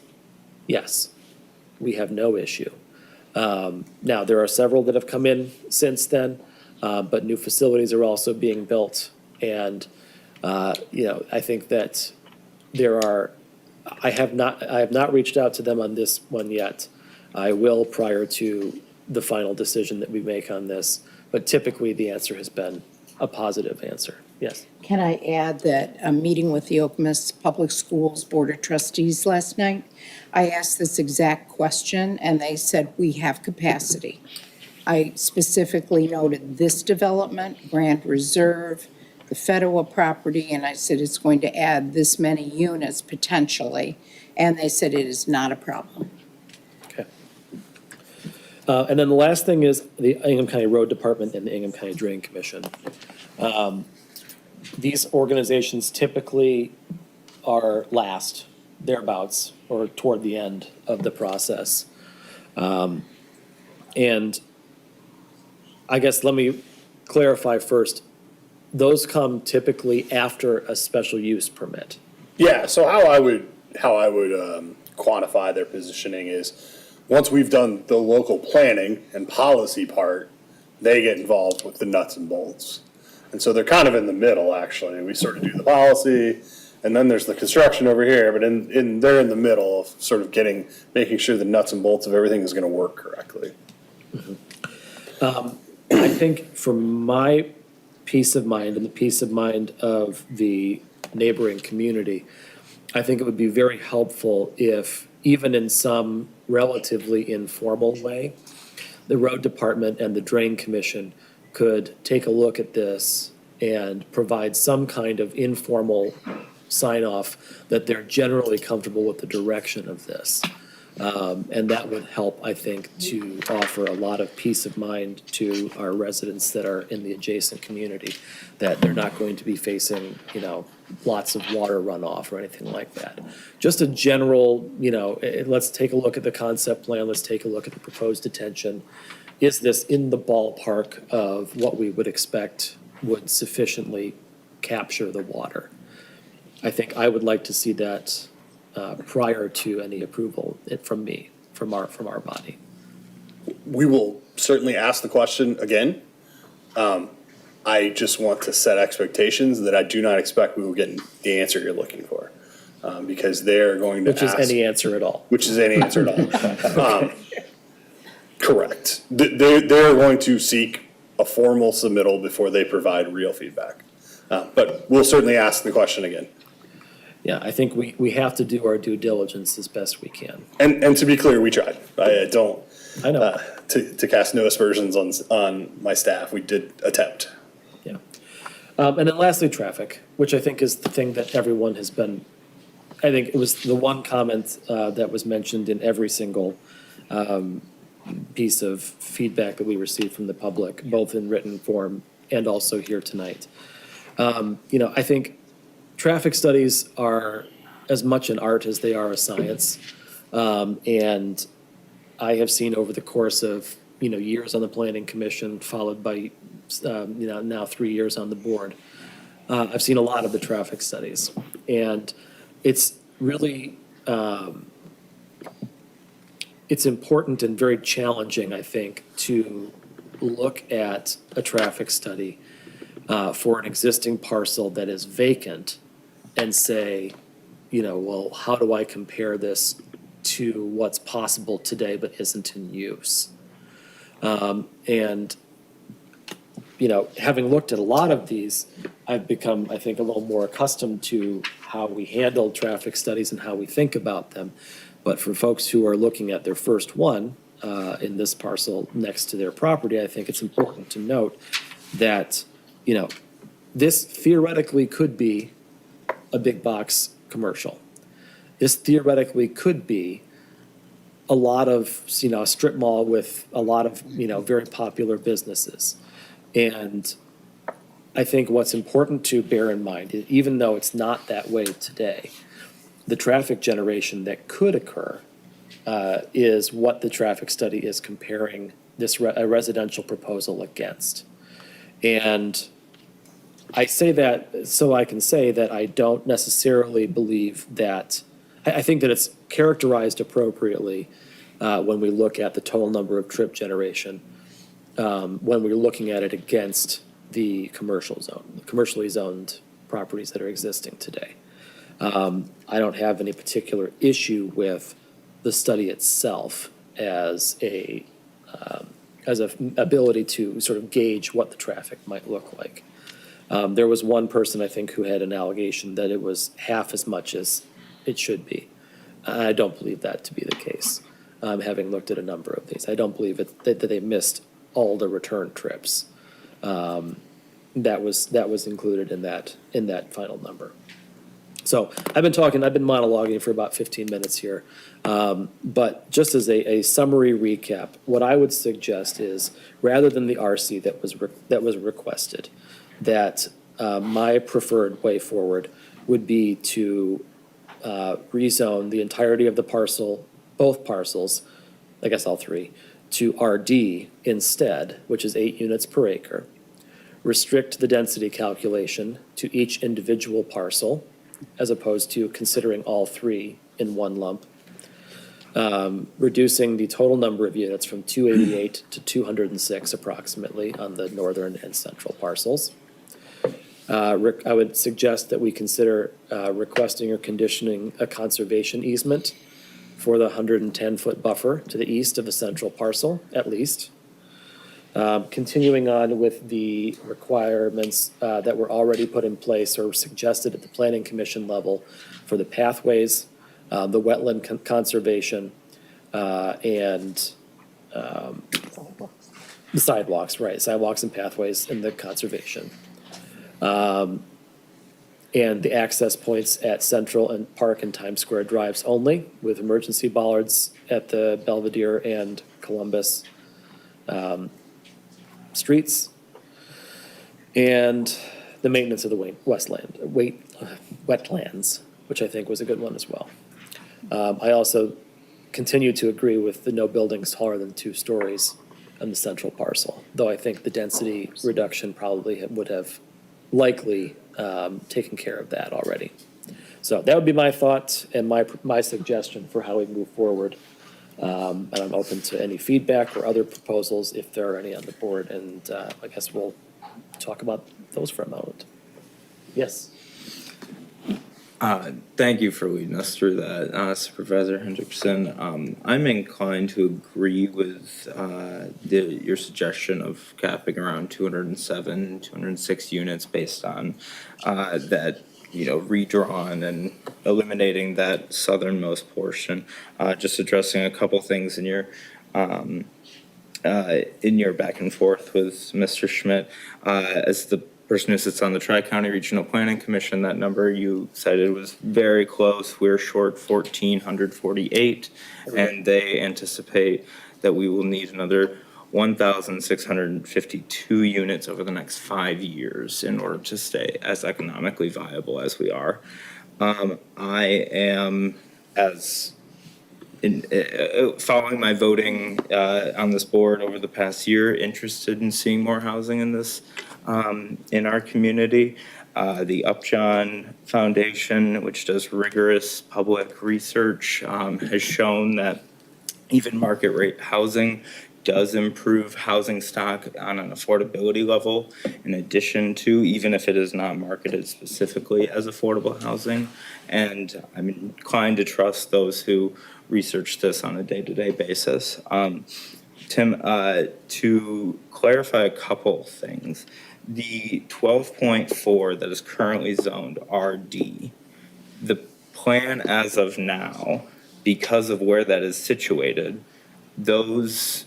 yes, we have no issue. Now, there are several that have come in since then, but new facilities are also being built. And, I think that I have not reached out to them on this one yet. I will prior to the final decision that we make on this, but typically the answer has been a positive answer. Yes. Can I add that a meeting with the Okemos Public Schools Board of Trustees last night, I asked this exact question and they said we have capacity. I specifically noted this development, Grand Reserve, the Federal property, and I said it's going to add this many units potentially, and they said it is not a problem. Okay. And then the last thing is the Ingham County Road Department and the Ingham County Drain Commission. These organizations typically are last, thereabouts, or toward the end of the process. And I guess let me clarify first. Those come typically after a special use permit. Yeah, so how I would quantify their positioning is, once we've done the local planning and policy part, they get involved with the nuts and bolts. And so they're kind of in the middle, actually. We sort of do the policy, and then there's the construction over here, but they're in the middle of sort of making sure the nuts and bolts of everything is gonna work correctly. Mm-hmm. I think for my peace of mind and the peace of mind of the neighboring community, I think it would be very helpful if, even in some relatively informal way, the road department and the drain commission could take a look at this and provide some kind of informal sign off that they're generally comfortable with the direction of this. And that would help, I think, to offer a lot of peace of mind to our residents that are in the adjacent community, that they're not going to be facing, lots of water runoff or anything like that. Just a general, let's take a look at the concept plan, let's take a look at the proposed detention. Is this in the ballpark of what we would expect would sufficiently capture the water? I think I would like to see that prior to any approval from our body. We will certainly ask the question again. I just want to set expectations that I do not expect we will get the answer you're looking for. Because they're going to ask. Which is any answer at all. Which is any answer at all. Correct. They're going to seek a formal submittal before they provide real feedback. But we'll certainly ask the question again. Yeah, I think we have to do our due diligence as best we can. And to be clear, we tried. I know. To cast no aspersions on my staff, we did attempt. Yeah. And then lastly, traffic, which I think is the thing that everyone has been, I think it was the one comment that was mentioned in every single piece of feedback that we received from the public, both in written form and also here tonight. I think traffic studies are as much an art as they are a science. And I have seen over the course of, years on the planning commission, followed by, now 3 years on the board, I've seen a lot of the traffic studies. And it's really, it's important and very challenging, I think, to look at a traffic study for an existing parcel that is vacant and say, well, how do I compare this to what's possible today but isn't in use? And having looked at a lot of these, I've become, I think, a little more accustomed to how we handle traffic studies and how we think about them. But for folks who are looking at their first one in this parcel next to their property, I think it's important to note that, this theoretically could be a big box commercial. This theoretically could be a lot of, a strip mall with a lot of, very popular businesses. And I think what's important to bear in mind, even though it's not that way today, the traffic generation that could occur is what the traffic study is comparing this a residential proposal against. And I say that so I can say that I don't necessarily believe that, I think that it's characterized appropriately when we look at the total number of trip generation, when we're looking at it against the commercial zone, commercially zoned properties that are existing today. I don't have any particular issue with the study itself as a ability to sort of gauge what the traffic might look like. There was one person, I think, who had an allegation that it was half as much as it should be. I don't believe that to be the case, having looked at a number of these. I don't believe that they missed all the return trips. That was included in that final number. So I've been monologuing for about 15 minutes here. But just as a summary recap, what I would suggest is, rather than the RC that was requested, that my preferred way forward would be to rezone the entirety of the parcel, both parcels, I guess all three, to RD instead, which is 8 units per acre. Restrict the density calculation to each individual parcel, as opposed to considering all three in one lump. Reducing the total number of units from 288 to 206 approximately on the northern and central parcels. I would suggest that we consider requesting or conditioning a conservation easement for the 110-foot buffer to the east of the central parcel, at least. Continuing on with the requirements that were already put in place or suggested at the Planning Commission level for the pathways, the wetland conservation, and the sidewalks, right, sidewalks and pathways and the conservation. And the access points at Central and Park and Times Square drives only, with emergency bollards at the Belvedere and Columbus streets, and the maintenance of the wetlands, which I think was a good one as well. I also continue to agree with the no buildings taller than 2 stories on the central parcel, though I think the density reduction probably would have likely taken care of that already. So that would be my thought and my suggestion for how we move forward. And I'm open to any feedback or other proposals if there are any on the board, and I guess we'll talk about those for a moment. Yes. Thank you for leading us through that, Supervisor Hendrickson. I'm inclined to agree with your suggestion of capping around 207, 206 units based on that, redrawn and eliminating that southernmost portion. Just addressing a couple things in your back and forth with Mr. Schmidt. As the person who sits on the Tri-County Regional Planning Commission, that number you cited was very close. We're short 1,448, and they anticipate that we will need another 1,652 units over the next 5 years in order to stay as economically viable as we are. I am, as following my voting on this board over the past year, interested in seeing more housing in this, in our community. The Upjohn Foundation, which does rigorous public research, has shown that even market rate housing does improve housing stock on an affordability level, in addition to, even if it is not marketed specifically as affordable housing. And I'm inclined to trust those who research this on a day-to-day basis. Tim, to clarify a couple things, the 12.4 that is currently zoned RD, the plan as of now, because of where that is situated, those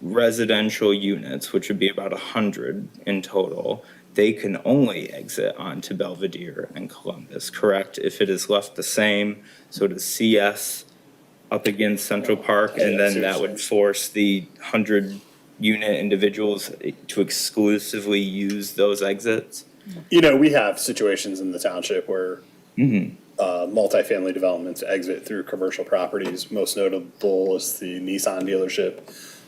residential units, which would be about 100 in total, they can only exit onto Belvedere and Columbus, correct? If it is left the same, so does CS up against Central Park, and then that would force the 100-unit individuals to exclusively use those exits? You know, we have situations in the township where multifamily developments exit through commercial properties. Most notable is the Nissan dealership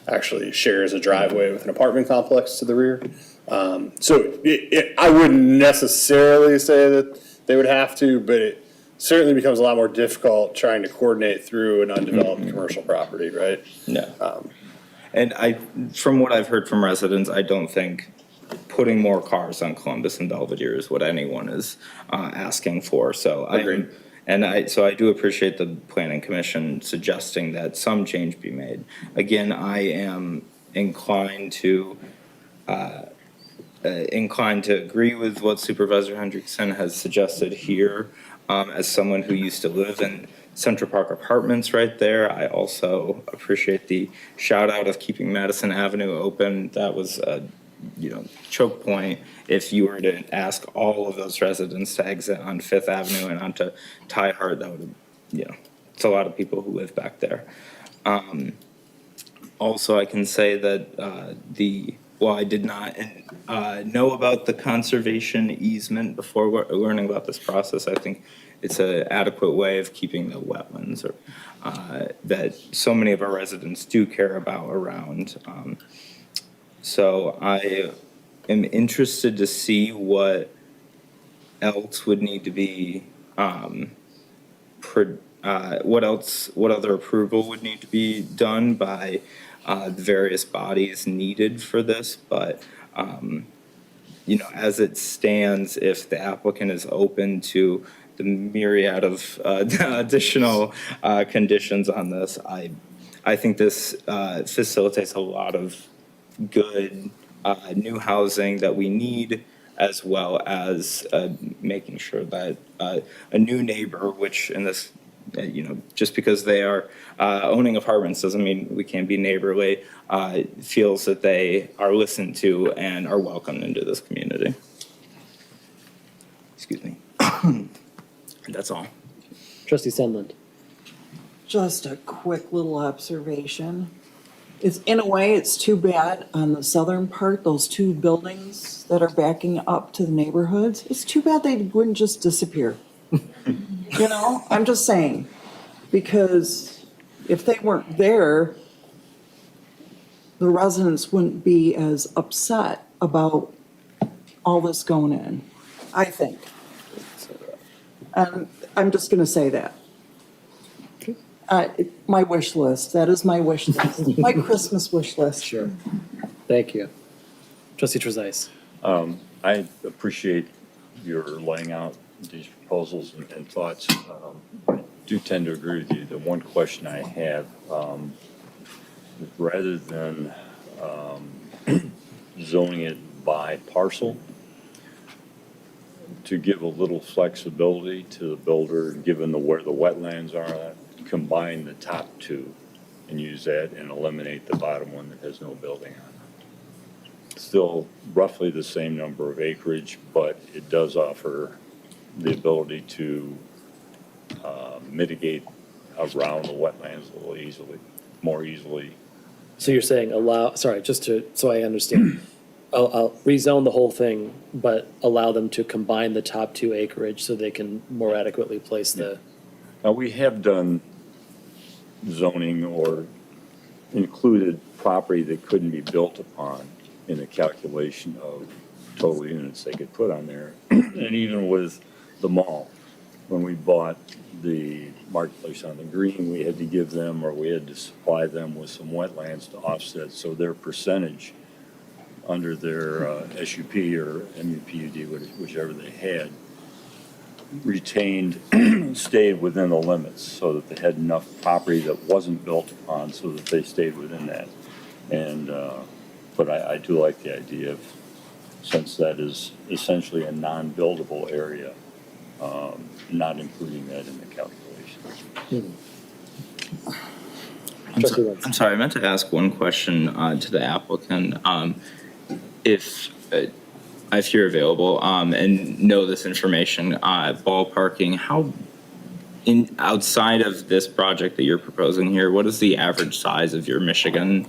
actually shares a driveway with an apartment complex to the rear. I wouldn't necessarily say that they would have to, but it certainly becomes a lot more difficult trying to coordinate through an undeveloped commercial property, right? No. And from what I've heard from residents, I don't think putting more cars on Columbus and Belvedere is what anyone is asking for. So I do appreciate the Planning Commission suggesting that some change be made. Again, I am inclined to agree with what Supervisor Hendrickson has suggested here. As someone who used to live in Central Park Apartments right there, I also appreciate the shout out of keeping Madison Avenue open. That was a choke point if you were to ask all of those residents to exit on Fifth Avenue and onto Tie Hart. That would, it's a lot of people who live back there. Also, I can say that while I did not know about the conservation easement before learning about this process, I think it's an adequate way of keeping the wetlands that so many of our residents do care about around. So I am interested to see what else would need to be, what other approval would need to be done by the various bodies needed for this. But, as it stands, if the applicant is open to the myriad of additional conditions on this, I think this facilitates a lot of good new housing that we need, as well as making sure that a new neighbor, which in this, just because they are owning apartments doesn't mean we can't be neighborly, feels that they are listened to and are welcomed into this community. Excuse me. That's all. Trustee Sandlin. Just a quick little observation. In a way, it's too bad on the southern part, those two buildings that are backing up to the neighborhoods, it's too bad they wouldn't just disappear. I'm just saying, because if they weren't there, the residents wouldn't be as upset about all this going in, I think. I'm just gonna say that. My wish list, that is my wish list, my Christmas wish list. Sure. Thank you. Trustee Trezise. I appreciate your laying out these proposals and thoughts. I do tend to agree with you. The one question I have, rather than zoning it by parcel, to give a little flexibility to the builder, given where the wetlands are, combine the top two and use that and eliminate the bottom one that has no building on it. Still roughly the same number of acreage, but it does offer the ability to mitigate around the wetlands a little more easily. So you're saying so I understand, I'll rezone the whole thing, but allow them to combine the top two acreage so they can more adequately place the. Now, we have done zoning or included property that couldn't be built upon in the calculation of total units they could put on there. And even with the mall, when we bought the marketplace on the green, we had to give them, or we had to supply them with some wetlands to offset, so their percentage under their SUP or MUPUD, whichever they had, retained, stayed within the limits, so that they had enough property that wasn't built upon, so that they stayed within that. And, but I do like the idea of, since that is essentially a non-buildable area, not including that in the calculation. I'm sorry, I meant to ask one question to the applicant. If you're available and know this information, ballparking, how outside of this project that you're proposing here, what is the average size of your Michigan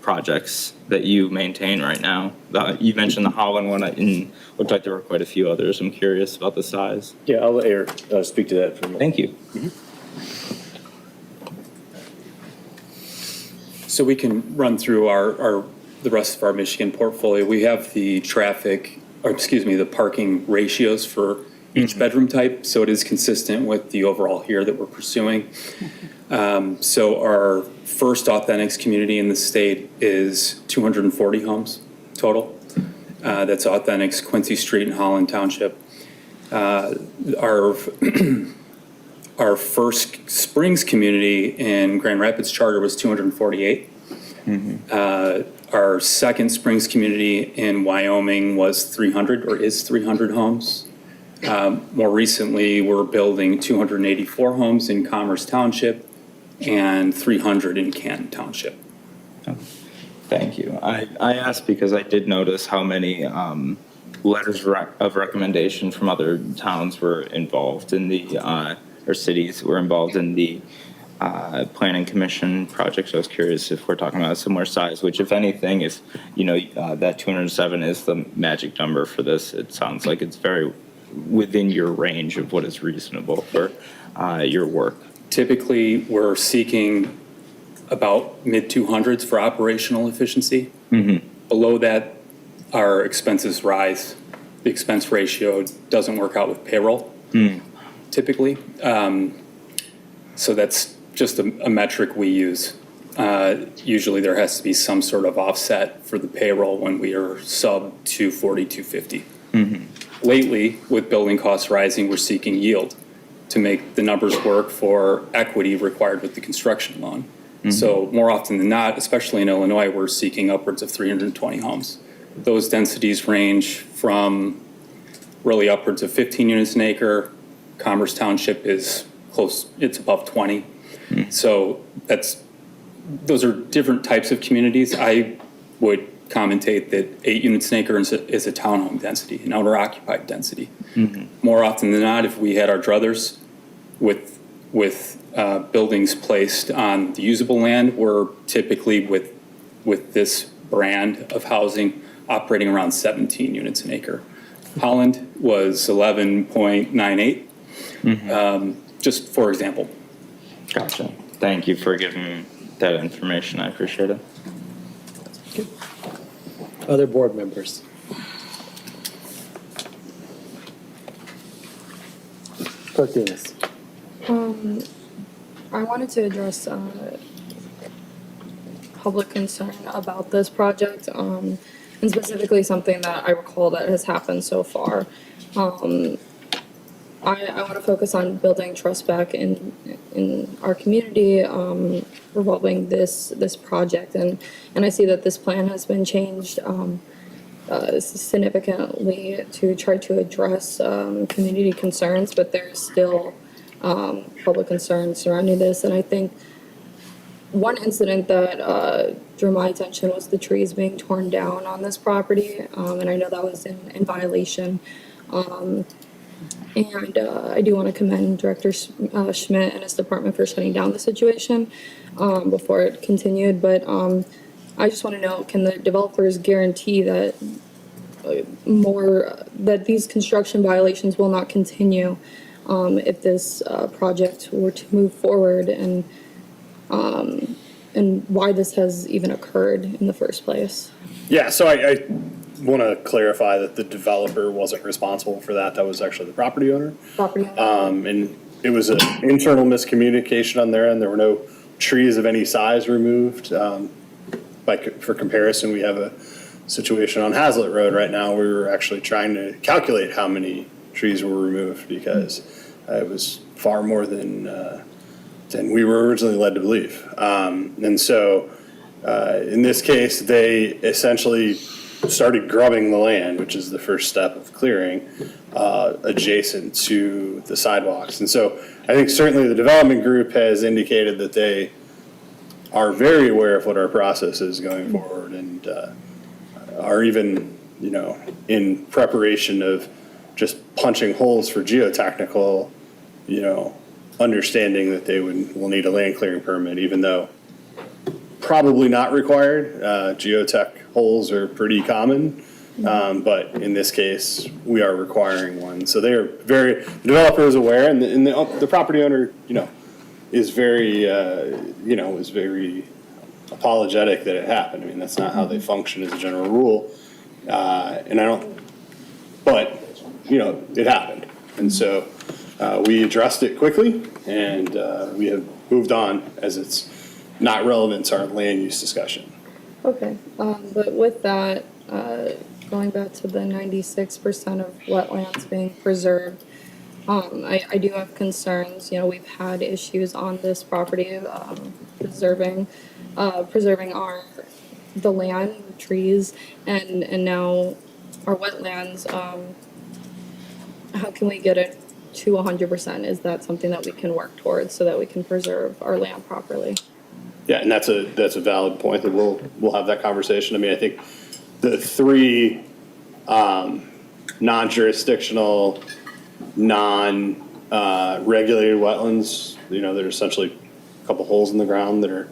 projects that you maintain right now? You mentioned the Holland one, and looked like there were quite a few others. I'm curious about the size. Yeah, I'll let Eric speak to that for a moment. Thank you. So we can run through the rest of our Michigan portfolio. We have the the parking ratios for each bedroom type, so it is consistent with the overall here that we're pursuing. So our first Authentics community in the state is 240 homes total. That's Authentics, Quincy Street in Holland Township. Our first Springs community in Grand Rapids Charter was 248. Our second Springs community in Wyoming was 300, or is 300 homes. More recently, we're building 284 homes in Commerce Township and 300 in Canton Township. Thank you. I asked because I did notice how many letters of recommendation from other towns were involved in the, or cities were involved in the planning commission project. So I was curious if we're talking about a similar size, which if anything, if that 207 is the magic number for this, it sounds like it's very within your range of what is reasonable for your work. Typically, we're seeking about mid 200s for operational efficiency. Below that, our expenses rise. The expense ratio doesn't work out with payroll, typically. So that's just a metric we use. Usually there has to be some sort of offset for the payroll when we are sub 240, 250. Lately, with building costs rising, we're seeking yield to make the numbers work for equity required with the construction loan. So more often than not, especially in Illinois, we're seeking upwards of 320 homes. Those densities range from really upwards of 15 units an acre. Commerce Township is close, it's above 20. So those are different types of communities. I would commentate that 8 units an acre is a townhome density, an owner occupied density. More often than not, if we had our druthers with buildings placed on the usable land, we're typically with this brand of housing operating around 17 units an acre. Holland was 11.98, just for example. Gotcha. Thank you for giving me that information. I appreciate it. Other board members? Clerk Demas. I wanted to address public concern about this project, and specifically something that I recall that has happened so far. I want to focus on building trust back in our community revolving this project, and I see that this plan has been changed significantly to try to address community concerns, but there's still public concern surrounding this. And I think one incident that drew my attention was the trees being torn down on this property, and I know that was in violation. And I do want to commend Director Schmidt and his department for shutting down the situation before it continued. But I just want to know, can the developers guarantee that that these construction violations will not continue if this project were to move forward? And and why this has even occurred in the first place. Yeah, so I want to clarify that the developer wasn't responsible for that. That was actually the property owner. And it was an internal miscommunication on their end. There were no trees of any size removed. For comparison, we have a situation on Hazlitt Road right now. We were actually trying to calculate how many trees were removed because it was far more than we were originally led to believe. And so in this case, they essentially started grubbing the land, which is the first step of clearing, adjacent to the sidewalks. And so I think certainly the development group has indicated that they are very aware of what our process is going forward and are even, in preparation of just punching holes for geotechnical, understanding that they will need a land clearing permit, even though probably not required. Geotech holes are pretty common, but in this case, we are requiring one. So they are the developer is aware, and the property owner, is very apologetic that it happened. I mean, that's not how they function as a general rule. But it happened. And so we addressed it quickly, and we have moved on as it's not relevant to our land use discussion. Okay, but with that, going back to the 96% of wetlands being preserved, I do have concerns. We've had issues on this property, preserving the land, trees, and now our wetlands. How can we get it to 100%? Is that something that we can work towards so that we can preserve our land properly? Yeah, and that's a valid point that we'll have that conversation. I mean, I think the three non-jurisdictional, non-regulated wetlands, that are essentially a couple holes in the ground that are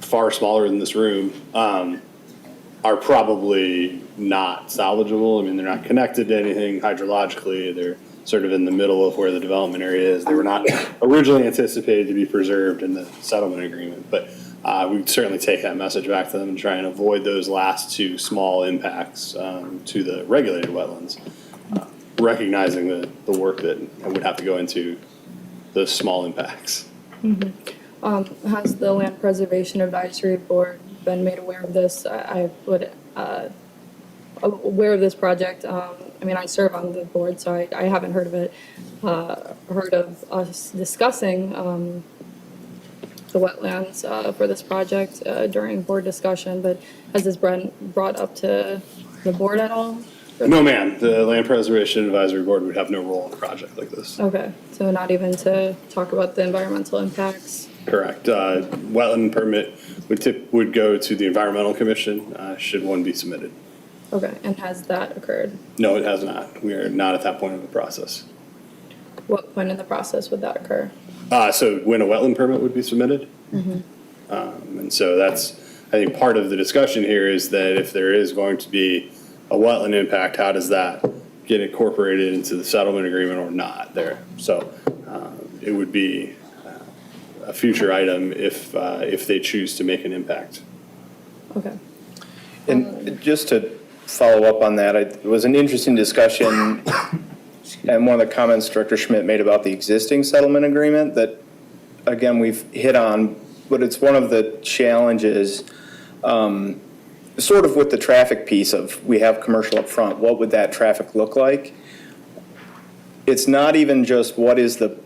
far smaller than this room, are probably not salvageable. I mean, they're not connected to anything hydrologically. They're sort of in the middle of where the development area is. They were not originally anticipated to be preserved in the settlement agreement, but we'd certainly take that message back to them and try and avoid those last two small impacts to the regulated wetlands, recognizing the work that would have to go into those small impacts. Has the Land Preservation Advisory Board been made aware of this? I would aware of this project. I serve on the board, so I haven't heard of it. Heard of us discussing the wetlands for this project during board discussion, but has this been brought up to the board at all? No, ma'am. The Land Preservation Advisory Board would have no role in a project like this. Okay, so not even to talk about the environmental impacts? Correct. Wetland permit would go to the Environmental Commission, should one be submitted. Okay, and has that occurred? No, it has not. We are not at that point of the process. What point in the process would that occur? So when a wetland permit would be submitted? And so that's, I think, part of the discussion here is that if there is going to be a wetland impact, how does that get incorporated into the settlement agreement or not there? So it would be a future item if they choose to make an impact. Okay. And just to follow up on that, it was an interesting discussion, and one of the comments Director Schmidt made about the existing settlement agreement that, again, we've hit on, but it's one of the challenges, sort of with the traffic piece of we have commercial up front, what would that traffic look like? It's not even just what is the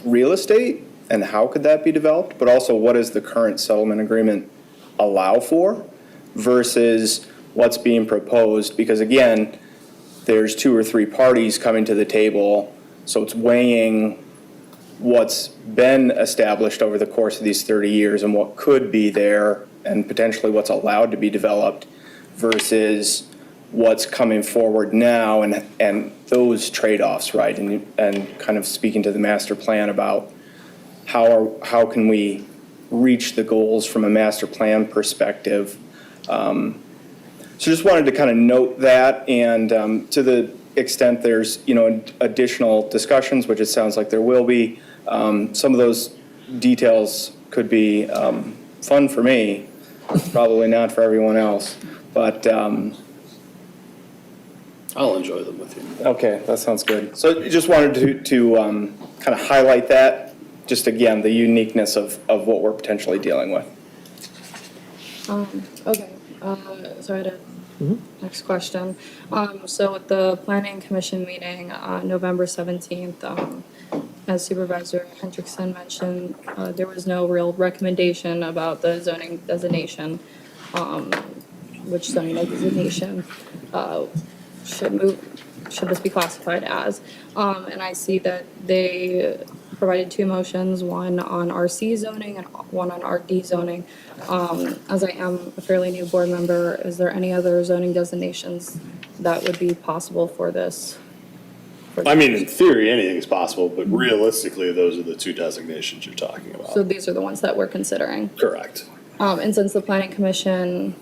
real estate and how could that be developed, but also what does the current settlement agreement allow for versus what's being proposed, because again, there's 2 or 3 parties coming to the table, so it's weighing what's been established over the course of these 30 years and what could be there and potentially what's allowed to be developed versus what's coming forward now and those trade-offs, right? And kind of speaking to the master plan about how can we reach the goals from a master plan perspective. So just wanted to kind of note that, and to the extent there's additional discussions, which it sounds like there will be, some of those details could be fun for me, probably not for everyone else, but I'll enjoy them with you. okay, that sounds good. So just wanted to kind of highlight that, just again, the uniqueness of what we're potentially dealing with. Okay, so I had a next question. So at the planning commission meeting, November 17th, as Supervisor Hendrickson mentioned, there was no real recommendation about the zoning designation, which zoning designation, should this be classified as? And I see that they provided two motions, one on RC zoning and one on RD zoning. As I am a fairly new board member, is there any other zoning designations that would be possible for this? I mean, in theory, anything is possible, but realistically, those are the two designations you're talking about. So these are the ones that we're considering. Correct. And since the planning commission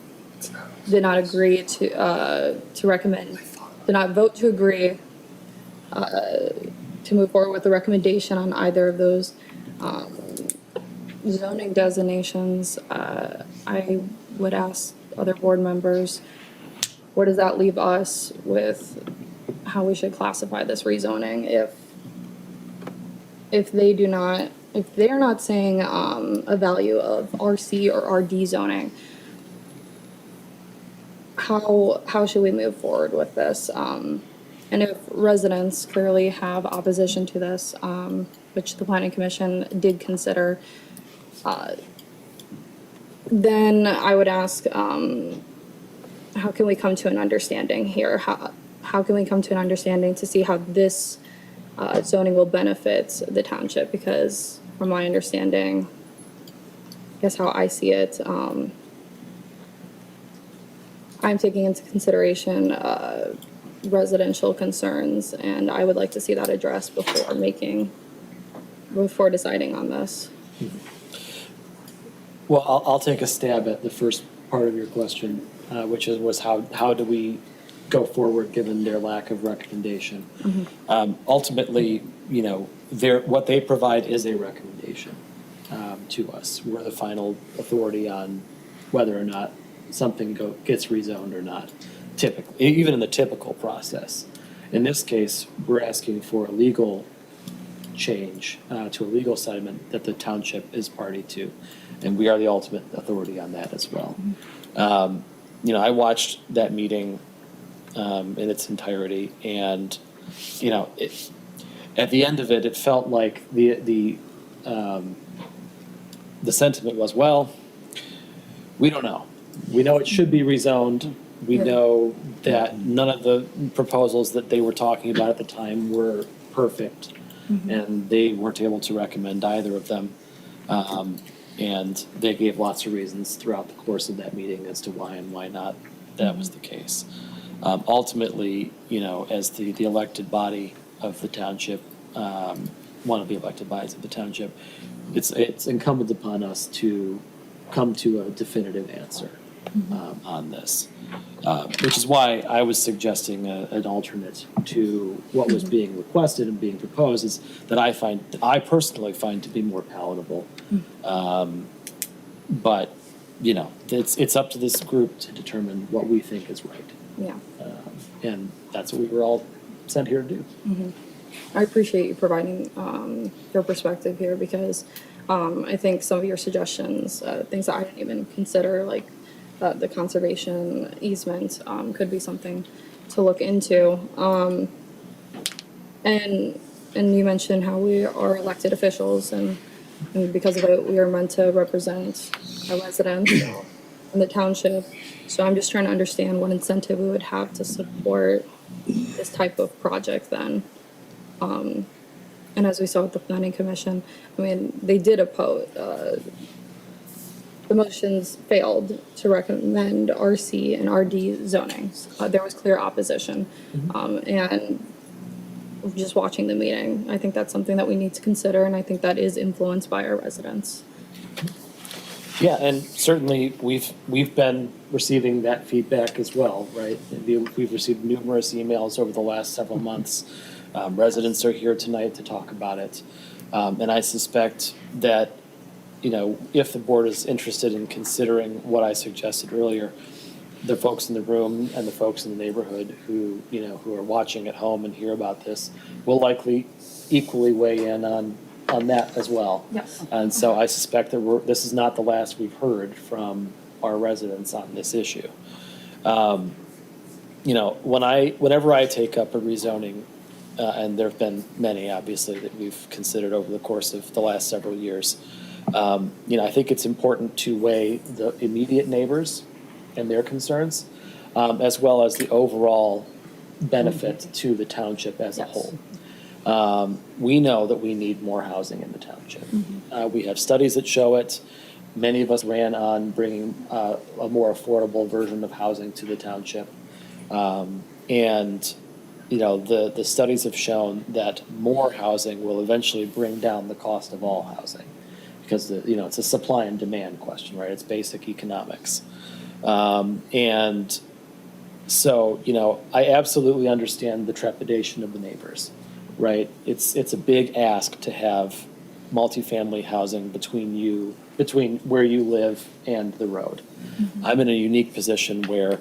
did not agree to recommend, did not vote to agree to move forward with the recommendation on either of those zoning designations, I would ask other board members, where does that leave us with how we should classify this rezoning if they're not saying a value of RC or RD zoning? How should we move forward with this? And if residents clearly have opposition to this, which the planning commission did consider, then I would ask, how can we come to an understanding here? How can we come to an understanding to see how this zoning will benefit the township? Because from my understanding, I guess how I see it, I'm taking into consideration residential concerns, and I would like to see that addressed before deciding on this. Well, I'll take a stab at the first part of your question, which was how do we go forward given their lack of recommendation? Ultimately, what they provide is a recommendation to us. We're the final authority on whether or not something gets rezoned or not, typically, even in the typical process. In this case, we're asking for a legal change to a legal settlement that the township is party to, and we are the ultimate authority on that as well. I watched that meeting in its entirety, and at the end of it, it felt like the sentiment was, well, we don't know. We know it should be rezoned. We know that none of the proposals that they were talking about at the time were perfect, and they weren't able to recommend either of them. And they gave lots of reasons throughout the course of that meeting as to why and why not that was the case. Ultimately, as the elected body of the township, one of the elected bodies of the township, it's incumbent upon us to come to a definitive answer on this, which is why I was suggesting an alternate to what was being requested and being proposed, is that I personally find to be more palatable. But it's up to this group to determine what we think is right. Yeah. And that's what we were all sent here to do. I appreciate you providing your perspective here, because I think some of your suggestions, things that I didn't even consider, like the conservation easement, could be something to look into. And you mentioned how we are elected officials, and because of it, we are meant to represent our residents in the township. So I'm just trying to understand what incentive we would have to support this type of project then. And as we saw with the planning commission, they did oppose, the motions failed to recommend RC and RD zonings. There was clear opposition. And just watching the meeting, I think that's something that we need to consider, and I think that is influenced by our residents. Yeah, and certainly we've been receiving that feedback as well, right? We've received numerous emails over the last several months. Residents are here tonight to talk about it. And I suspect that, if the board is interested in considering what I suggested earlier, the folks in the room and the folks in the neighborhood who are watching at home and hear about this will likely equally weigh in on that as well. Yes. And so I suspect that this is not the last we've heard from our residents on this issue. Whenever I take up a rezoning, and there have been many, obviously, that we've considered over the course of the last several years, I think it's important to weigh the immediate neighbors and their concerns, as well as the overall benefit to the township as a whole. We know that we need more housing in the township. We have studies that show it. Many of us ran on bringing a more affordable version of housing to the township. And the studies have shown that more housing will eventually bring down the cost of all housing, because it's a supply and demand question, right? It's basic economics. And so, I absolutely understand the trepidation of the neighbors, right? It's a big ask to have multifamily housing between where you live and the road. I'm in a unique position where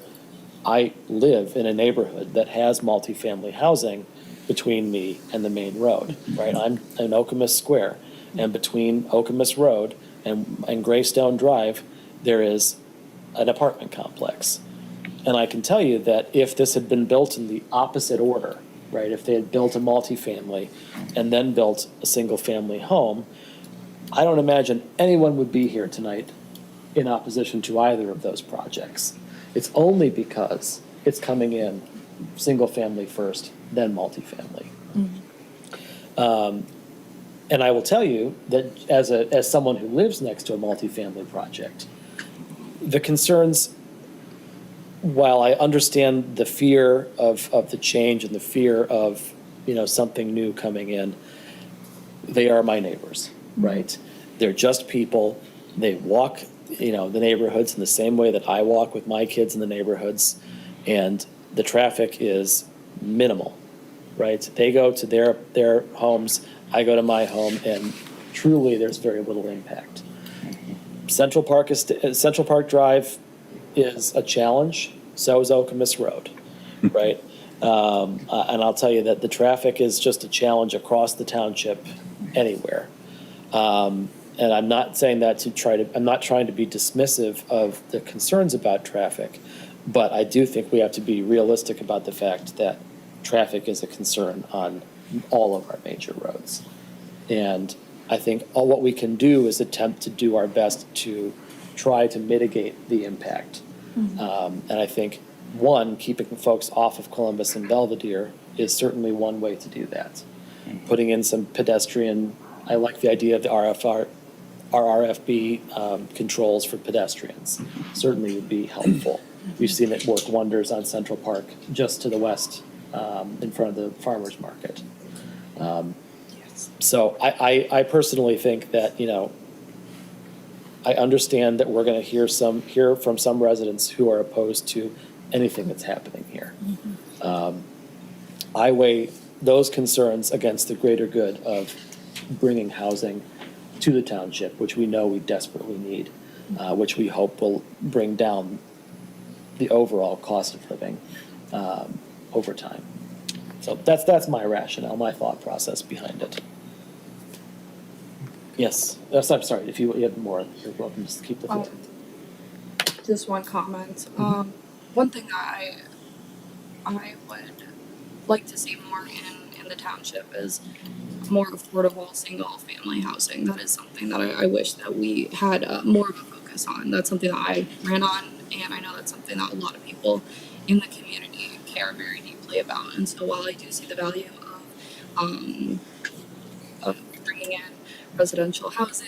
I live in a neighborhood that has multifamily housing between me and the main road, right? I'm in Okemos Square, and between Okemos Road and Greystone Drive, there is an apartment complex. And I can tell you that if this had been built in the opposite order, right, if they had built a multifamily and then built a single-family home, I don't imagine anyone would be here tonight in opposition to either of those projects. It's only because it's coming in single-family first, then multifamily. And I will tell you that as someone who lives next to a multifamily project, the concerns, while I understand the fear of the change and the fear of something new coming in, they are my neighbors, right? They're just people. They walk the neighborhoods in the same way that I walk with my kids in the neighborhoods, and the traffic is minimal, right? They go to their homes, I go to my home, and truly there's very little impact. Central Park Drive is a challenge. So is Okemos Road, right? And I'll tell you that the traffic is just a challenge across the township anywhere. And I'm not saying that I'm not trying to be dismissive of the concerns about traffic, but I do think we have to be realistic about the fact that traffic is a concern on all of our major roads. And I think all what we can do is attempt to do our best to try to mitigate the impact. And I think, one, keeping folks off of Columbus and Belvedere is certainly one way to do that. Putting in some pedestrian, I like the idea of the RFB controls for pedestrians, certainly would be helpful. We've seen it work wonders on Central Park, just to the west, in front of the farmer's market. So I personally think that, I understand that we're going to hear from some residents who are opposed to anything that's happening here. I weigh those concerns against the greater good of bringing housing to the township, which we know we desperately need, which we hope will bring down the overall cost of living over time. So that's my rationale, my thought process behind it. Yes, I'm sorry, if you have more, you're welcome to keep the floor. Just one comment. One thing I would like to see more in the township is more affordable single-family housing. That is something that I wish that we had more of a focus on. That's something that I ran on, and I know that's something that a lot of people in the community care very deeply about. And so while I do see the value of bringing in residential housing,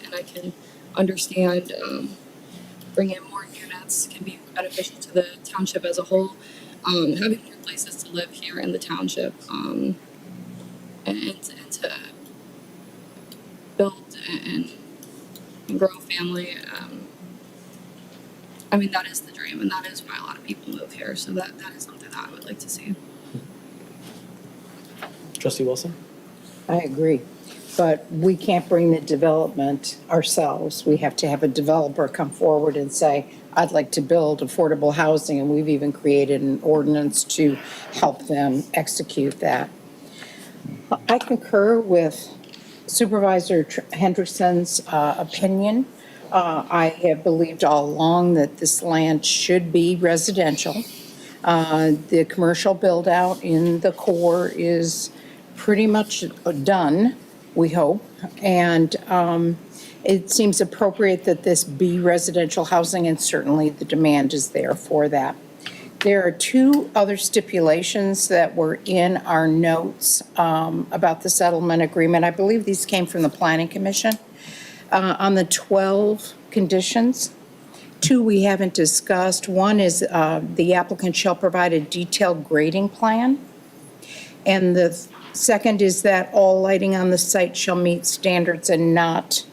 and I can understand bringing in more units can be beneficial to the township as a whole, having more places to live here in the township, and to build and grow a family. I mean, that is the dream, and that is why a lot of people move here. So that is something that I would like to see. Trustee Wilson? I agree. but we can't bring the development ourselves. We have to have a developer come forward and say, I'd like to build affordable housing, and we've even created an ordinance to help them execute that. I concur with Supervisor Hendrickson's opinion. I have believed all along that this land should be residential. The commercial build-out in the core is pretty much done, we hope. And it seems appropriate that this be residential housing, and certainly the demand is there for that. There are two other stipulations that were in our notes about the settlement agreement. I believe these came from the Planning Commission. On the 12 conditions, two we haven't discussed. One is the applicant shall provide a detailed grading plan. And the second is that all lighting on the site shall meet standards and not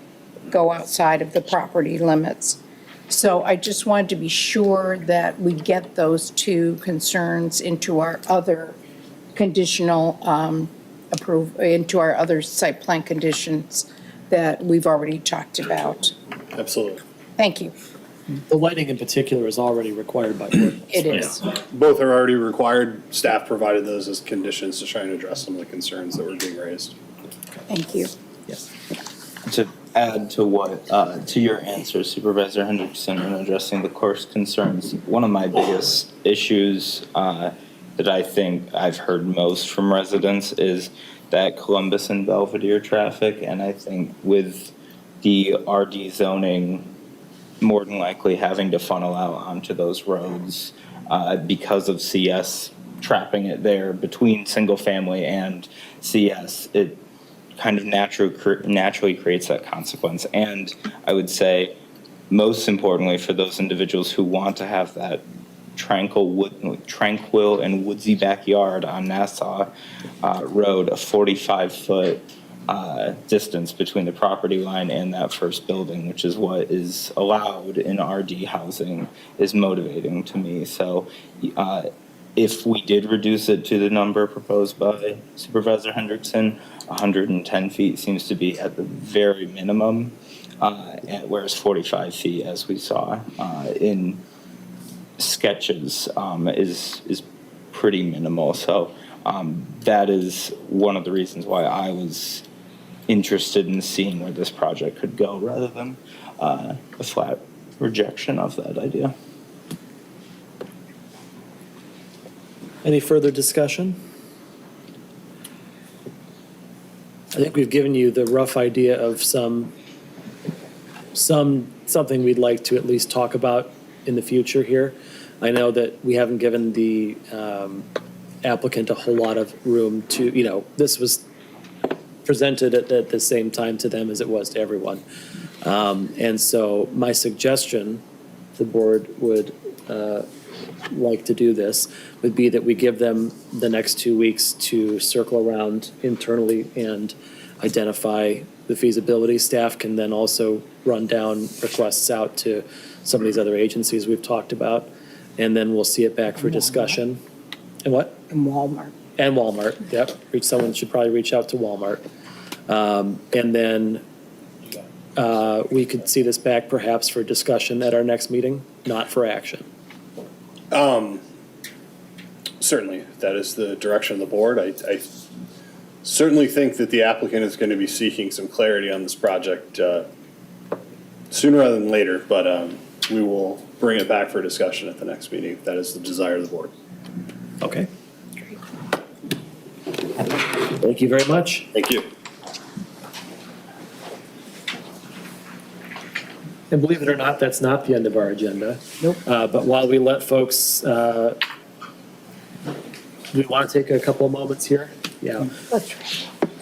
go outside of the property limits. So I just wanted to be sure that we get those two concerns into our other conditional into our other site plan conditions that we've already talked about. Absolutely. Thank you. The lighting in particular is already required by ordinance. It is. Both are already required. Staff provided those as conditions to try and address some of the concerns that were being raised. Thank you. Yes. To add to what, to your answer, Supervisor Hendrickson, in addressing the course concerns, one of my biggest issues that I think I've heard most from residents is that Columbus and Belvedere traffic. And I think with the RD zoning more than likely having to funnel out onto those roads because of CS trapping it there between single family and CS, it kind of naturally creates that consequence. And I would say, most importantly, for those individuals who want to have that tranquil and woodsy backyard on Nassau Road, a 45-foot distance between the property line and that first building, which is what is allowed in RD housing, is motivating to me. So if we did reduce it to the number proposed by Supervisor Hendrickson, 110 feet seems to be at the very minimum, whereas 45 feet, as we saw in sketches, is pretty minimal. So that is one of the reasons why I was interested in seeing where this project could go rather than a flat rejection of that idea. Any further discussion? I think we've given you the rough idea of something we'd like to at least talk about in the future here. I know that we haven't given the applicant a whole lot of room to, this was presented at the same time to them as it was to everyone. And so my suggestion, the board would like to do this, would be that we give them the next 2 weeks to circle around internally and identify the feasibility. Staff can then also run down requests out to some of these other agencies we've talked about, and then we'll see it back for discussion. And what? And Walmart. And Walmart, yep. Someone should probably reach out to Walmart. And then we could see this back perhaps for discussion at our next meeting, not for action. Certainly, that is the direction of the board. I certainly think that the applicant is going to be seeking some clarity on this project sooner rather than later, but we will bring it back for discussion at the next meeting. That is the desire of the board. Okay. Thank you very much. Thank you. And believe it or not, that's not the end of our agenda. Nope. But while we let folks, we want to take a couple of moments here? Yeah.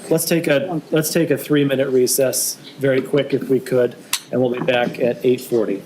Let's take a 3-minute recess, very quick if we could, and we'll be back at 8:40.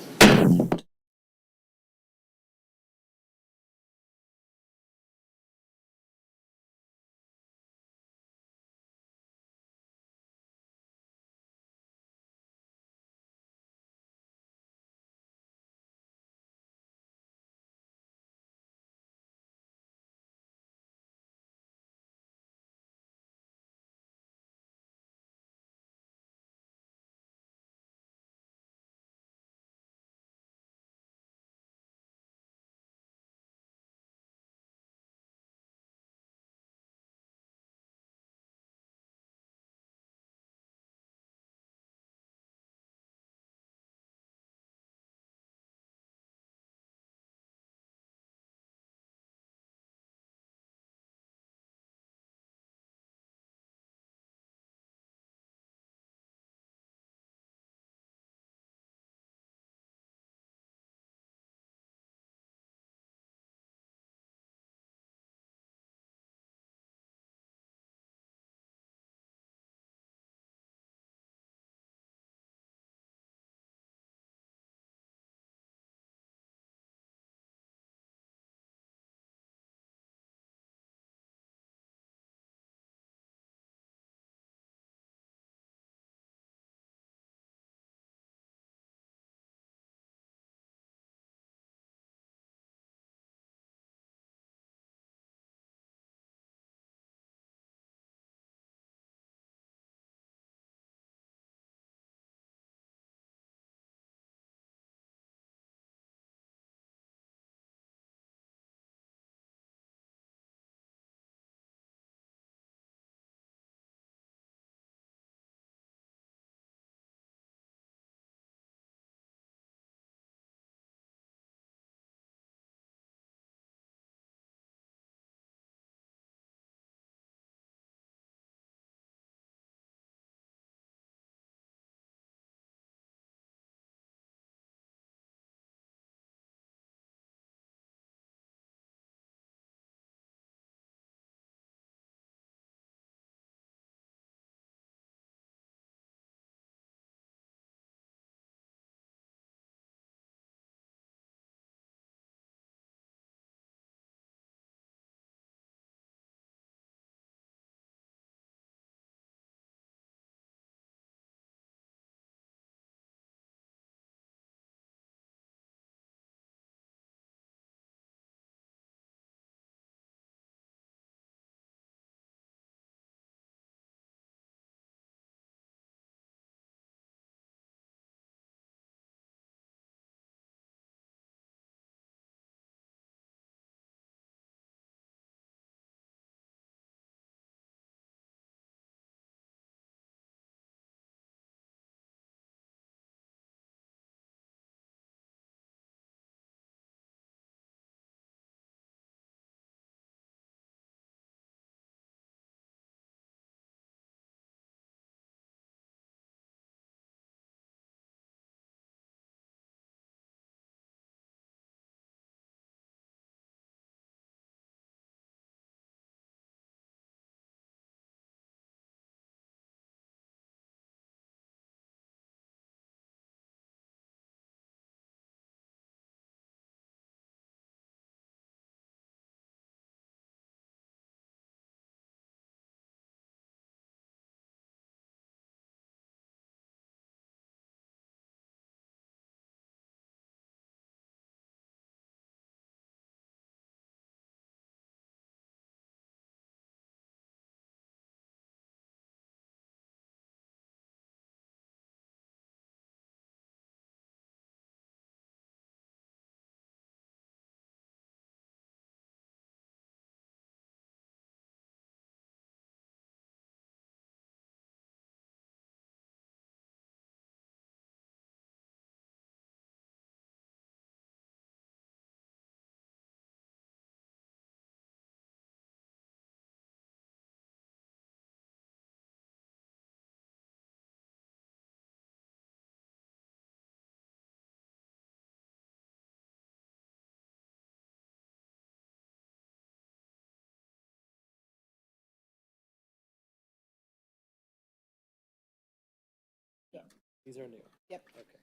These are new. Yep. Okay,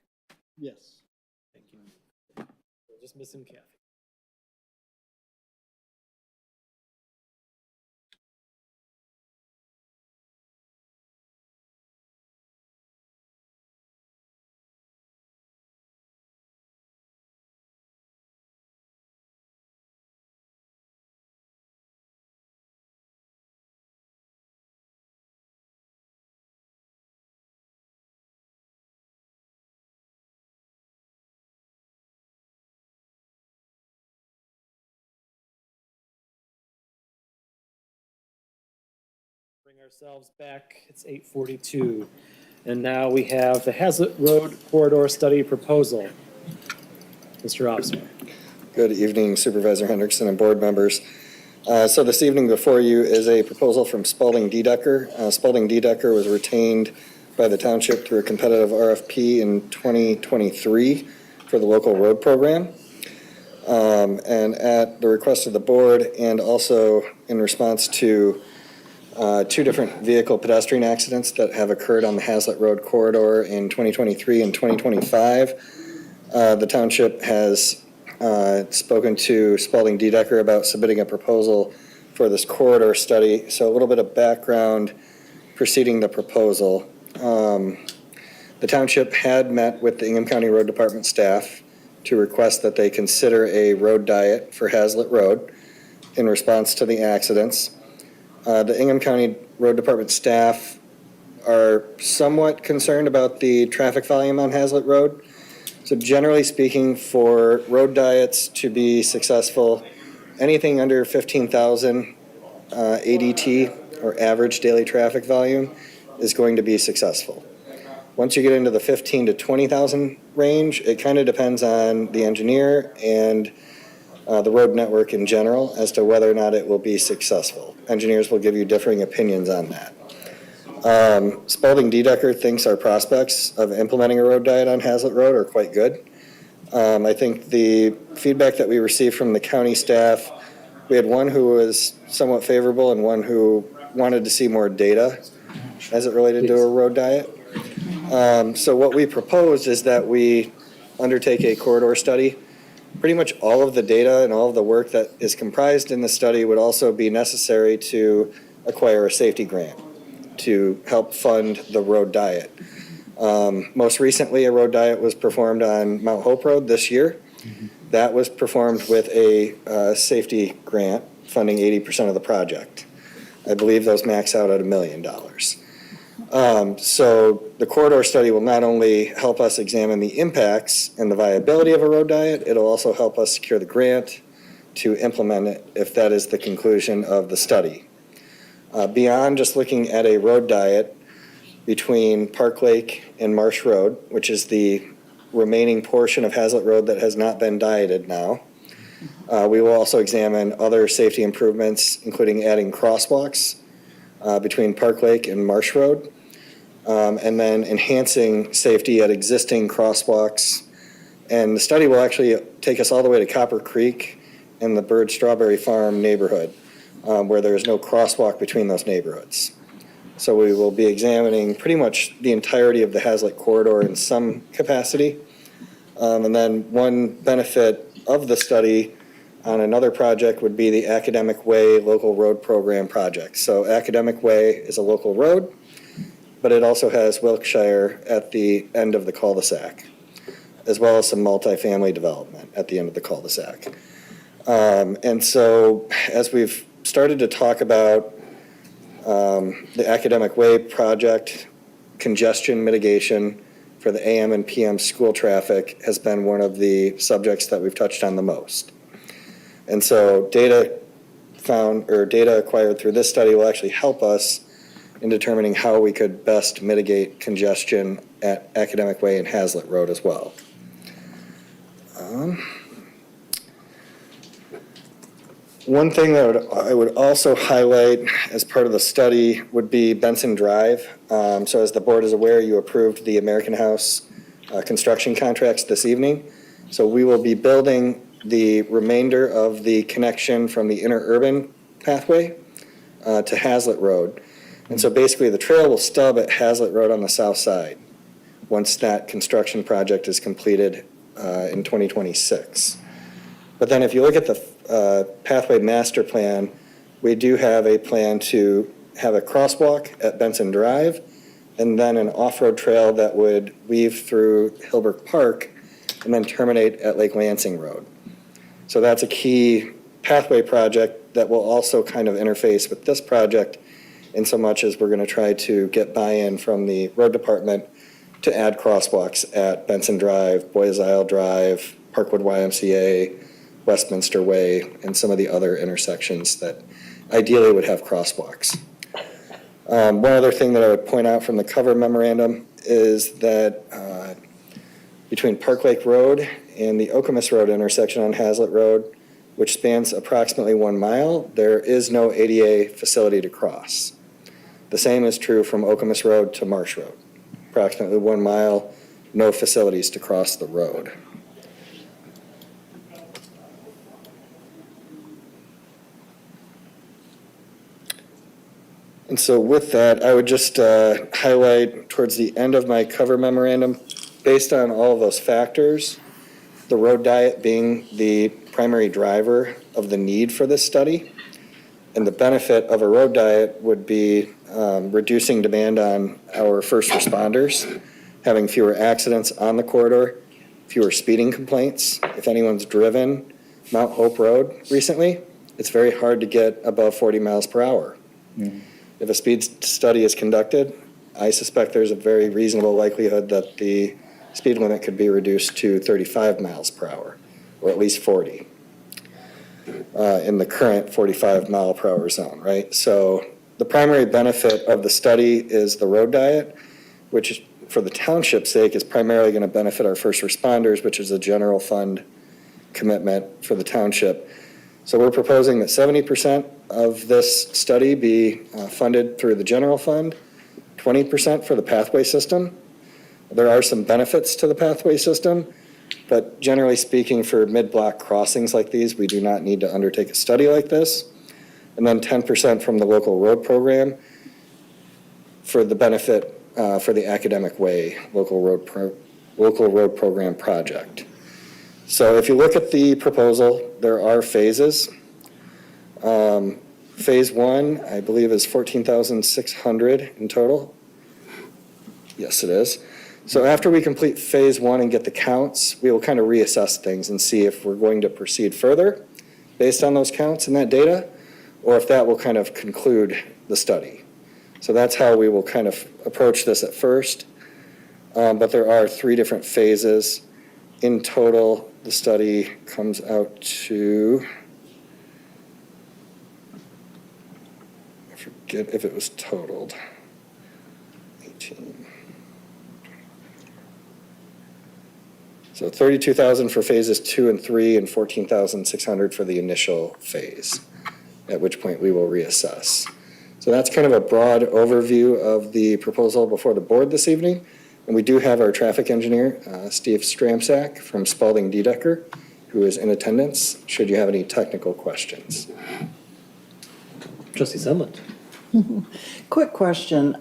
Yes. thank you. We're just missing Kathy. Bring ourselves back. It's 8:42. And now we have the Hazlet Road Corridor Study Proposal. Mr. Officer. Good evening, Supervisor Hendrickson and board members. So this evening before you is a proposal from Spalding D. Decker. Spalding D. Decker was retained by the township through a competitive RFP in 2023 for the local road program. And at the request of the board and also in response to two different vehicle pedestrian accidents that have occurred on the Hazlet Road corridor in 2023 and 2025, the township has spoken to Spalding D. Decker about submitting a proposal for this corridor study. So a little bit of background preceding the proposal. The township had met with the Ingham County Road Department staff to request that they consider a road diet for Hazlet Road in response to the accidents. The Ingham County Road Department staff are somewhat concerned about the traffic volume on Hazlet Road. So generally speaking, for road diets to be successful, anything under 15,000 ADT or average daily traffic volume is going to be successful. Once you get into the 15 to 20,000 range, it kind of depends on the engineer and the road network in general as to whether or not it will be successful. Engineers will give you differing opinions on that. Spalding D. Decker thinks our prospects of implementing a road diet on Hazlet Road are quite good. I think the feedback that we received from the county staff, we had one who was somewhat favorable and one who wanted to see more data as it related to a road diet. So what we proposed is that we undertake a corridor study. Pretty much all of the data and all of the work that is comprised in the study would also be necessary to acquire a safety grant to help fund the road diet. Most recently, a road diet was performed on Mount Hope Road this year. That was performed with a safety grant funding 80% of the project. I believe those max out at $1 million. So the corridor study will not only help us examine the impacts and the viability of a road diet, it'll also help us secure the grant to implement it if that is the conclusion of the study. Beyond just looking at a road diet between Park Lake and Marsh Road, which is the remaining portion of Hazlet Road that has not been dieted now, we will also examine other safety improvements, including adding crosswalks between Park Lake and Marsh Road, and then enhancing safety at existing crosswalks. And the study will actually take us all the way to Copper Creek and the Bird Strawberry Farm neighborhood, where there is no crosswalk between those neighborhoods. So we will be examining pretty much the entirety of the Hazlet corridor in some capacity. And then one benefit of the study on another project would be the Academic Way Local Road Program project. So Academic Way is a local road, but it also has Wilkshire at the end of the cul-de-sac, as well as some multifamily development at the end of the cul-de-sac. And so as we've started to talk about the Academic Way project, congestion mitigation for the AM and PM school traffic has been one of the subjects that we've touched on the most. And so data acquired through this study will actually help us in determining how we could best mitigate congestion at Academic Way and Hazlet Road as well. One thing that I would also highlight as part of the study would be Benson Drive. So as the board is aware, you approved the American House construction contracts this evening. So we will be building the remainder of the connection from the interurban pathway to Hazlet Road. And so basically the trail will stub at Hazlet Road on the south side. once that construction project is completed in 2026. But then if you look at the pathway master plan, we do have a plan to have a crosswalk at Benson Drive, and then an off-road trail that would weave through Hillbrook Park and then terminate at Lake Lansing Road. So that's a key pathway project that will also kind of interface with this project in so much as we're going to try to get buy-in from the road department to add crosswalks at Benson Drive, Boys Isle Drive, Parkwood YMCA, Westminster Way, and some of the other intersections that ideally would have crosswalks. One other thing that I would point out from the cover memorandum is that between Park Lake Road and the Okemos Road intersection on Hazlitt Road, which spans approximately 1 mile, there is no ADA facility to cross. The same is true from Okemos Road to Marsh Road. Approximately 1 mile, no facilities to cross the road. And so with that, I would just highlight towards the end of my cover memorandum, based on all of those factors, the road diet being the primary driver of the need for this study. And the benefit of a road diet would be reducing demand on our first responders, having fewer accidents on the corridor, fewer speeding complaints. If anyone's driven Mount Hope Road recently, it's very hard to get above 40 miles per hour. If a speed study is conducted, I suspect there's a very reasonable likelihood that the speed limit could be reduced to 35 miles per hour, or at least 40, in the current 45 mile per hour zone, right? So the primary benefit of the study is the road diet, which for the township's sake is primarily going to benefit our first responders, which is a general fund commitment for the township. So we're proposing that 70% of this study be funded through the general fund, 20% for the pathway system. There are some benefits to the pathway system, but generally speaking, for mid-block crossings like these, we do not need to undertake a study like this. And then 10% from the local road program for the benefit for the Academic Way local road program project. So if you look at the proposal, there are phases. Phase 1, I believe, is 14,600 in total. Yes, it is. So after we complete phase 1 and get the counts, we will kind of reassess things and see if we're going to proceed further based on those counts and that data, or if that will kind of conclude the study. So that's how we will kind of approach this at first. But there are 3 different phases. In total, the study comes out to, I forget if it was totaled, 18. So 32,000 for phases 2 and 3 and 14,600 for the initial phase, at which point we will reassess. So that's kind of a broad overview of the proposal before the board this evening. And we do have our traffic engineer, Steve Stramsack from Spalding Dedecker, who is in attendance, should you have any technical questions. Trustee Sunland. Quick question.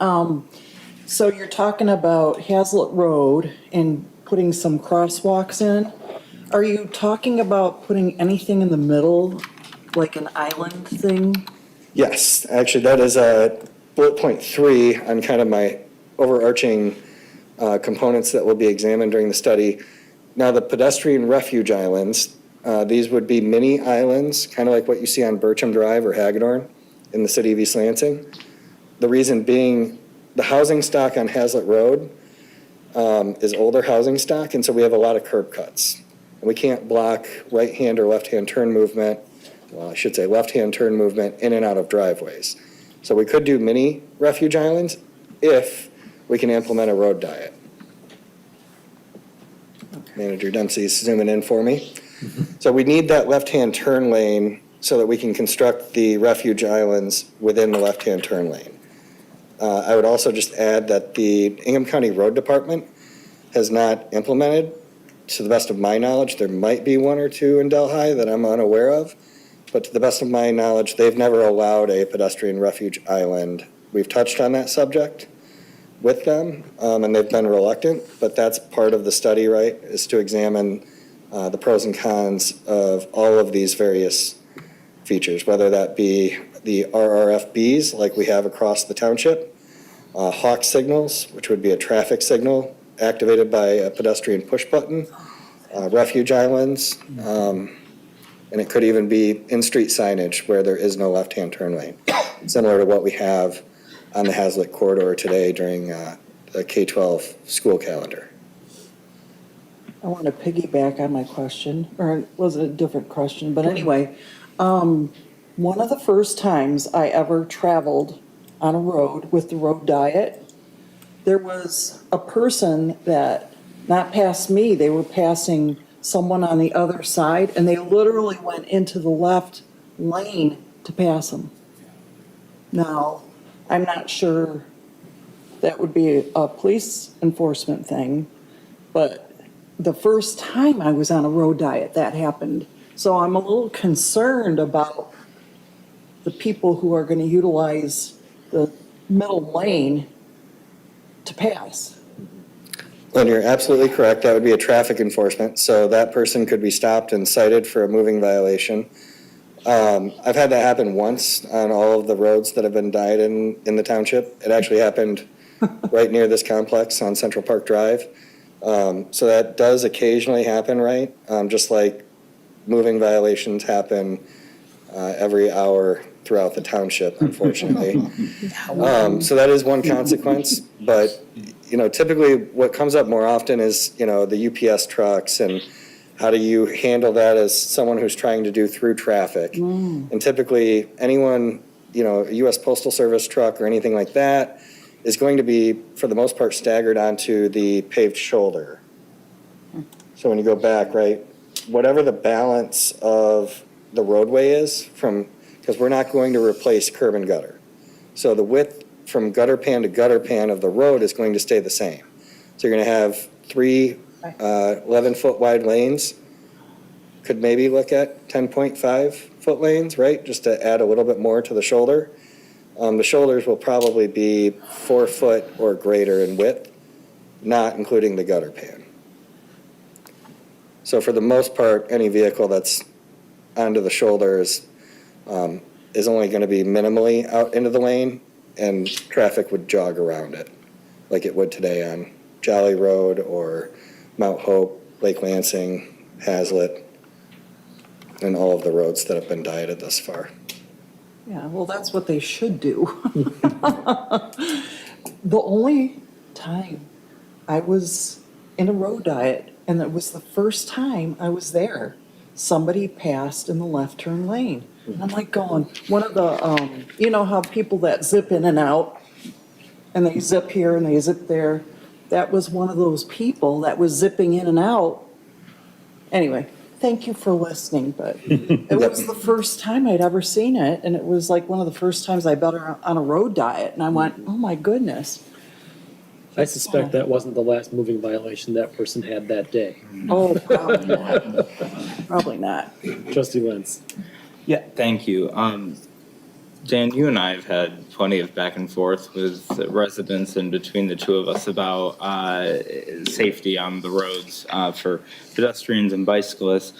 So you're talking about Hazlitt Road and putting some crosswalks in. Are you talking about putting anything in the middle, like an island thing? Yes, actually that is bullet point 3 on kind of my overarching components that will be examined during the study. Now the pedestrian refuge islands, these would be mini islands, kind of like what you see on Bircham Drive or Hagedorn in the city of East Lansing. The reason being the housing stock on Hazlitt Road is older housing stock, and so we have a lot of curb cuts. And we can't block right-hand or left-hand turn movement, well, I should say left-hand turn movement in and out of driveways. So we could do mini refuge islands if we can implement a road diet. Manager Dempsey's zooming in for me. So we need that left-hand turn lane so that we can construct the refuge islands within the left-hand turn lane. I would also just add that the Ingham County Road Department has not implemented, to the best of my knowledge. There might be 1 or 2 in Delhi that I'm unaware of, but to the best of my knowledge, they've never allowed a pedestrian refuge island. We've touched on that subject, with them, and they've been reluctant, but that's part of the study, right, is to examine the pros and cons of all of these various features, whether that be the RRFBs like we have across the township, hawk signals, which would be a traffic signal activated by a pedestrian push button, refuge islands, and it could even be in-street signage where there is no left-hand turn lane, similar to what we have on the Hazlitt corridor today during the K-12 school calendar. I want to piggyback on my question, or it was a different question, but anyway, one of the first times I ever traveled on a road with the road diet, there was a person that, not past me, they were passing someone on the other side, and they literally went into the left lane to pass them. Now, I'm not sure that would be a police enforcement thing, but the first time I was on a road diet, that happened. So I'm a little concerned about the people who are going to utilize the middle lane to pass. And you're absolutely correct, that would be a traffic enforcement, so that person could be stopped and cited for a moving violation. I've had that happen once on all of the roads that have been dyed in the township. It actually happened right near this complex on Central Park Drive. So that does occasionally happen, right? Just like moving violations happen every hour throughout the township, unfortunately. So that is one consequence, but, you know, typically what comes up more often is, you know, the UPS trucks and how do you handle that as someone who's trying to do through traffic? And typically anyone, you know, a US Postal Service truck or anything like that is going to be, for the most part, staggered onto the paved shoulder. So when you go back, right, whatever the balance of the roadway is from, because we're not going to replace curb and gutter. So the width from gutter pan to gutter pan of the road is going to stay the same. So you're going to have three 11-foot wide lanes. Could maybe look at 10.5-foot lanes, right, just to add a little bit more to the shoulder. The shoulders will probably be 4 foot or greater in width, not including the gutter pan. So for the most part, any vehicle that's onto the shoulders is only going to be minimally out into the lane, and traffic would jog around it, like it would today on Jolly Road or Mount Hope, Lake Lansing, Hazlitt, and all of the roads that have been dieted thus far. Yeah, well, that's what they should do. The only time I was in a road diet, and it was the first time I was there, somebody passed in the left turn lane. And I'm like going, one of the, you know how people that zip in and out, and they zip here and they zip there, that was one of those people that was zipping in and out. Anyway, thank you for listening, but it was the first time I'd ever seen it, and it was like one of the first times I'd been on a road diet, and I went, oh my goodness. I suspect that wasn't the last moving violation that person had that day. Oh, probably not. Probably not. Trustee Lentz. Yeah, thank you. Dan, you and I have had plenty of back and forth with residents and between the two of us about safety on the roads for pedestrians and bicyclists,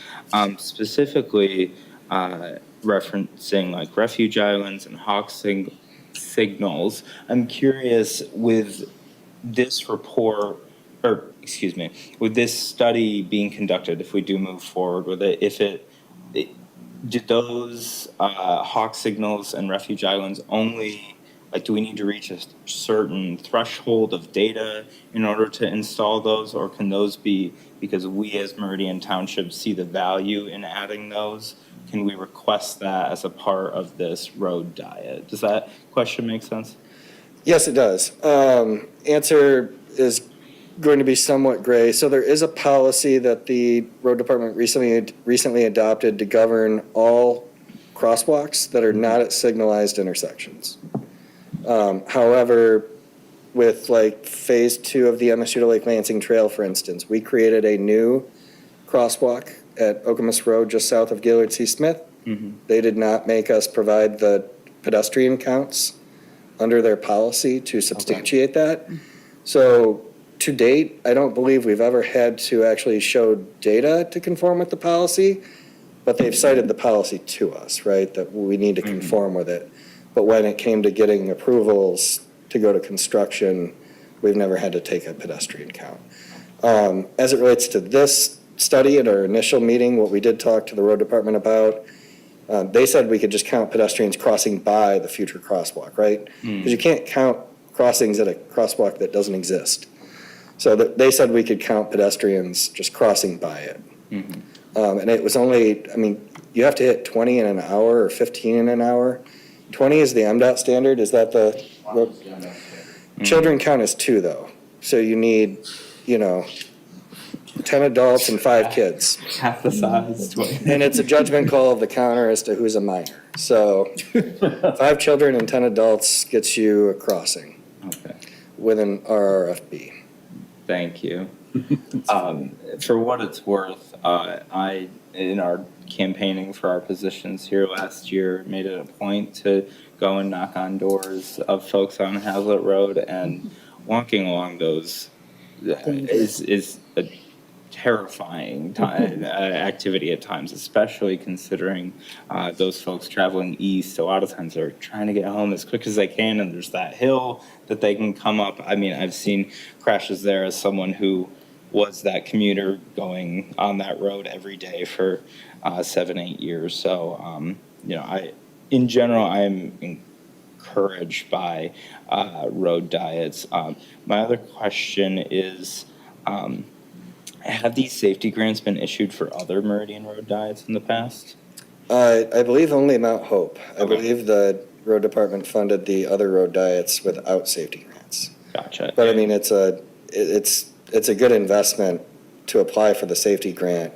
specifically referencing like refuge islands and hawk signals. I'm curious with this report, or excuse me, with this study being conducted, if we do move forward with it, did those hawk signals and refuge islands only, like, do we need to reach a certain threshold of data in order to install those, or can those be, because we as Meridian Township see the value in adding those, can we request that as a part of this road diet? Does that question make sense? Yes, it does. Answer is going to be somewhat gray. So there is a policy that the road department recently adopted to govern all crosswalks that are not at signalized intersections. However, with like phase 2 of the MSU to Lake Lansing Trail, for instance, we created a new crosswalk at Okemos Road just south of Gaylord C. Smith. They did not make us provide the pedestrian counts under their policy to substantiate that. So to date, I don't believe we've ever had to actually show data to conform with the policy, but they've cited the policy to us, right, that we need to conform with it. But when it came to getting approvals to go to construction, we've never had to take a pedestrian count. As it relates to this study at our initial meeting, what we did talk to the road department about, they said we could just count pedestrians crossing by the future crosswalk, right? Because you can't count crossings at a crosswalk that doesn't exist. So they said we could count pedestrians just crossing by it. And it was only, I mean, you have to hit 20 in an hour or 15 in an hour. 20 is the MDOT standard, is that the? Children count as 2 though. So you need, 10 adults and 5 kids. Half the size. And it's a judgment call of the counter as to who's a minor. So 5 children and 10 adults gets you a crossing. Okay. With an RRFB. Thank you. For what it's worth, I, in our campaigning for our positions here last year, made it a point to go and knock on doors of folks on Hazlitt Road, and walking along those is a terrifying activity at times, especially considering those folks traveling east. A lot of times they're trying to get home as quick as they can, and there's that hill that they can come up. I mean, I've seen crashes there as someone who was that commuter going on that road every day for 7-8 years. So, in general, I'm encouraged by road diets. My other question is, have these safety grants been issued for other Meridian road diets in the past? I believe only Mount Hope. I believe the road department funded the other road diets without safety grants. Gotcha. But I mean, it's a good investment to apply for the safety grant,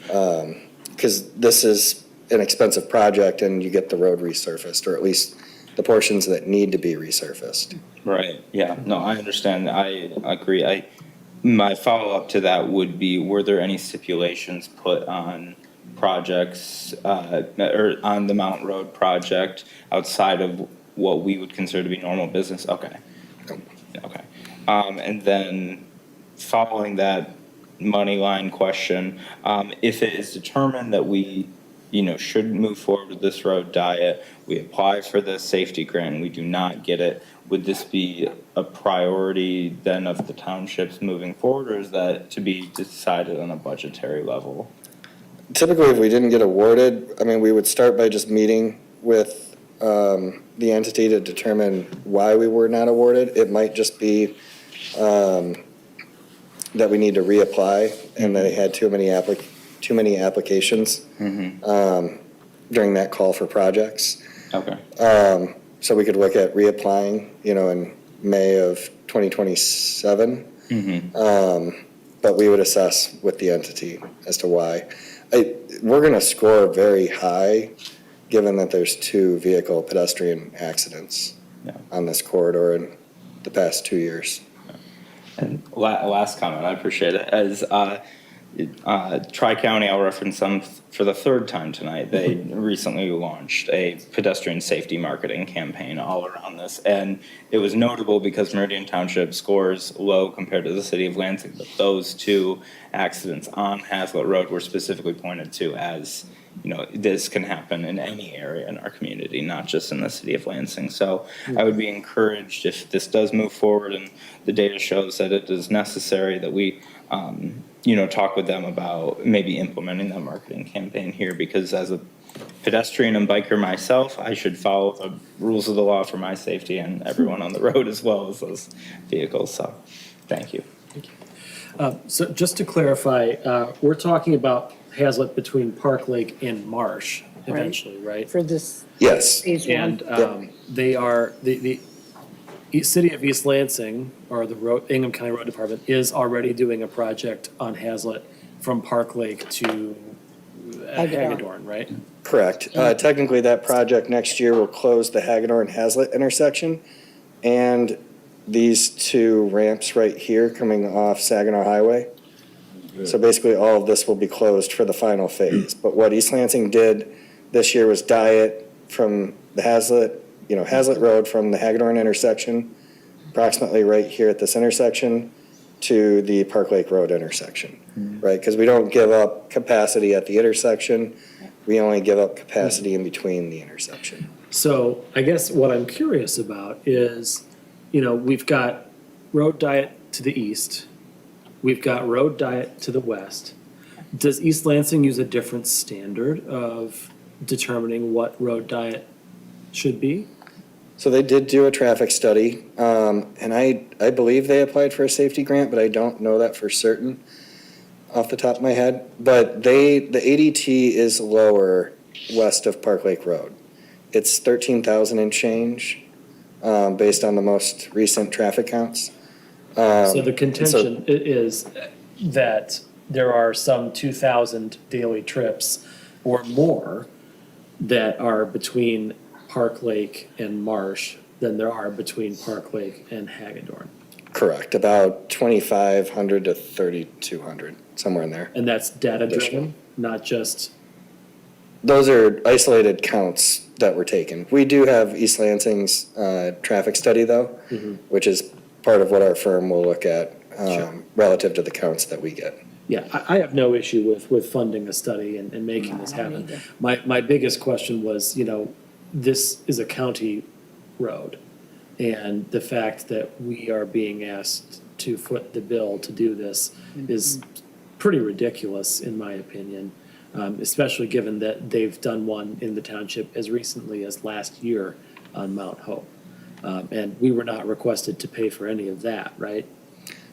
because this is an expensive project and you get the road resurfaced, or at least the portions that need to be resurfaced. Right, yeah, no, I understand, I agree. My follow-up to that would be, were there any stipulations put on projects, or on the Mount Road project outside of what we would consider to be normal business? Okay. Okay. And then following that money line question, if it is determined that we, should move forward with this road diet, we apply for the safety grant and we do not get it, would this be a priority then of the townships moving forward, or is that to be decided on a budgetary level? Typically, if we didn't get awarded, I mean, we would start by just meeting with the entity to determine why we were not awarded. It might just be that we need to reapply and they had too many applications during that call for projects. Okay. So we could look at reapplying, in May of 2027. But we would assess with the entity as to why. We're going to score very high, given that there's 2 vehicle pedestrian accidents on this corridor in the past 2 years. And last comment, I appreciate it, as Tri-County, I'll reference them for the 3rd time tonight. They recently launched a pedestrian safety marketing campaign all around this. And it was notable because Meridian Township scores low compared to the city of Lansing. But those 2 accidents on Hazlitt Road were specifically pointed to as, this can happen in any area in our community, not just in the city of Lansing. So I would be encouraged, if this does move forward and the data shows that it is necessary, that we talk with them about maybe implementing that marketing campaign here, because as a pedestrian and biker myself, I should follow the rules of the law for my safety and everyone on the road as well as those vehicles. So, thank you. So just to clarify, we're talking about Hazlitt between Park Lake and Marsh eventually, right? For this. Yes. Phase 1. And they are, the City of East Lansing, or the Ingham County Road Department, is already doing a project on Hazlitt from Park Lake to Hagedorn, right? Correct. Technically, that project next year will close the Hagedorn-Hazlitt intersection and these 2 ramps right here coming off Saginaw Highway. So basically, all of this will be closed for the final phase. But what East Lansing did this year was diet from the Hazlitt Road from the Hagedorn intersection approximately right here at this intersection to the Park Lake Road intersection, right? Because we don't give up capacity at the intersection. We only give up capacity in between the intersection. So I guess what I'm curious about is, we've got road diet to the east. We've got road diet to the west. Does East Lansing use a different standard of determining what road diet should be? So they did do a traffic study, and I believe they applied for a safety grant, but I don't know that for certain off the top of my head. But the ADT is lower west of Park Lake Road. It's 13,000 and change, based on the most recent traffic counts. So the contention is that there are some 2,000 daily trips or more that are between Park Lake and Marsh than there are between Park Lake and Hagedorn. Correct, about 2,500 to 3,200, somewhere in there. And that's data driven, not just, Those are isolated counts that were taken. We do have East Lansing's traffic study, though, which is part of what our firm will look at relative to the counts that we get. yeah, I have no issue with funding a study and making this happen. My biggest question was, this is a county road. And the fact that we are being asked to foot the bill to do this is pretty ridiculous, in my opinion, especially given that they've done one in the township as recently as last year on Mount Hope. And we were not requested to pay for any of that, right?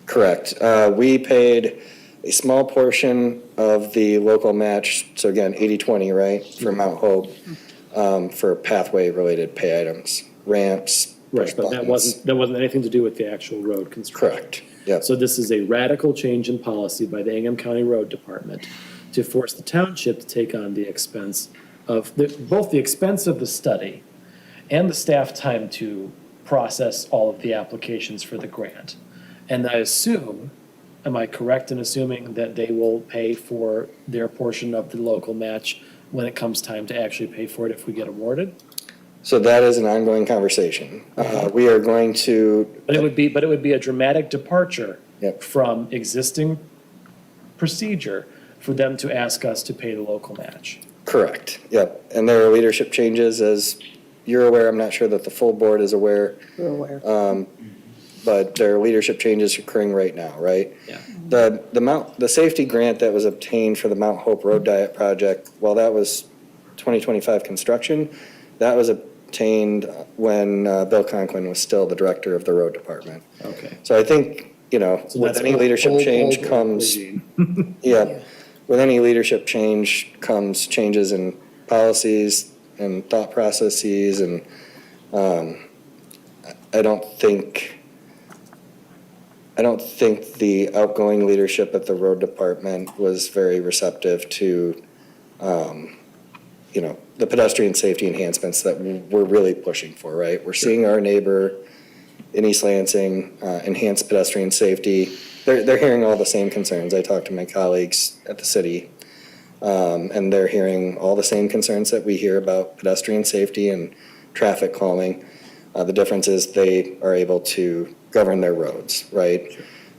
Correct. We paid a small portion of the local match, so again, 80/20, right, for Mount Hope, for pathway-related pay items, ramps, Right, but that wasn't anything to do with the actual road construction. Correct, yep. So this is a radical change in policy by the Ingham County Road Department to force the township to take on the expense of, both the expense of the study and the staff time to process all of the applications for the grant. And I assume, am I correct in assuming that they will pay for their portion of the local match when it comes time to actually pay for it if we get awarded? So that is an ongoing conversation. We are going to. But it would be a dramatic departure from existing procedure for them to ask us to pay the local match. Correct, yep. And there are leadership changes, as you're aware. I'm not sure that the full board is aware. We're aware. But there are leadership changes occurring right now, right? Yeah. The safety grant that was obtained for the Mount Hope Road Diet project, while that was 2025 construction, that was obtained when Bill Conklin was still the director of the road department. Okay. So I think, So with that's any leadership change comes, with any leadership change comes changes in policies and thought processes, and I don't think the outgoing leadership at the road department was very receptive to, the pedestrian safety enhancements that we're really pushing for, right? We're seeing our neighbor in East Lansing enhance pedestrian safety. They're hearing all the same concerns. I talked to my colleagues at the city, and they're hearing all the same concerns that we hear about pedestrian safety and traffic calming. The difference is they are able to govern their roads, right?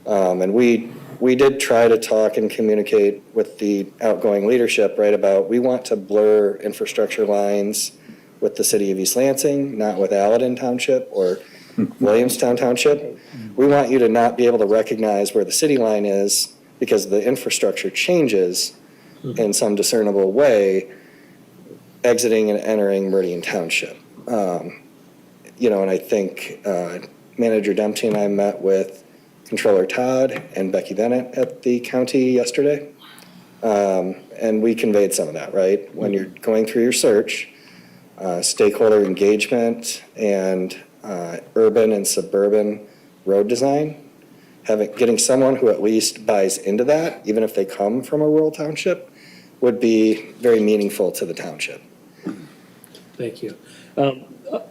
And we did try to talk and communicate with the outgoing leadership, right, about we want to blur infrastructure lines with the city of East Lansing, not with Allen Township or Williamstown Township. We want you to not be able to recognize where the city line is because the infrastructure changes in some discernible way, exiting and entering Meridian Township. And I think Manager Dempsey and I met with Controller Todd and Becky Bennett at the county yesterday. And we conveyed some of that, right? When you're going through your search, stakeholder engagement and urban and suburban road design, getting someone who at least buys into that, even if they come from a rural township, would be very meaningful to the township. Thank you.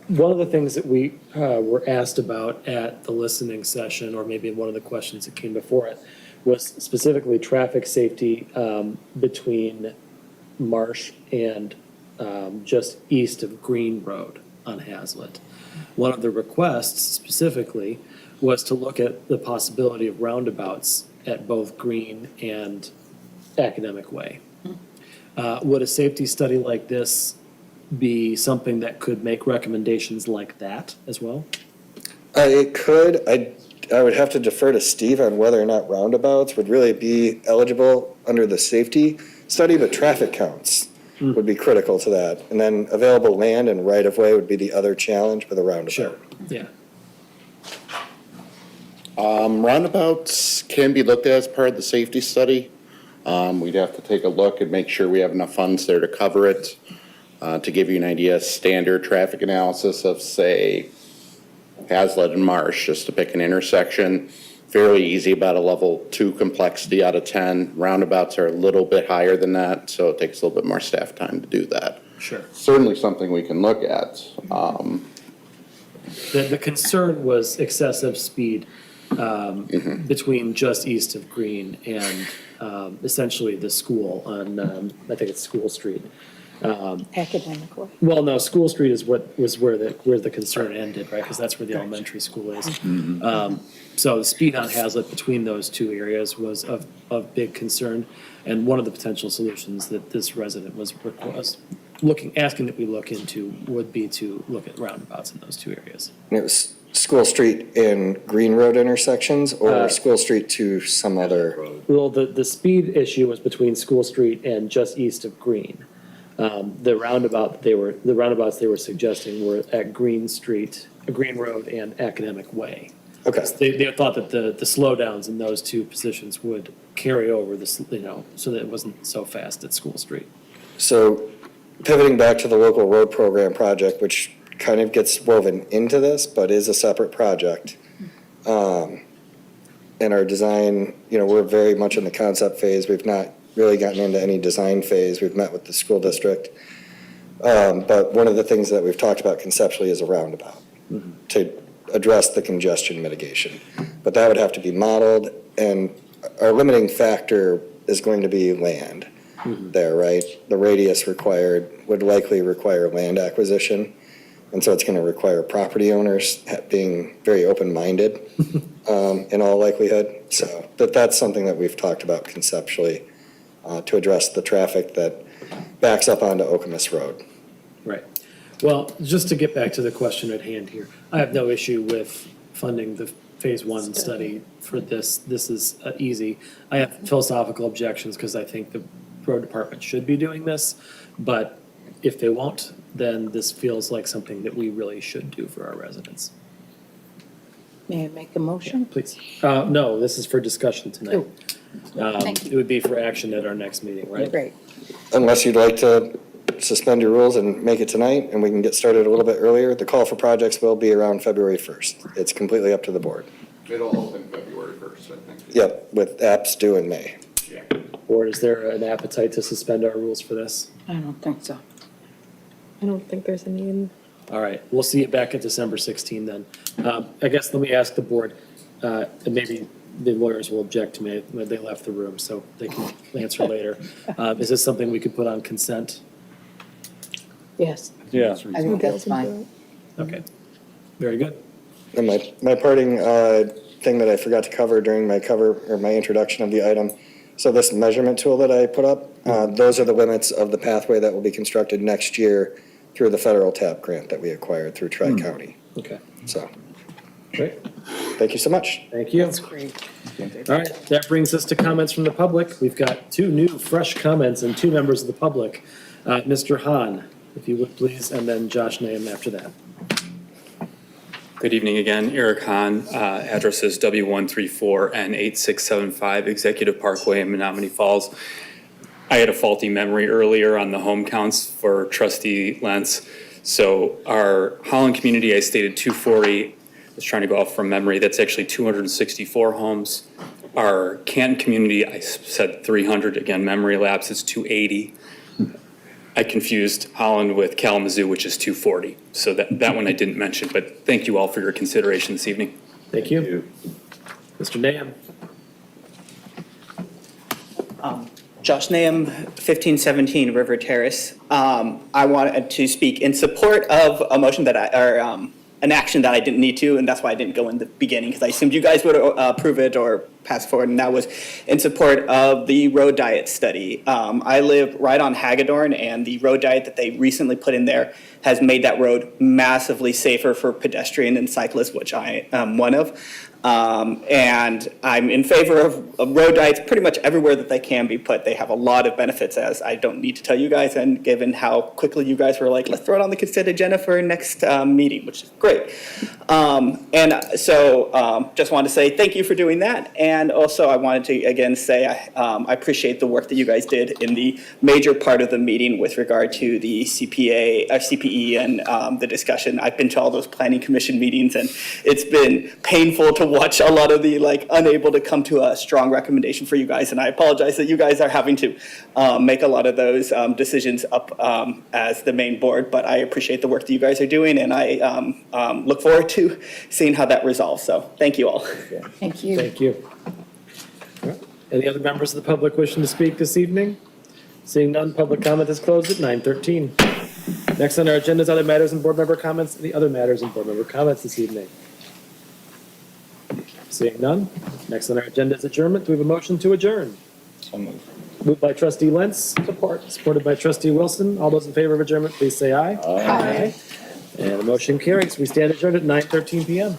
One of the things that we were asked about at the listening session, or maybe one of the questions that came before it, was specifically traffic safety between Marsh and just east of Green Road. on Hazlet. One of the requests specifically was to look at the possibility of roundabouts at both Green and Academic Way. Would a safety study like this be something that could make recommendations like that as well? It could. I would have to defer to Steve on whether or not roundabouts would really be eligible under the safety study, but traffic counts would be critical to that. And then available land and right-of-way would be the other challenge with a roundabout. Sure, yeah. Roundabouts can be looked at as part of the safety study. We'd have to take a look and make sure we have enough funds there to cover it. To give you an idea, standard traffic analysis of, say, Hazlet and Marsh, just to pick an intersection, fairly easy, about a level 2 complexity out of 10. Roundabouts are a little bit higher than that, so it takes a little bit more staff time to do that. Sure. Certainly something we can look at. The concern was excessive speed between just east of Green and essentially the school on, I think it's School Street. Academic way. Well, no, School Street is where the concern ended, right? Because that's where the elementary school is. So the speed on Hazlet between those two areas was of big concern. And one of the potential solutions that this resident was asking that we look into would be to look at roundabouts in those two areas. And it was School Street and Green Road intersections or School Street to some other? Well, the speed issue was between School Street and just east of Green. The roundabouts they were suggesting were at Green Street, Green Road and Academic Way. Okay. They thought that the slowdowns in those two positions would carry over this, so that it wasn't so fast at School Street. So pivoting back to the local road program project, which kind of gets woven into this, but is a separate project. And our design, we're very much in the concept phase. We've not really gotten into any design phase. We've met with the school district. But one of the things that we've talked about conceptually is a roundabout to address the congestion mitigation. But that would have to be modeled, and our limiting factor is going to be land there, right? The radius required would likely require land acquisition. And so it's going to require property owners being very open-minded in all likelihood. So that's something that we've talked about conceptually to address the traffic that backs up onto Okemos Road. Right. Well, just to get back to the question at hand here, I have no issue with funding the Phase 1 study for this. This is easy. I have philosophical objections because I think the road department should be doing this, but if they won't, then this feels like something that we really should do for our residents. May I make a motion? Please. No, this is for discussion tonight. Thank you. It would be for action at our next meeting, right? Great. Unless you'd like to suspend your rules and make it tonight, and we can get started a little bit earlier. The call for projects will be around February 1st. It's completely up to the board. It'll open February 1st, I think. Yep, with apps due in May. Board, is there an appetite to suspend our rules for this? I don't think so. I don't think there's a need. All right, we'll see you back at December 16 then. I guess let me ask the board, and maybe the lawyers will object to me when they left the room, so they can answer later. Is this something we could put on consent? Yes. Yeah. I think that's fine. Okay, very good. And my parting thing that I forgot to cover during my introduction of the item, so this measurement tool that I put up, those are the limits of the pathway that will be constructed next year through the federal TAP grant that we acquired through Tri-County. Okay, So, great. thank you so much. Thank you. That's great. All right, that brings us to comments from the public. We've got two new, fresh comments and two members of the public. Mr. Hahn, if you would please, and then Josh Nahum after that. Good evening again, Eric Hahn, address is W134 and 8675 Executive Parkway in Menominee Falls. I had a faulty memory earlier on the home counts for trustee Lentz. So our Holland community, I stated 240, I was trying to go off from memory, that's actually 264 homes. Our Canton community, I said 300, again, memory lapse, it's 280. I confused Holland with Kalamazoo, which is 240. So that one I didn't mention, but thank you all for your consideration this evening. Thank you. Mr. Nahum. Josh Nahum, 1517 River Terrace. I wanted to speak in support of a motion that an action that I didn't need to, and that's why I didn't go in the beginning, because I assumed you guys would approve it or pass forward, and that was in support of the road diet study. I live right on Hagedorn, and the road diet that they recently put in there has made that road massively safer for pedestrian and cyclists, which I am one of. And I'm in favor of road diets pretty much everywhere that they can be put. They have a lot of benefits, as I don't need to tell you guys, and given how quickly you guys were like, let's throw it on the consent agenda for next meeting, which is great. And so just wanted to say thank you for doing that. And also I wanted to again say I appreciate the work that you guys did in the major part of the meeting with regard to the CPE and the discussion. I've been to all those planning commission meetings, and it's been painful to watch a lot of the unable to come to a strong recommendation for you guys. And I apologize that you guys are having to make a lot of those decisions up as the main board, but I appreciate the work that you guys are doing, and I look forward to seeing how that resolves. So thank you all. Thank you. Thank you. All right. Any other members of the public wishing to speak this evening? Seeing none, public comment is closed at 9:13. Next on our agenda is other matters and board member comments. Any other matters and board member comments this evening? Seeing none. Next on our agenda is adjournment. Do we have a motion to adjourn? So moved. Moved by trustee Lentz, supported by trustee Wilson. All those in favor of adjournment, please say aye. Aye. And the motion carries. We stand adjourned at 9:13 PM.